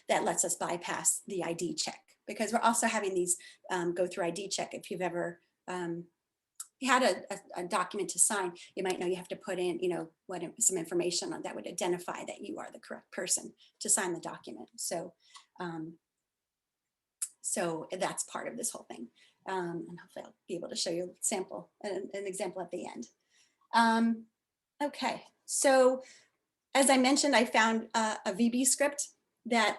M: that lets us bypass the ID check, because we're also having these go through ID check. If you've ever had a document to sign, you might know you have to put in, some information that would identify that you are the correct person to sign the document. So, so that's part of this whole thing. And hopefully I'll be able to show you an example at the end. Okay, so as I mentioned, I found a VB script that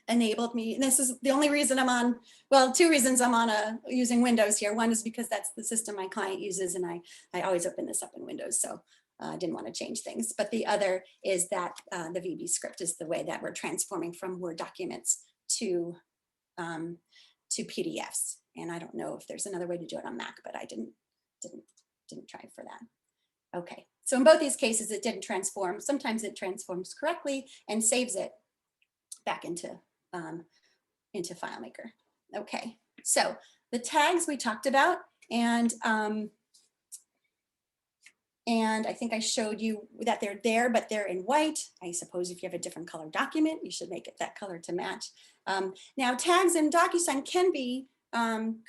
M: enabled me, and this is the only reason I'm on, well, two reasons I'm on using Windows here. One is because that's the system my client uses, and I always open this up in Windows, so I didn't want to change things. But the other is that the VB script is the way that we're transforming from Word documents to PDFs. And I don't know if there's another way to do it on Mac, but I didn't try for that. Okay, so in both these cases, it didn't transform. Sometimes it transforms correctly and saves it back into FileMaker. Okay, so the tags we talked about, and I think I showed you that they're there, but they're in white. I suppose if you have a different color document, you should make it that color to match. Now tags in DocuSign can be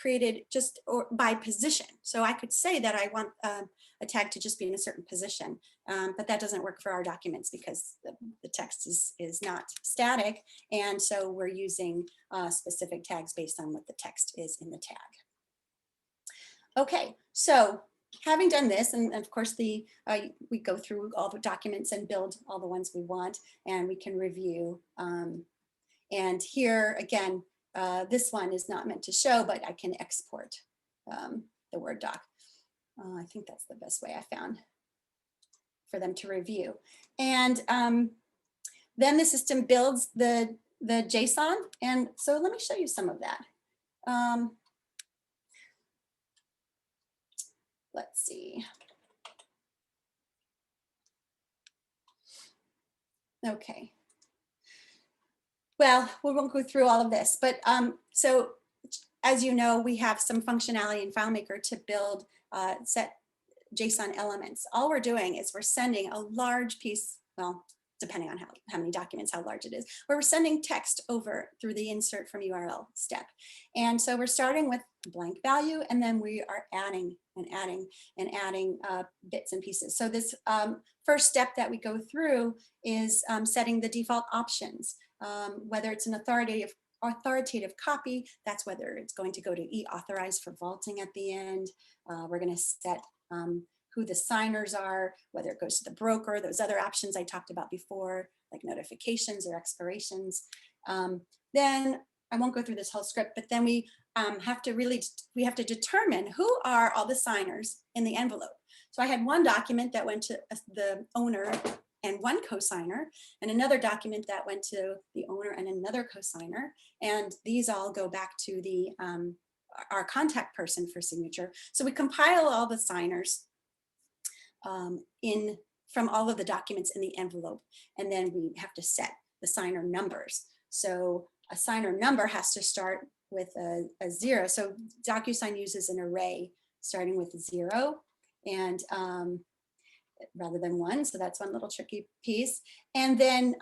M: created just by position. So I could say that I want a tag to just be in a certain position, but that doesn't work for our documents because the text is not static. And so we're using specific tags based on what the text is in the tag. Okay, so having done this, and of course we go through all the documents and build all the ones we want, and we can review. And here again, this one is not meant to show, but I can export the Word doc. I think that's the best way I found for them to review. And then the system builds the JSON. And so let me show you some of that. Let's see. Okay. Well, we won't go through all of this, but so as you know, we have some functionality in FileMaker to build set JSON elements. All we're doing is we're sending a large piece, well, depending on how many documents, how large it is, where we're sending text over through the insert from URL step. And so we're starting with a blank value, and then we are adding and adding and adding bits and pieces. So this first step that we go through is setting the default options, whether it's an authoritative copy, that's whether it's going to go to e-authorize for vaulting at the end. We're going to set who the signers are, whether it goes to the broker, those other options I talked about before, like notifications or expirations. Then I won't go through this whole script, but then we have to determine who are all the signers in the envelope. So I had one document that went to the owner and one cosigner, and another document that went to the owner and another cosigner. And these all go back to the our contact person for signature. So we compile all the signers from all of the documents in the envelope, and then we have to set the signer numbers. So a signer number has to start with a 0. So DocuSign uses an array starting with 0 and rather than 1. So that's one little tricky piece. And then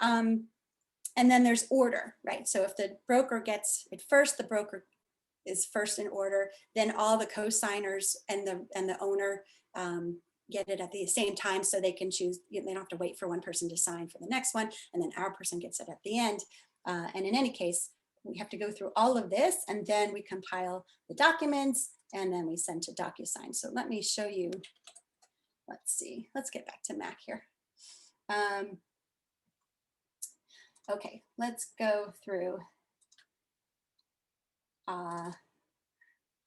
M: there's order, right? So if the broker gets it first, the broker is first in order, then all the co-signers and the owner get it at the same time, so they can choose, they don't have to wait for one person to sign for the next one, and then our person gets it at the end. And in any case, we have to go through all of this, and then we compile the documents, and then we send to DocuSign. So let me show you, let's see, let's get back to Mac here. Okay, let's go through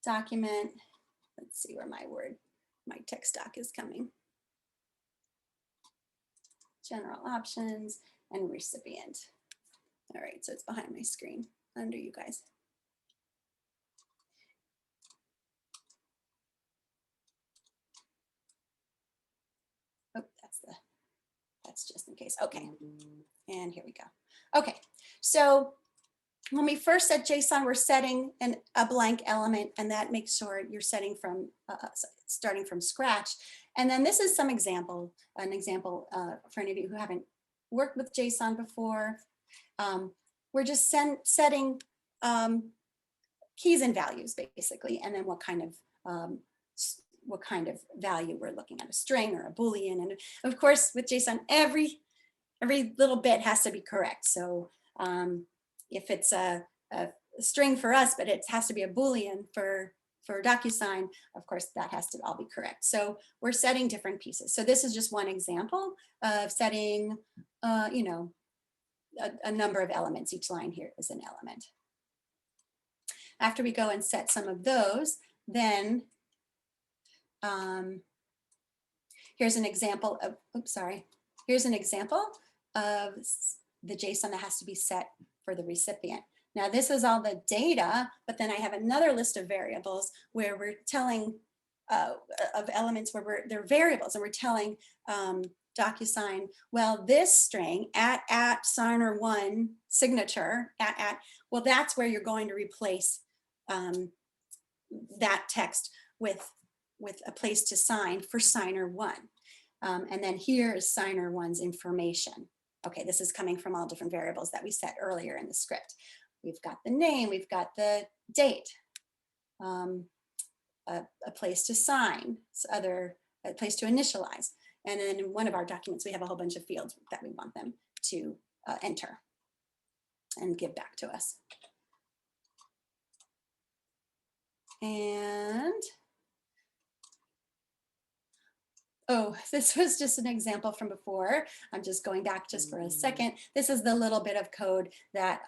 M: document. Let's see where my text doc is coming. General options and recipient. All right, so it's behind my screen under you guys. Oh, that's just in case. Okay, and here we go. Okay, so when we first set JSON, we're setting a blank element, and that makes sure you're setting from starting from scratch. And then this is an example for any of you who haven't worked with JSON before. We're just setting keys and values basically, and then what kind of value we're looking at, a string or a Boolean. And of course, with JSON, every little bit has to be correct. So if it's a string for us, but it has to be a Boolean for DocuSign, of course, that has to all be correct. So we're setting different pieces. So this is just one example of setting, a number of elements. Each line here is an element. After we go and set some of those, then here's an example of, here's an example of the JSON that has to be set for the recipient. Now this is all the data, but then I have another list of variables where we're telling of elements where they're variables, and we're telling DocuSign, well, this string at signer one signature well, that's where you're going to replace that text with a place to sign for signer one. And then here is signer one's information. Okay, this is coming from all different variables that we set earlier in the script. We've got the name, we've got the date, a place to sign, a place to initialize. And then in one of our documents, we have a whole bunch of fields that we want them to enter and give back to us. And oh, this was just an example from before. I'm just going back just for a second. This is the little bit of code that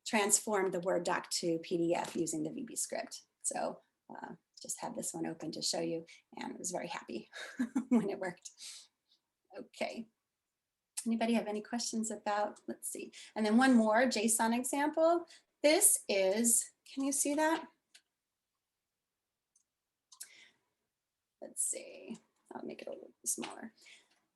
M: transform the Word doc to PDF using the VB script. So just had this one open to show you, and I was very happy when it worked. Okay. Anybody have any questions about, let's see. And then one more JSON example. This is, can you see that? Let's see, I'll make it a little bit smaller.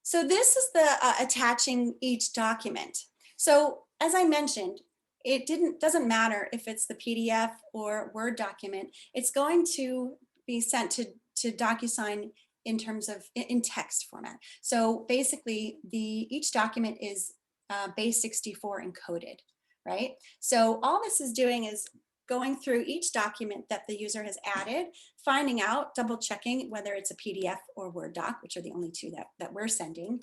M: So this is the attaching each document. So as I mentioned, it doesn't matter if it's the PDF or Word document, it's going to be sent to DocuSign in terms of in text format. So basically each document is base 64 encoded, right? So all this is doing is going through each document that the user has added, finding out, double checking whether it's a PDF or Word doc, which are the only two that we're sending,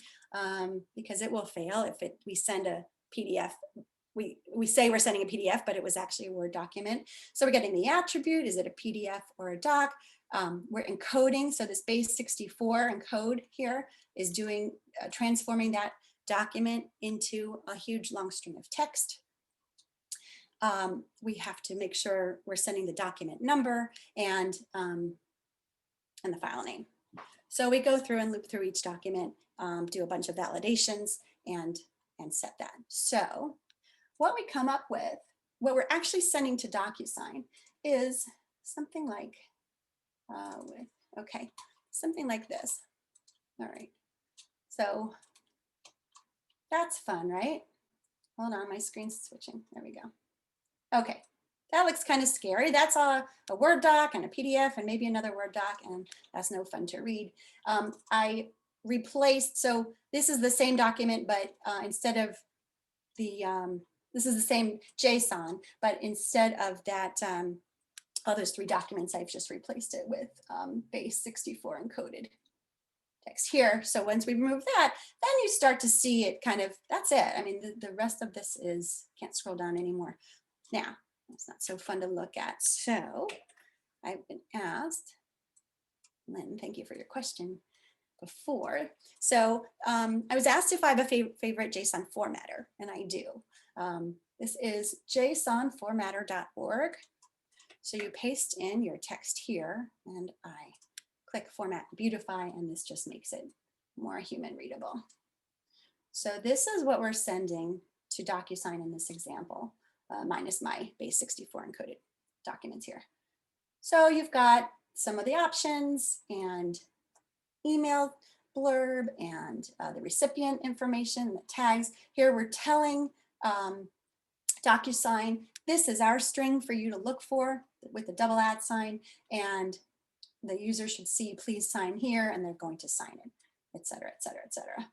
M: because it will fail if we send a PDF. We say we're sending a PDF, but it was actually a Word document. So we're getting the attribute, is it a PDF or a doc? We're encoding, so this base 64 encode here is doing, transforming that document into a huge long string of text. We have to make sure we're sending the document number and the file name. So we go through and loop through each document, do a bunch of validations and set that. So what we come up with, what we're actually sending to DocuSign is something like, something like this. All right, so that's fun, right? Hold on, my screen's switching, there we go. Okay, that looks kind of scary. That's a Word doc and a PDF and maybe another Word doc, and that's no fun to read. I replaced, so this is the same document, but instead of the, this is the same JSON, but instead of that, all those three documents, I've just replaced it with base 64 encoded text here. So once we remove that, then you start to see it kind of, that's it. I mean, the rest of this is, can't scroll down anymore. Now, it's not so fun to look at. So I've been asked, Lynn, thank you for your question before. So I was asked if I have a favorite JSON formatter, and I do. This is jasonformatter.org. So you paste in your text here, and I click Format Beautify, and this just makes it more human readable. So this is what we're sending to DocuSign in this example. Minus my base 64 encoded documents here. So you've got some of the options and email blurb and the recipient information, the tags. Here we're telling DocuSign, this is our string for you to look for with the double @ sign, and the user should see, please sign here, and they're going to sign it, et cetera, et cetera, et cetera.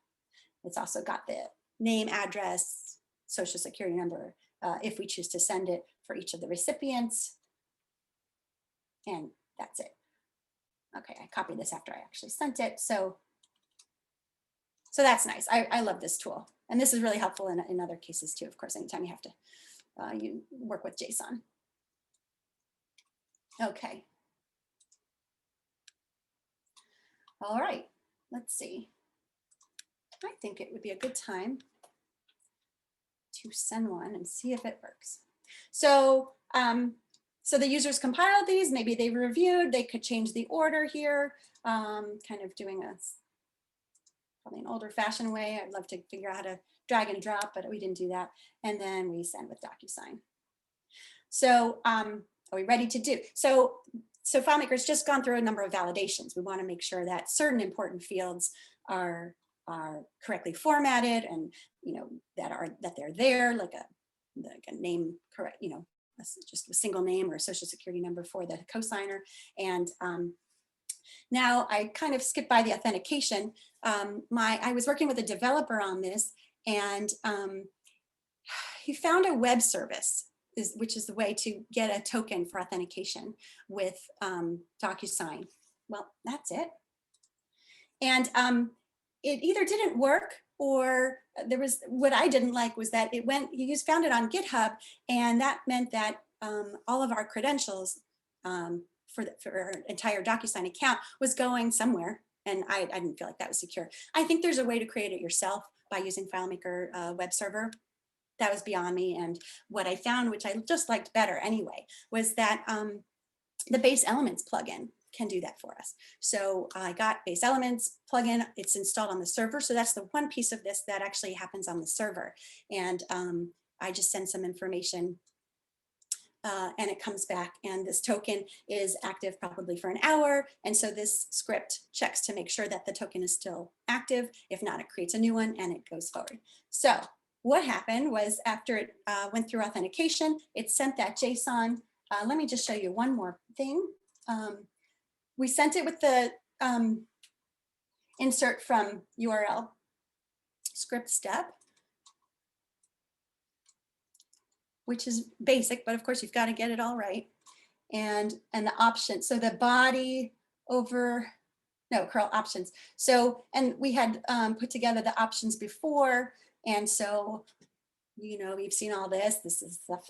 M: It's also got the name, address, social security number, if we choose to send it for each of the recipients. And that's it. Okay, I copied this after I actually sent it. So that's nice. I love this tool. And this is really helpful in other cases too, of course, anytime you have to you work with JSON. Okay. All right, let's see. I think it would be a good time to send one and see if it works. So, so the users compiled these, maybe they reviewed, they could change the order here, kind of doing probably an older fashioned way. I'd love to figure out how to drag and drop, but we didn't do that. And then we send with DocuSign. So are we ready to do? So FileMaker's just gone through a number of validations. We want to make sure that certain important fields are correctly formatted, and that they're there, like a name, correct, just a single name or a social security number for the cosigner. And now I kind of skipped by the authentication. I was working with a developer on this, and he found a web service, which is the way to get a token for authentication with DocuSign. Well, that's it. And it either didn't work, or there was, what I didn't like was that he found it on GitHub, and that meant that all of our credentials for our entire DocuSign account was going somewhere, and I didn't feel like that was secure. I think there's a way to create it yourself by using FileMaker web server. that was beyond me. And what I found, which I just liked better anyway, was that the base elements plugin can do that for us. So I got base elements plugin. It's installed on the server. So that's the one piece of this that actually happens on the server. And I just send some information and it comes back, and this token is active probably for an hour. And so this script checks to make sure that the token is still active. If not, it creates a new one and it goes forward. So what happened was after it went through authentication, it sent that JSON. Let me just show you one more thing. We sent it with the insert from URL script step, which is basic, but of course you've got to get it all right. And the option, so the body over, no, curl options. So, and we had put together the options before. And so, you know, we've seen all this. This is stuff,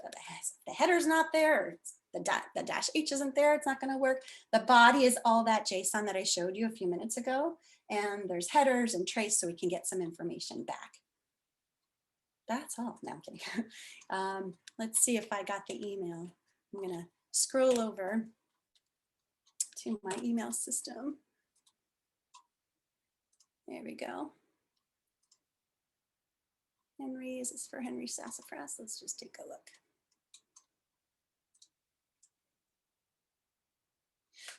M: the header's not there, or the dash H isn't there, it's not going to work. The body is all that JSON that I showed you a few minutes ago. And there's headers and trace so we can get some information back. That's all. No, I'm kidding. Let's see if I got the email. I'm going to scroll over to my email system. There we go. Henry, is this for Henry Sassafras? Let's just take a look.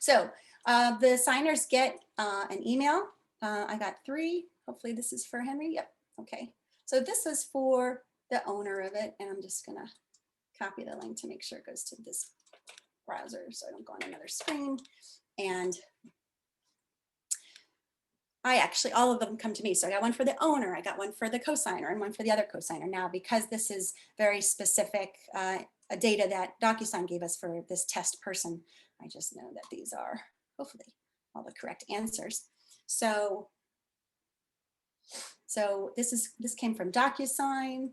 M: So the signers get an email. I got 3. Hopefully this is for Henry. Yep. Okay. So this is for the owner of it. And I'm just going to copy the link to make sure it goes to this browser so I don't go on another screen. And I actually, all of them come to me. So I got one for the owner, I got one for the cosigner, and one for the other cosigner. Now, because this is very specific data that DocuSign gave us for this test person, I just know that these are hopefully all the correct answers. So this came from DocuSign.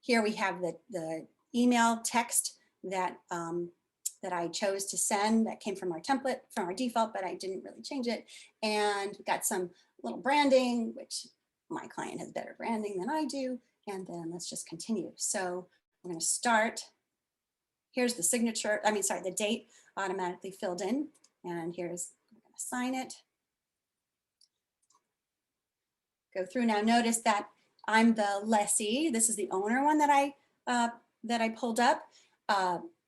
M: Here we have the email text that that I chose to send that came from our template, from our default, but I didn't really change it. And got some little branding, which my client has better branding than I do. And then let's just continue. So we're going to start. Here's the signature, the date automatically filled in. And here's, I'm going to sign it. Go through now. Notice that I'm the lessee. This is the owner one that I pulled up.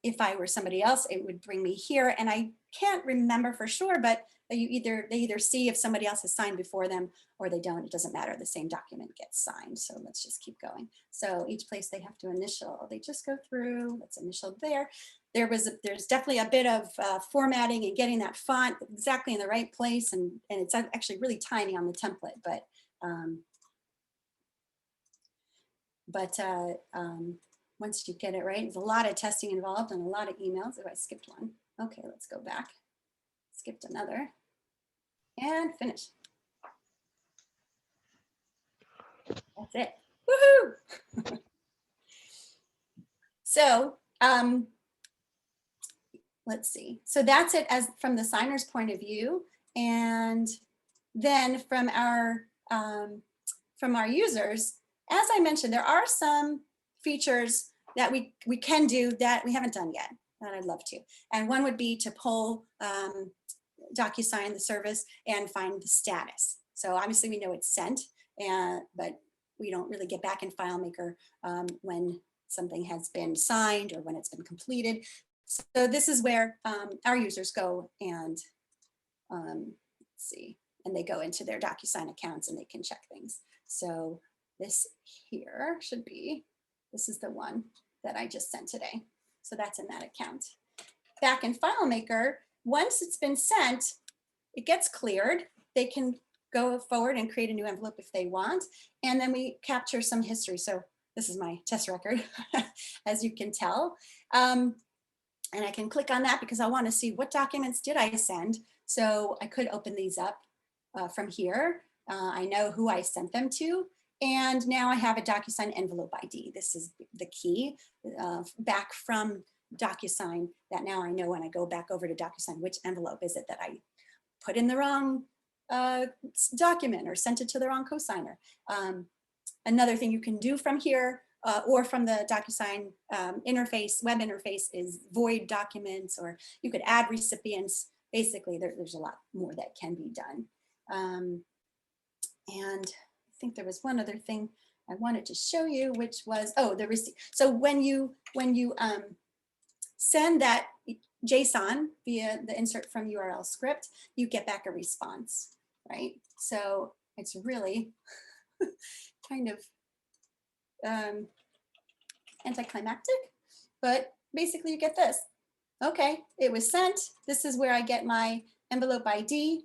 M: If I were somebody else, it would bring me here. And I can't remember for sure, but they either see if somebody else has signed before them or they don't. It doesn't matter. The same document gets signed. So let's just keep going. So each place they have to initial, they just go through. Let's initial there. There's definitely a bit of formatting and getting that font exactly in the right place. And it's actually really tiny on the template, but once you get it right, there's a lot of testing involved and a lot of emails. Oh, I skipped one. Okay, let's go back. Skipped another and finish. That's it. Woohoo! So let's see. So that's it as from the signer's point of view, and then from our users. As I mentioned, there are some features that we can do that we haven't done yet that I'd love to. And one would be to pull DocuSign, the service, and find the status. So obviously we know it's sent, but we don't really get back in FileMaker when something has been signed or when it's been completed. So this is where our users go and let's see, and they go into their DocuSign accounts and they can check things. So this here should be, this is the one that I just sent today. So that's in that account. Back in FileMaker, once it's been sent, it gets cleared. They can go forward and create a new envelope if they want. And then we capture some history. So this is my test record, as you can tell. And I can click on that because I want to see what documents did I send. So I could open these up from here. I know who I sent them to. And now I have a DocuSign envelope ID. This is the key back from DocuSign that now I know when I go back over to DocuSign, which envelope is it that I put in the wrong document or sent it to the wrong cosigner. Another thing you can do from here or from the DocuSign interface, web interface, is void documents, or you could add recipients. Basically, there's a lot more that can be done. And I think there was one other thing I wanted to show you, which was, oh, the receipt. So when you send that JSON via the insert from URL script, you get back a response, right? So it's really kind of anticlimactic, but basically you get this. Okay, it was sent. This is where I get my envelope ID,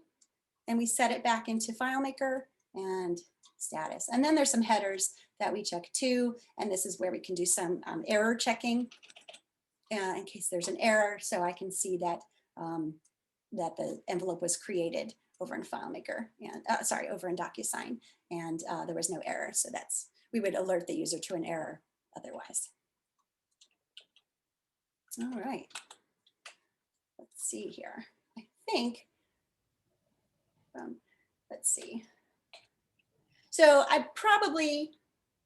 M: and we set it back into FileMaker and status. And then there's some headers that we check too, and this is where we can do some error checking in case there's an error, so I can see that that the envelope was created over in FileMaker, and sorry, over in DocuSign, and there was no error. So that's, we would alert the user to an error otherwise. All right, let's see here. I think, let's see. So I probably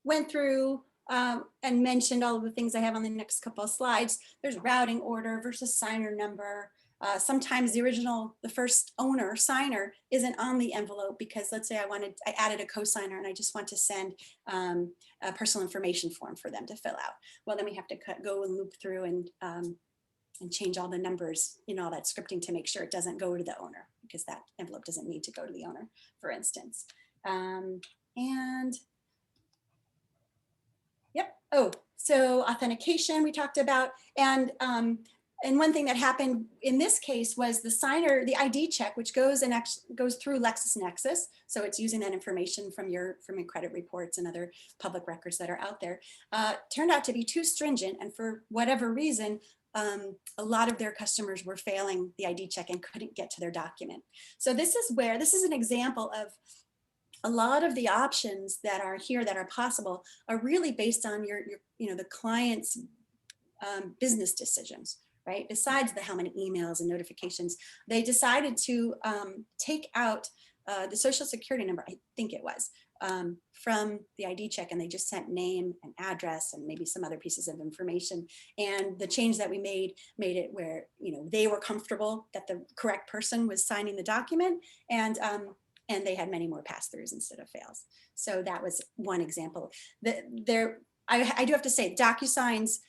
M: went through and mentioned all of the things I have on the next couple of slides. There's routing order versus signer number. Sometimes the first owner, signer, isn't on the envelope because, let's say I added a co-signer and I just want to send a personal information form for them to fill out. Well, then we have to go and loop through and change all the numbers in all that scripting to make sure it doesn't go to the owner, because that envelope doesn't need to go to the owner, for instance. And yep. Oh, so authentication we talked about, and one thing that happened in this case was the signer, the ID check, which goes through LexisNexis. So it's using that information from your credit reports and other public records that are out there. Turned out to be too stringent, and for whatever reason, a lot of their customers were failing the ID check and couldn't get to their document. So this is an example of a lot of the options that are here that are possible are really based on the client's business decisions, right? Besides how many emails and notifications, they decided to take out the social security number, I think it was, from the ID check, and they just sent name and address and maybe some other pieces of information. And the change that we made it where they were comfortable that the correct person was signing the document, and they had many more pass-throughs instead of fails. So that was one example. I do have to say, DocuSign's,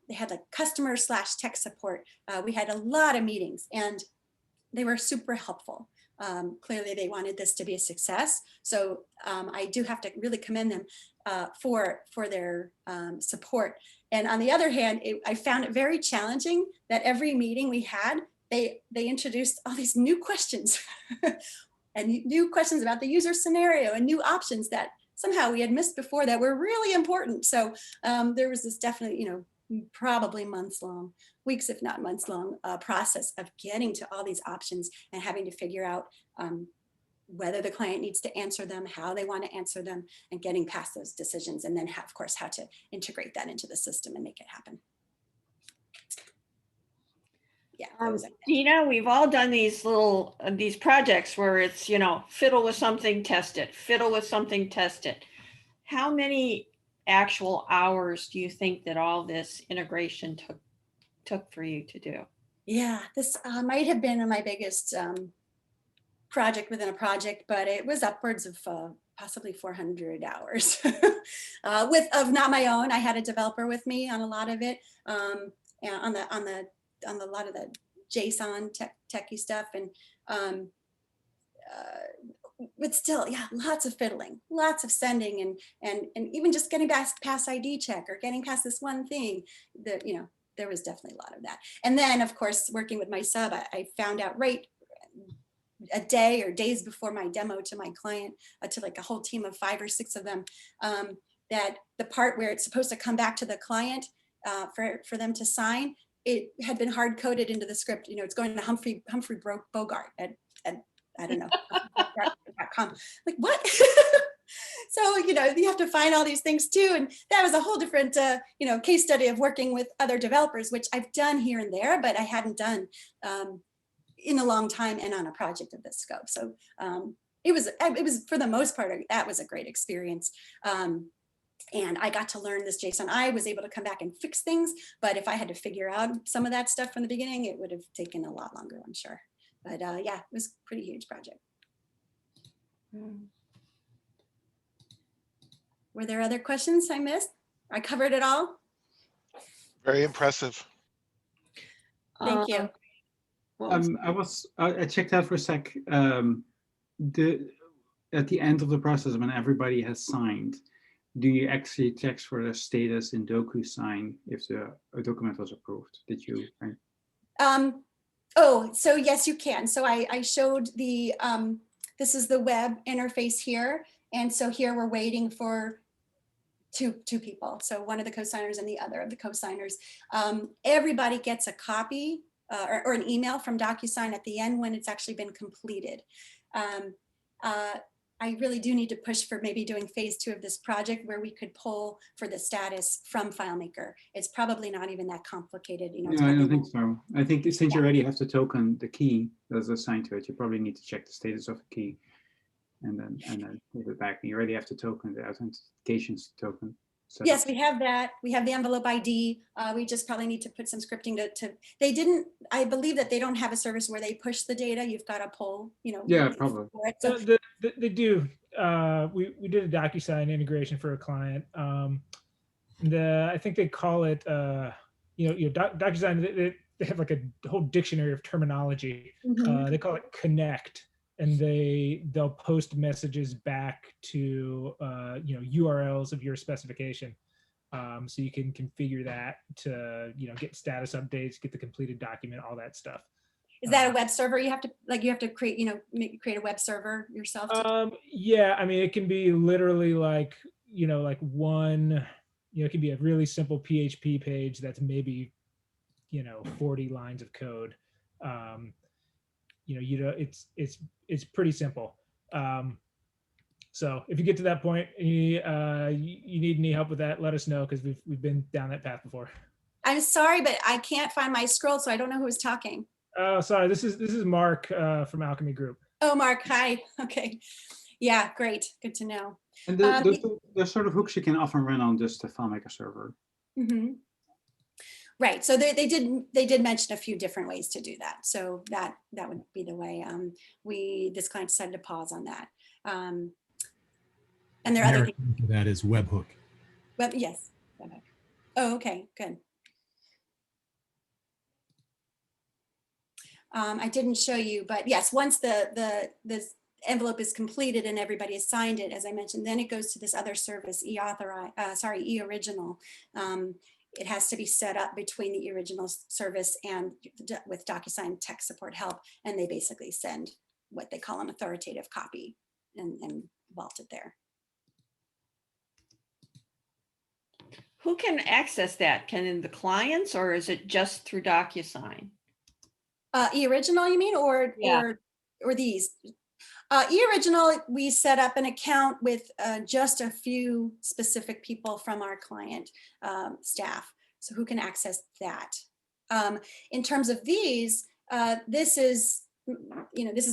M: they had like customer/tech support. We had a lot of meetings, and they were super helpful. Clearly, they wanted this to be a success. So I do have to really commend them for their support. And on the other hand, I found it very challenging that every meeting we had, they introduced all these new questions. And new questions about the user scenario and new options that somehow we had missed before that were really important. So there was this definitely, probably months long, weeks if not months long process of getting to all these options and having to figure out whether the client needs to answer them, how they want to answer them, and getting past those decisions. And then, of course, how to integrate that into the system and make it happen. Yeah.
D: Dina, we've all done these little these projects where it's, fiddle with something, test it, fiddle with something, test it. How many actual hours do you think that all this integration took for you to do?
M: Yeah, this might have been my biggest project within a project, but it was upwards of possibly 400 hours of not my own. I had a developer with me on a lot of it, and on a lot of the JSON techie stuff, and but still, yeah, lots of fiddling, lots of sending, and even just getting past ID check or getting past this one thing. That there was definitely a lot of that. And then, of course, working with my sub, I found out right a day or days before my demo to my client, to like a whole team of 5 or 6 of them, that the part where it's supposed to come back to the client for them to sign, it had been hard coded into the script. It's going to Humphrey Bogart at I don't know, .com. Like, what? So, you have to find all these things too. And that was a whole different, case study of working with other developers, which I've done here and there, but I hadn't done in a long time and on a project of this scope. So it was for the most part, that was a great experience. And I got to learn this JSON. I was able to come back and fix things, but if I had to figure out some of that stuff from the beginning, it would have taken a lot longer, I'm sure. But yeah, it was a pretty huge project. Were there other questions I missed? I covered it all.
O: Very impressive.
M: Thank you.
L: I checked out for a sec. At the end of the process, when everybody has signed, do you actually check for the status in DocuSign if the document was approved? Did you?
M: Oh, so yes, you can. So I showed the, this is the web interface here. And so here we're waiting for two people. So one of the co-signers and the other of the co-signers. Everybody gets a copy or an email from DocuSign at the end when it's actually been completed. I really do need to push for maybe doing phase 2 of this project where we could pull for the status from FileMaker. It's probably not even that computed. You know,
L: No, I don't think so. I think since you already have the token, the key that's assigned to it, you probably need to check the status of the key and then move it back. And you already have the token, the authentication token.
M: Yes, we have that. We have the envelope ID. We just probably need to put some scripting to they didn't, I believe that they don't have a service where they push the data. You've got to pull, you know.
L: Yeah, probably.
M: So,
Q: they do. We did a DocuSign integration for a client. I think they call it, DocuSign, they have like a whole dictionary of terminology. They call it connect. And they'll post messages back to URLs of your specification, so you can configure that to get status updates, get the completed document, all that stuff.
M: Is that a web server? You have to create create a web server yourself.
Q: Yeah, I mean it can be literally like one, it can be a really simple PHP page that's maybe 40 lines of code. It's pretty simple. So if you get to that point and you need any help with that, let us know, because we've been down that path before.
M: I'm sorry, but I can't find my scroll, so I don't know who was talking.
Q: Oh, sorry. This is Mark from Alchemy Group.
M: Oh, Mark. Hi. Okay. Yeah, great. Good to know.
L: And there's sort of hooks you can often run on just the FileMaker server.
M: Right. So they did mention a few different ways to do that. So that would be the way. This client decided to pause on that. And there are other things.
R: That is webhook.
M: Yes. Webhook. Oh, okay. Good. I didn't show you, but yes, once the envelope is completed and everybody has signed it, as I mentioned, then it goes to this other service, eOriginal. It has to be set up between the original service and with DocuSign tech support help, and they basically send what they call an authoritative copy and vault it there.
D: Who can access that? Can the clients, or is it just through DocuSign?
M: eOriginal, you mean, or these? eOriginal, we set up an account with just a few specific people from our client staff, so who can access that. In terms of these, this is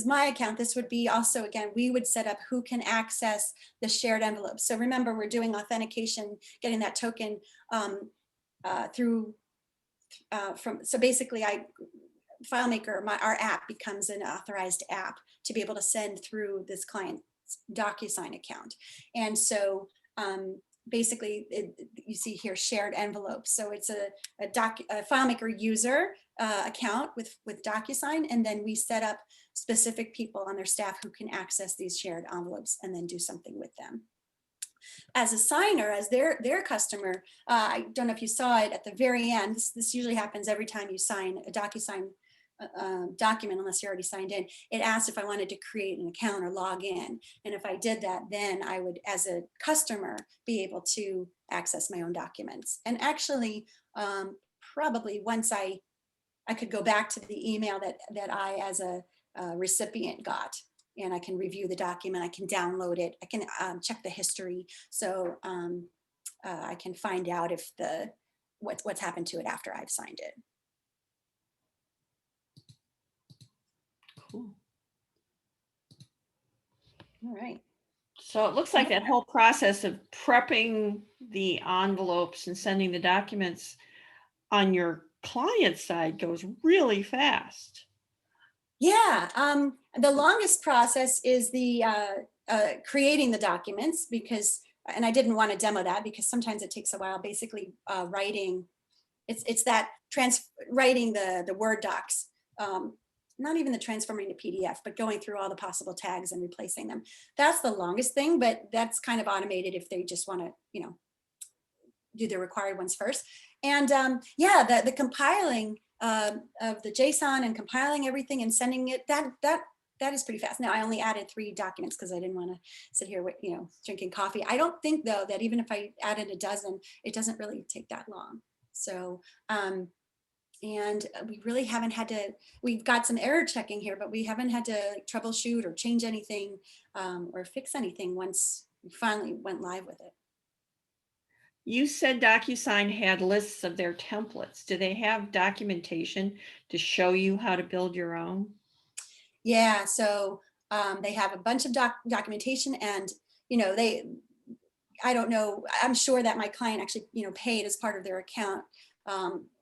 M: my account. This would be also, again, we would set up who can access the shared envelopes. So remember, we're doing authentication, getting that token so basically FileMaker, our app, becomes an authorized app to be able to send through this client's DocuSign account. And so basically, you see here shared envelopes. So it's a FileMaker user account with DocuSign, and then we set up specific people on their staff who can access these shared envelopes and then do something with them. As a signer, as their customer, I don't know if you saw it at the very end. This usually happens every time you sign a DocuSign document, unless you're already signed in. It asked if I wanted to create an account or log in. And if I did that, then I would, as a customer, be able to access my own documents. And actually, probably once I could go back to the email that I, as a recipient, got, and I can review the document, I can download it, I can check the history. So I can find out if what's happened to it after I've signed it.
D: Cool.
M: All right.
D: So it looks like that whole process of prepping the envelopes and sending the documents on your client side goes really fast.
M: Yeah, the longest process is the creating the documents, because, and I didn't want to demo that because sometimes it takes a while. Basically, writing, it's that writing the Word docs, not even the transforming to PDF, but going through all the possible tags and replacing them. That's the longest thing, but that's kind of automated if they just want to, you know, do the required ones first. And yeah, the compiling of the JSON and compiling everything and sending it, that is pretty fast. Now, I only added 3 documents because I didn't want to sit here with, you know, drinking coffee. I don't think though that even if I added a dozen, it doesn't really take that long. So and we really haven't had to, we've got some error checking here, but we haven't had to like, troubleshoot or change anything or fix anything once we finally went live with it.
D: You said DocuSign had lists of their templates. Do they have documentation to show you how to build your own?
M: Yeah, so they have a bunch of documentation, and you know, I don't know, I'm sure that my client actually, you know, paid as part of their account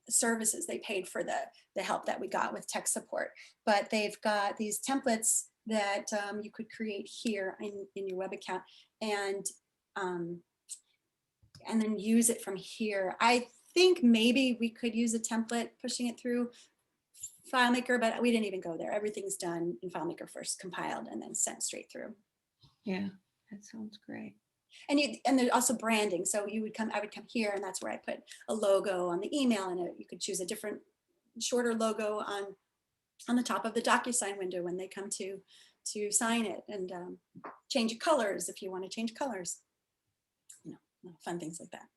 M: services. They paid for the help that we got with tech support, but they've got these templates that you could create here in your web account, and then use it from here. I think maybe we could use a template pushing it through FileMaker, but we didn't even go there. Everything's done in FileMaker first, compiled and then sent straight through.
D: Yeah, that sounds great.
M: And there's also branding. So I would come here, and that's where I put a logo on the email, and you could choose a different, shorter logo on the top of the DocuSign window when they come to sign it, and change colors if you want to change colors. You know, fun things like that.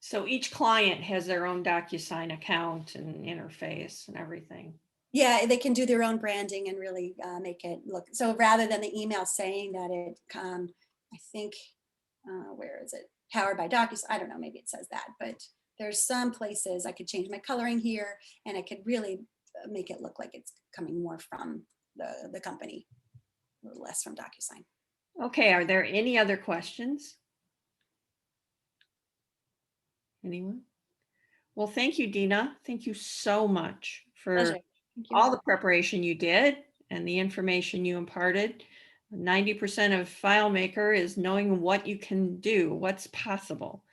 D: So each client has their own DocuSign account and interface and everything.
M: Yeah, they can do their own branding and really make it look, so rather than the email saying that it, I think, where is it? Powered by DocuSign, I don't know, maybe it says that, but there's some places I could change my coloring here, and I could really make it look like it's coming more from the company, a little less from DocuSign.
D: Okay, are there any other questions? Anyone? Well, thank you, Dina. Thank you so much for all the preparation you did and the information you imparted. 90% of FileMaker is knowing what you can do, what's possible.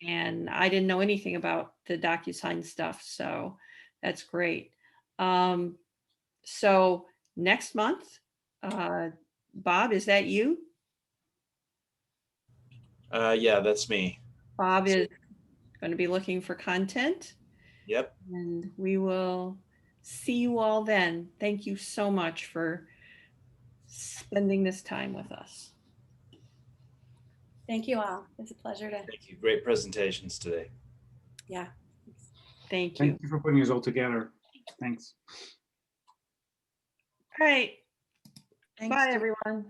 D: And I didn't know anything about the DocuSign stuff, so that's great. So next month, Bob, is that you?
E: Yeah, that's me.
D: Bob is going to be looking for content.
E: Yep.
D: And we will see you all then. Thank you so much for spending this time with us.
M: Thank you all. It's a pleasure to.
E: Thank you. Great presentations today.
M: Yeah.
D: Thank you.
L: Thank you for putting us all together. Thanks.
D: All right.
M: Thanks.
D: Bye, everyone.